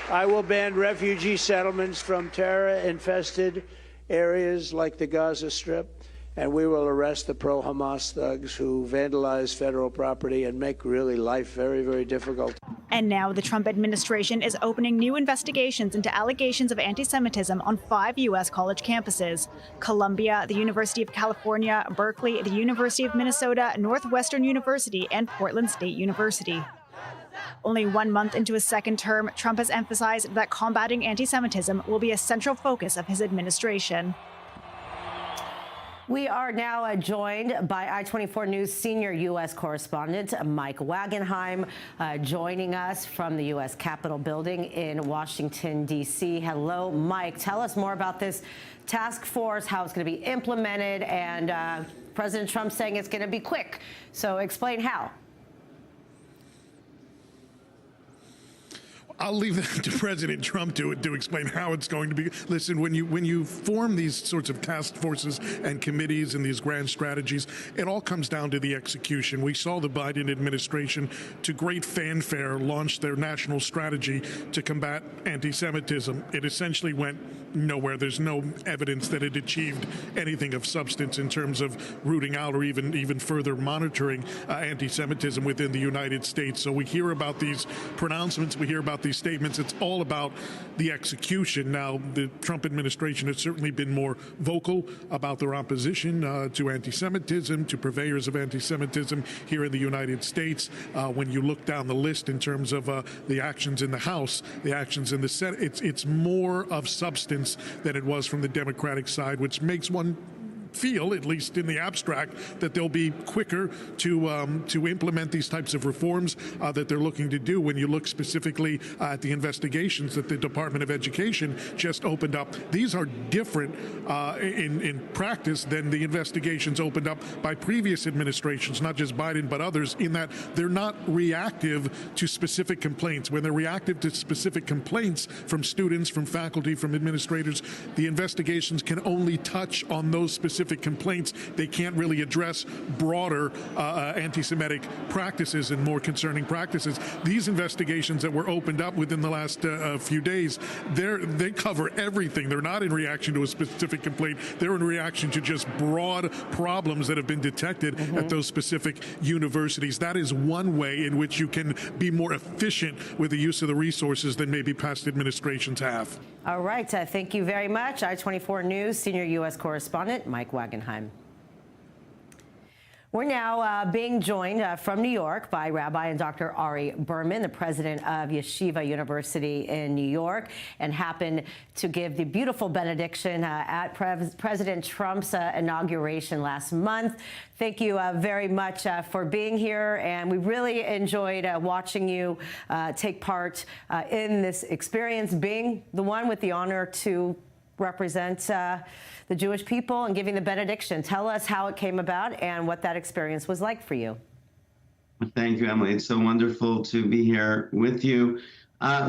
I will ban refugee settlements from terror-infested areas like the Gaza Strip, and we will arrest the pro-Hamas thugs who vandalize federal property and make really life very, very difficult. And now the Trump administration is opening new investigations into allegations of anti-Semitism on 5 U.S. college campuses: Columbia, the University of California, Berkeley, the University of Minnesota, Northwestern University, and Portland State University. Only 1 month into his second term, Trump has emphasized that combating anti-Semitism will be a central focus of his administration. We are now joined by I-24 News senior U.S. correspondent Mike Wagenheim, joining us from the U.S. Capitol building in Washington, D.C. Hello, Mike. Tell us more about this task force, how it's going to be implemented, and President Trump saying it's going to be quick. So explain how. I'll leave that to President Trump to explain how it's going to be. Listen, when you form these sorts of task forces and committees and these grand strategies, it all comes down to the execution. We saw the Biden administration, to great fanfare, launch their national strategy to combat anti-Semitism. It essentially went nowhere. There's no evidence that it achieved anything of substance in terms of rooting out or even further monitoring anti-Semitism within the United States. So we hear about these pronouncements, we hear about these statements. It's all about the execution. Now, the Trump administration has certainly been more vocal about their opposition to anti-Semitism, to purveyors of anti-Semitism here in the United States. When you look down the list in terms of the actions in the House, the actions in the Senate, it's more of substance than it was from the Democratic side, which makes one feel, at least in the abstract, that they'll be quicker to implement these types of reforms that they're looking to do. When you look specifically at the investigations that the Department of Education just opened up, these are different in practice than the investigations opened up by previous administrations, not just Biden but others, in that they're not reactive to specific complaints. When they're reactive to specific complaints from students, from faculty, from administrators, the investigations can only touch on those specific complaints. They can't really address broader anti-Semitic practices and more concerning practices. These investigations that were opened up within the last few days, they cover everything. They're not in reaction to a specific complaint. They're in reaction to just broad problems that have been detected at those specific universities. That is one way in which you can be more efficient with the use of the resources than maybe past administrations have. All right. Thank you very much. I-24 News senior U.S. correspondent Mike Wagenheim. We're now being joined from New York by Rabbi and Dr. Ari Berman, the president of Yeshiva University in New York, and happened to give the beautiful benediction at President Trump's inauguration last month. Thank you very much for being here, and we really enjoyed watching you take part in this experience, being the one with the honor to represent the Jewish people and giving the benediction. Tell us how it came about and what that experience was like for you. Thank you, Emily. It's so wonderful to be here with you.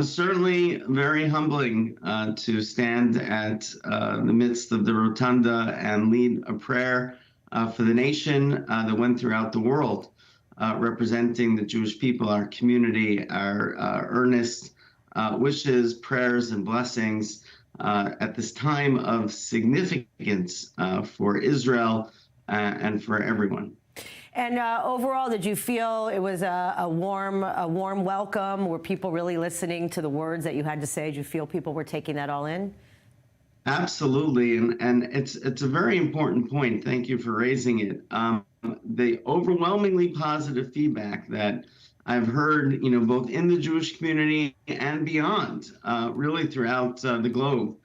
Certainly very humbling to stand at the midst of the rotunda and lead a prayer for the nation that went throughout the world, representing the Jewish people, our community, our earnest wishes, prayers, and blessings at this time of significance for Israel and for everyone. And overall, did you feel it was a warm welcome? Were people really listening to the words that you had to say? Did you feel people were taking that all in? Absolutely, and it's a very important point. Thank you for raising it. The overwhelmingly positive feedback that I've heard, both in the Jewish community and beyond, really throughout the globe,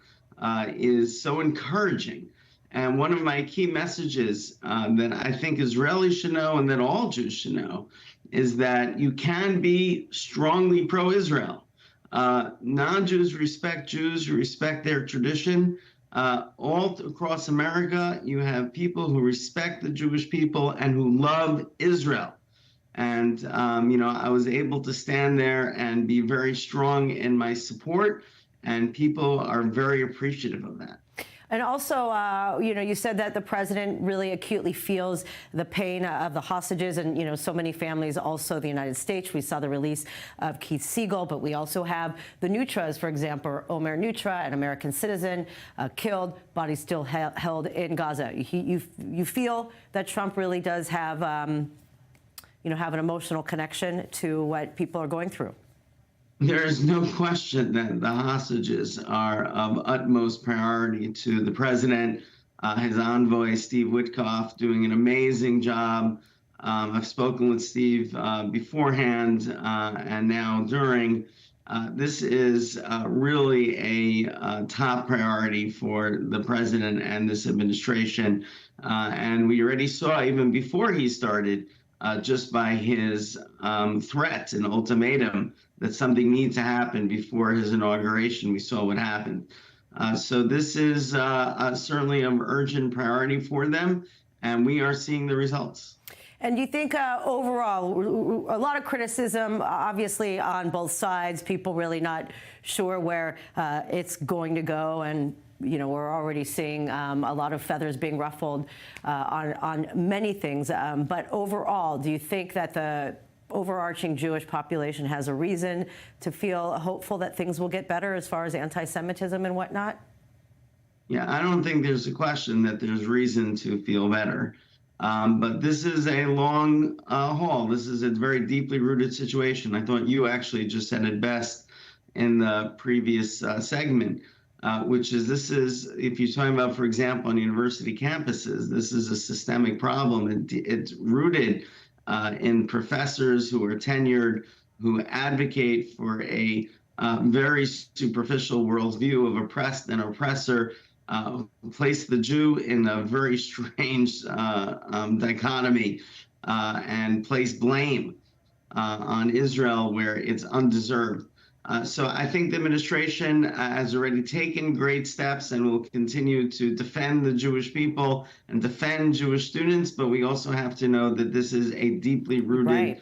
is so encouraging. And one of my key messages that I think Israelis should know and that all Jews should know is that you can be strongly pro-Israel. Non-Jews respect Jews, respect their tradition. All across America, you have people who respect the Jewish people and who love Israel. And, I was able to stand there and be very strong in my support, and people are very appreciative of that. And also, you said that the president really acutely feels the pain of the hostages and, so many families, also the United States. We saw the release of Keith Siegel, but we also have the Nutras, for example, Omer Nutra, an American citizen, killed, body still held in Gaza. You feel that Trump really does have, have an emotional connection to what people are going through? There is no question that the hostages are of utmost priority to the president, his envoy, Steve Witkoff, doing an amazing job I've spoken with Steve beforehand and now during. This is really a top priority for the president and this administration. And we already saw, even before he started, just by his threat and ultimatum, that something needs to happen before his inauguration. We saw what happened. So this is certainly an urgent priority for them, and we are seeing the results. And do you think overall, a lot of criticism, obviously, on both sides, people really not sure where it's going to go, and we're already seeing a lot of feathers being ruffled on many things. But overall, do you think that the overarching Jewish population has a reason to feel hopeful that things will get better as far as anti-Semitism and whatnot? Yeah, I don't think there's a question that there's reason to feel better. But this is a long haul. This is a very deeply rooted situation. I thought you actually just said it best in the previous segment, which is if you're talking about, for example, on university campuses, this is a systemic problem. It's rooted in professors who are tenured, who advocate for a very superficial worldview of oppressed and oppressor, place the Jew in a very strange dichotomy and place blame on Israel where it's undeserved. So I think the administration has already taken great steps and will continue to defend the Jewish people and defend Jewish students, but we also have to know that this is a deeply rooted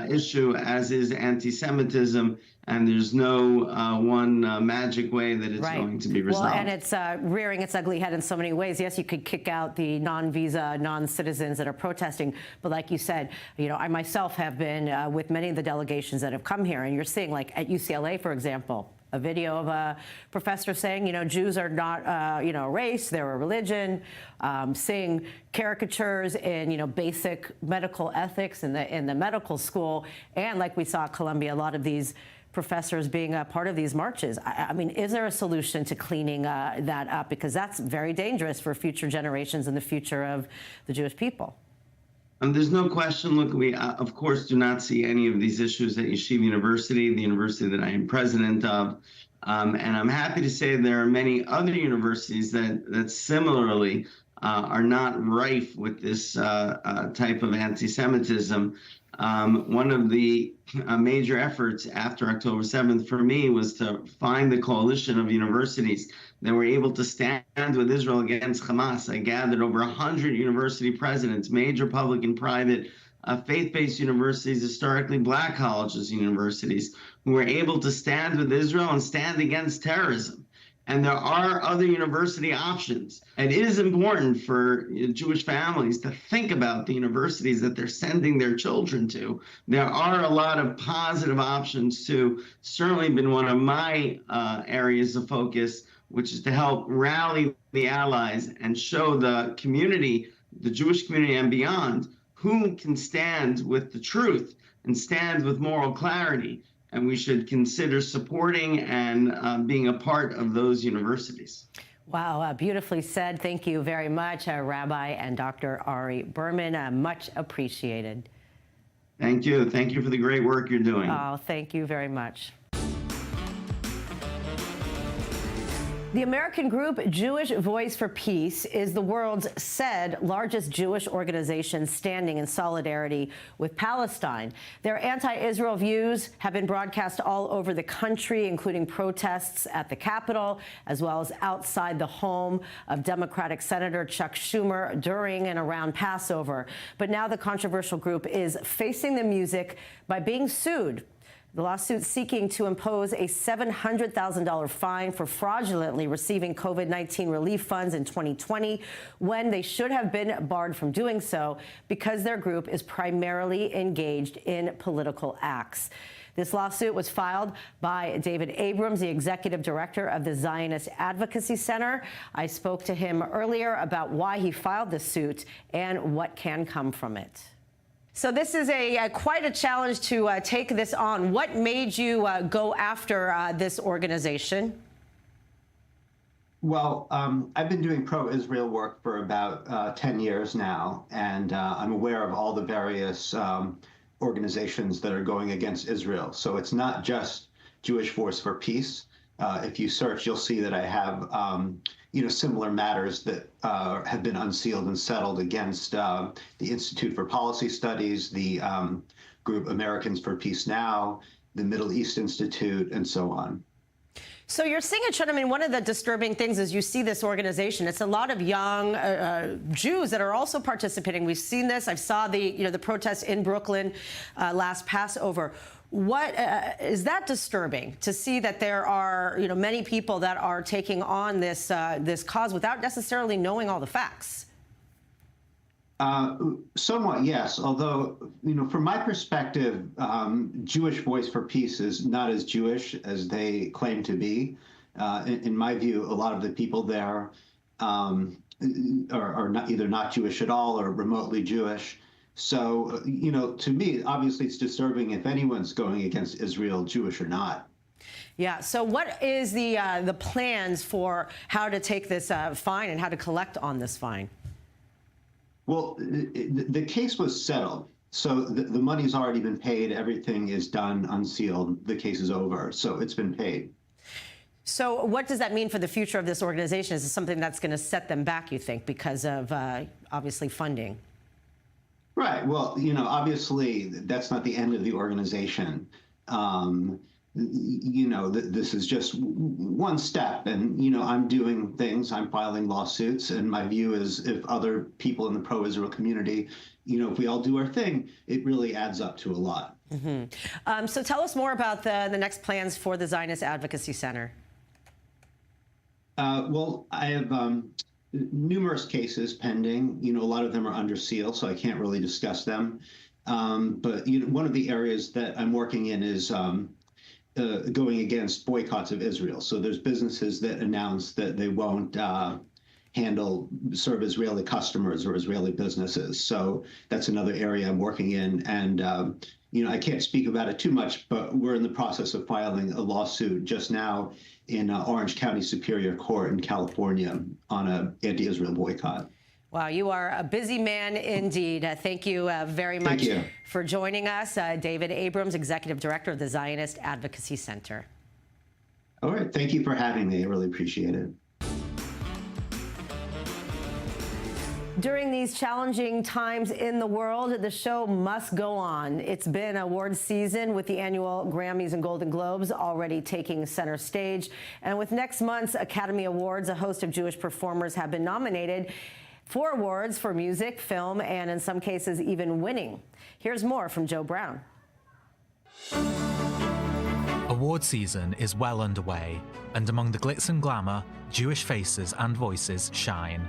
issue, as is anti-Semitism, and there's no one magic way that it's going to be resolved. Well, and it's rearing its ugly head in so many ways. Yes, you could kick out the non-visa, non-citizens that are protesting, but like you said, I myself have been with many of the delegations that have come here, and you're seeing, like at UCLA, for example, a video of a professor saying, Jews are not, a race, they're a religion, seeing caricatures in, basic medical ethics in the medical school. And like we saw at Columbia, a lot of these professors being a part of these marches. I mean, is there a solution to cleaning that up? Because that's very dangerous for future generations and the future of the Jewish people. There's no question. Look, we, of course, do not see any of these issues at Yeshiva University, the university that I am president of. And I'm happy to say there are many other universities that similarly are not rife with this type of anti-Semitism. One of the major efforts after October 7th for me was to find the coalition of universities that were able to stand with Israel against Hamas. I gathered over 100 university presidents, major public and private, faith-based universities, historically black colleges and universities, who were able to stand with Israel and stand against terrorism. And there are other university options. It is important for Jewish families to think about the universities that they're sending their children to. There are a lot of positive options too. Certainly been one of my areas of focus, which is to help rally the allies and show the community, the Jewish community and beyond, who can stand with the truth and stand with moral clarity. And we should consider supporting and being a part of those universities. Wow, beautifully said. Thank you very much, Rabbi and Dr. Ari Berman. Much appreciated. Thank you. Thank you for the great work you're doing. Oh, thank you very much. The American group Jewish Voice for Peace is the world's said largest Jewish organization standing in solidarity with Palestine. Their anti-Israel views have been broadcast all over the country, including protests at the Capitol, as well as outside the home of Democratic Senator Chuck Schumer during and around Passover. But now the controversial group is facing the music by being sued. The lawsuit seeking to impose a $700,000 fine for fraudulently receiving COVID-19 relief funds in 2020 when they should have been barred from doing so because their group is primarily engaged in political acts. This lawsuit was filed by David Abrams, the executive director of the Zionist Advocacy Center. I spoke to him earlier about why he filed the suit and what can come from it. So this is quite a challenge to take this on. What made you go after this organization? Well, I've been doing pro-Israel work for about 10 years now, and I'm aware of all the various organizations that are going against Israel. So it's not just Jewish Force for Peace. If you search, you'll see that I have similar matters that have been unsealed and settled against the Institute for Policy Studies, the group Americans for Peace Now, the Middle East Institute, and so on. So you're seeing it, Sean. I mean, one of the disturbing things is you see this organization. It's a lot of young Jews that are also participating. We've seen this. I saw the protests in Brooklyn last Passover. What is that disturbing to see that there are many people that are taking on this this cause without necessarily knowing all the facts? Somewhat, yes. Although, from my perspective, Jewish Voice for Peace is not as Jewish as they claim to be. In my view, a lot of the people there are either not Jewish at all or remotely Jewish. So, to me, obviously, it's disturbing if anyone's going against Israel, Jewish or not. Yeah. So, what is the plans for how to take this fine and how to collect on this fine? Well, the case was settled. So the money's already been paid. Everything is done, unsealed. The case is over. So it's been paid. So what does that mean for the future of this organization? Is it something that's going to set them back, you think, because of obviously funding? Right. Well, obviously that's not the end of the organization. This is just one step, and I'm doing things, I'm filing lawsuits, and my view is if other people in the pro-Israel community, if we all do our thing, it really adds up to a lot. Mm-hmm. So tell us more about the next plans for the Zionist Advocacy Center. Well, I have numerous cases pending. A lot of them are under seal, so I can't really discuss them. But one of the areas that I'm working in is going against boycotts of Israel. So there's businesses that announce that they won't serve Israeli customers or Israeli businesses. So that's another area I'm working in. And, I can't speak about it too much, but we're in the process of filing a lawsuit just now in Orange County Superior Court in California on an anti-Israel boycott. Wow, you are a busy man indeed. Thank you very much for joining us. David Abrams, Executive Director of the Zionist Advocacy Center. All right, thank you for having me. I really appreciate it. During these challenging times in the world, the show must go on. It's been awards season with the annual Grammys and Golden Globes already taking center stage. And with next month's Academy Awards, a host of Jewish performers have been nominated for awards for music, film, and in some cases even winning. Here's more from Joe Brown. Award season is well underway, and among the glitz and glamour, Jewish faces and voices shine.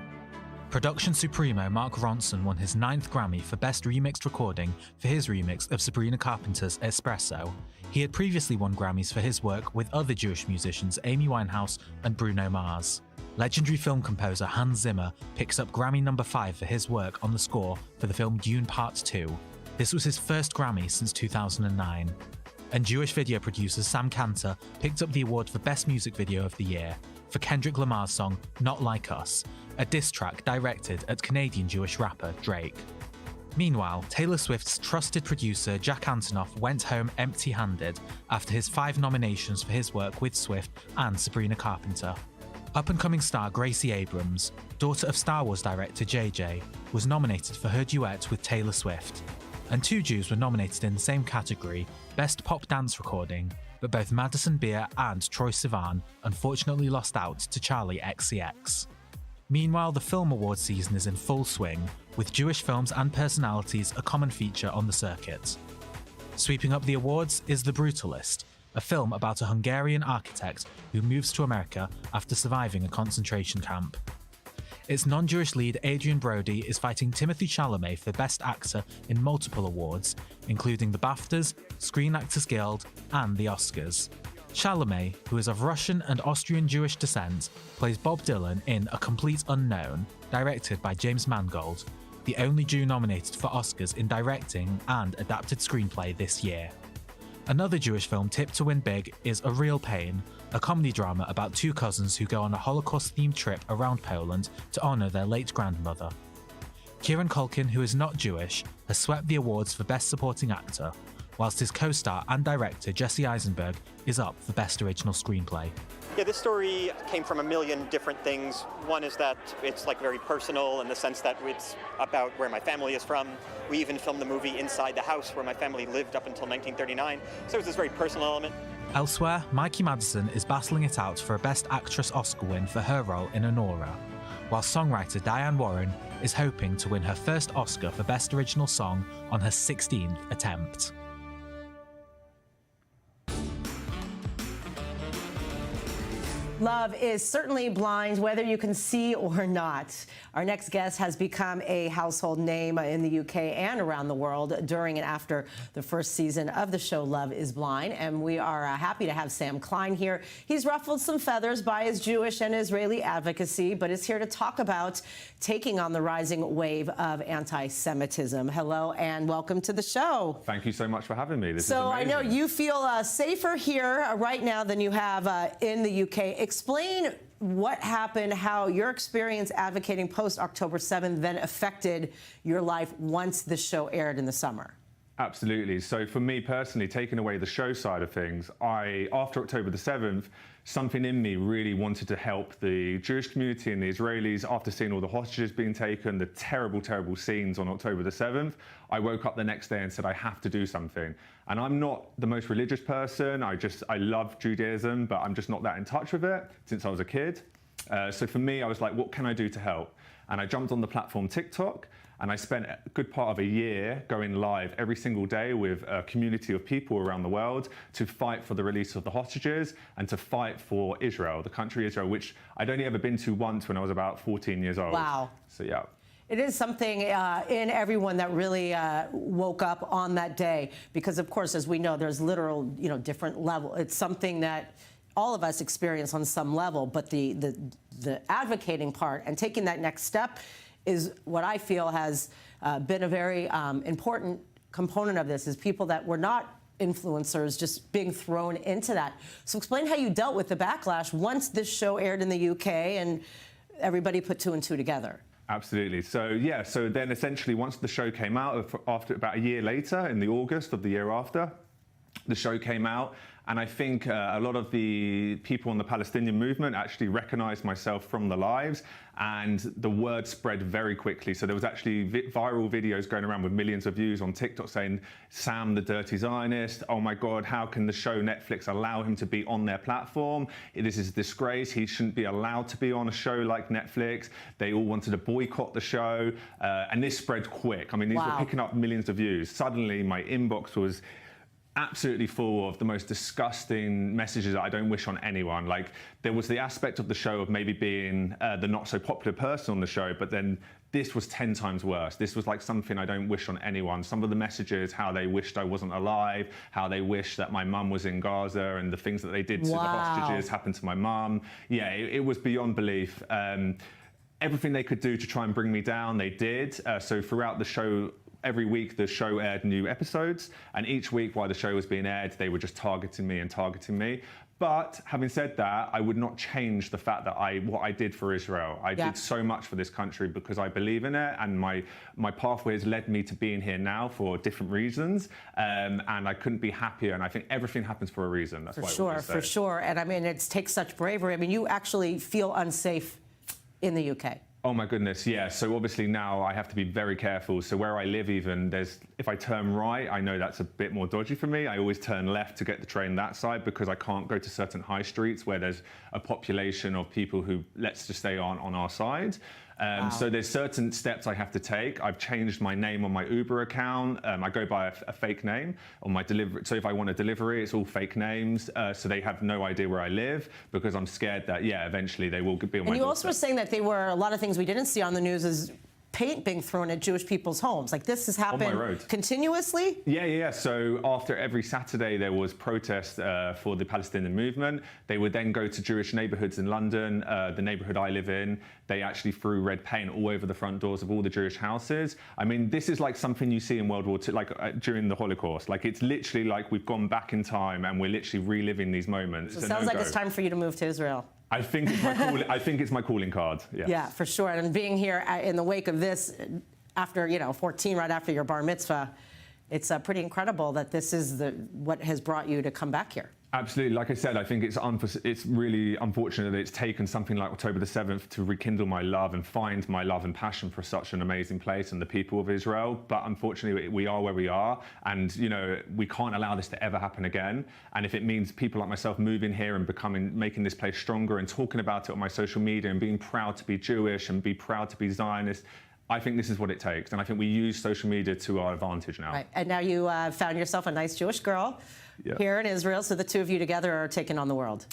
Production Supremo Mark Ronson won his 9th Grammy for Best Remixed Recording for his remix of Sabrina Carpenter's Espresso. He had previously won Grammys for his work with other Jewish musicians Amy Winehouse and Bruno Mars. Legendary film composer Hans Zimmer picks up Grammy number 5 for his work on the score for the film Dune Part 2. This was his first Grammy since 2009. And Jewish video producer Sam Cantor picked up the award for Best Music Video of the Year for Kendrick Lamar's song Not Like Us, a diss track directed at Canadian Jewish rapper Drake. Meanwhile, Taylor Swift's trusted producer Jack Antonoff went home empty-handed after his 5 nominations for his work with Swift and Sabrina Carpenter. Up-and-coming star Gracie Abrams, daughter of Star Wars director JJ, was nominated for her duet with Taylor Swift. And 2 Jews were nominated in the same category, Best Pop Dance Recording, but both Madison Beer and Troye Sivan unfortunately lost out to Charlie XCX. Meanwhile, the film award season is in full swing, with Jewish films and personalities a common feature on the circuit. Sweeping up the awards is The Brutalist, a film about a Hungarian architect who moves to America after surviving a concentration camp. Its non-Jewish lead Adrian Brody is fighting Timothée Chalamet for Best Actor in multiple awards, including the BAFTAs, Screen Actors Guild, and the Oscars. Chalamet, who is of Russian and Austrian Jewish descent, plays Bob Dylan in A Complete Unknown, directed by James Mangold, the only Jew nominated for Oscars in directing and adapted screenplay this year. Another Jewish film tipped to win big is A Real Pain, a comedy drama about two cousins who go on a Holocaust-themed trip around Poland to honour their late grandmother. Kieran Culkin, who is not Jewish, has swept the awards for Best Supporting Actor, whilst his co-star and director Jesse Eisenberg is up for Best Original Screenplay. Yeah, this story came from a million different things. One is that it's like very personal in the sense that it's about where my family is from. We even filmed the movie inside the house where my family lived up until 1939. So it's this very personal element. Elsewhere, Mikey Madison is battling it out for a Best Actress Oscar win for her role in Anora, while songwriter Diane Warren is hoping to win her first Oscar for Best Original Song on her 16th attempt. Love is certainly blind, whether you can see or not. Our next guest has become a household name in the UK and around the world during and after the first season of the show Love is Blind. And we are happy to have Sam Klein here. He's ruffled some feathers by his Jewish and Israeli advocacy, but is here to talk about taking on the rising wave of anti-Semitism. Hello and welcome to the show. Thank you so much for having me. This is I amazing. know you feel safer here right now than you have in the UK. Explain what happened, how your experience advocating post-October 7th then affected your life once the show aired in the summer. Absolutely. So for me personally, taking away the show side of things, after October the 7th, something in me really wanted to help the Jewish community and the Israelis after seeing all the hostages being taken, the terrible, terrible scenes on October the 7th. I woke up the next day and said, I have to do something. And I'm not the most religious person. I love Judaism, but I'm just not that in touch with it since I was a kid. So for me, I was like, what can I do to help? And I jumped on the platform TikTok, and I spent a good part of a year going live every single day with a community of people around the world to fight for the release of the hostages and to fight for Israel, the country Israel, which I'd only ever been to once when I was about 14 years old. Wow. So yeah. It is something in everyone that really woke up on that day, because of course, as we know, there's literal, different level. It's something that all of us experience on some level, but the advocating part and taking that next step is what I feel has been a very important component of this, is people that were not influencers just being thrown into that. So explain how you dealt with the backlash once this show aired in the UK and everybody put two and two together. Absolutely. So yeah, so then essentially once the show came out, after about a year later, in the August of the year after, the show came out, and I think a lot of the people in the Palestinian movement actually recognized myself from the lives, and the word spread very quickly. So there was actually viral videos going around with millions of views on TikTok saying, Sam the dirty Zionist, oh my God, how can the show Netflix allow him to be on their platform? This is a disgrace. He shouldn't be allowed to be on a show like Netflix. They all wanted to boycott the show. And this spread quick. I mean, these were picking up millions of views. Suddenly my inbox was absolutely full of the most disgusting messages that I don't wish on anyone. Like, there was the aspect of the show of maybe being the not so popular person on the show, but then this was 10 times worse. This was like something I don't wish on anyone. Some of the messages, how they wished I wasn't alive, how they wished that my mum was in Gaza, and the things that they did to the hostages happened to my mum. Yeah, it was beyond belief. Everything they could do to try and bring me down, they did. So throughout the show, every week the show aired new episodes, and each week while the show was being aired, they were just targeting me. But having said that, I would not change the fact that what I did for Israel. I did so much for this country because I believe in it, and my pathway has led me to being here now for different reasons, and I couldn't be happier, and I think everything happens for a reason. That's For sure. And I mean, it takes such bravery. I mean, you actually feel unsafe in the UK. Oh my goodness, yeah. So obviously now I have to be very careful. So where I live even, if I turn right, I know that's a bit more dodgy for me. I always turn left to get the train that side because I can't go to certain high streets where there's a population of people who, let's just say, aren't on our side. So there's certain steps I have to take. I've changed my name on my Uber account. I go by a fake name on my delivery. So if I want a delivery, it's all fake names. So they have no idea where I live because I'm scared that, eventually they will be on my doorstep. And you also were saying that they were, a lot of things we didn't see on the news is paint being thrown at Jewish people's homes. Like, this has happened continuously? Yeah. So after every Saturday, there was protest for the Palestinian movement. They would then go to Jewish neighborhoods in London, the neighborhood I live in. They actually threw red paint all over the front doors of all the Jewish houses. I mean, this is like something you see in World War II, like during the Holocaust. Like, it's literally like we've gone back in time and we're literally reliving these moments. So it sounds like it's time for you to move to Israel. I think it's my calling card. Yes. Yeah, for sure. And being here in the wake of this, after 14, right after your bar mitzvah, it's pretty incredible that this is what has brought you to come back here. Absolutely. Like I said, I think it's really unfortunate that it's taken something like October the 7th to rekindle my love and find my love and passion for such an amazing place and the people of Israel. But unfortunately, we are where we are. And, we can't allow this to ever happen again. And if it means people like myself moving here and making this place stronger and talking about it on my social media and being proud to be Jewish and be proud to be Zionist, I think this is what it takes. And I think we use social media to our advantage now. Right. And now you found yourself a nice Jewish girl here in Israel. So the two of you together are taking on the world.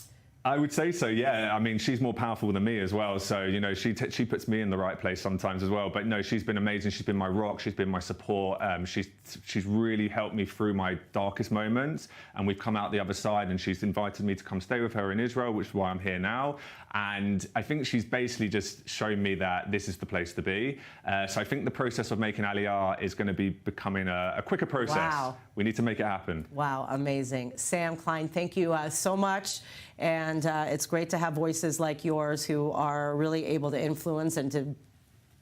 I would say so, yeah. I mean, she's more powerful than me as well. So, she puts me in the right place sometimes as well. But no, she's been amazing. She's been my rock. She's been my support. She's really helped me through my darkest moments. And we've come out the other side, and she's invited me to come stay with her in Israel, which is why I'm here now. And I think she's basically just shown me that this is the place to be. So I think the process of making Aliyah is going to be becoming a quicker process. Wow. We need to make it happen. Wow, amazing. Sam Klein, thank you so much. And it's great to have voices like yours who are really able to influence and to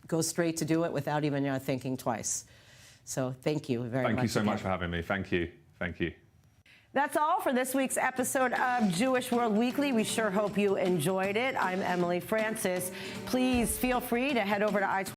go straight to do it without even thinking twice. So thank you very much. Thank you so much for having me. Thank you. Thank you. That's all for this week's episode of Jewish World Weekly. We sure hope you enjoyed it. I'm Emily Francis. Please feel free to head over to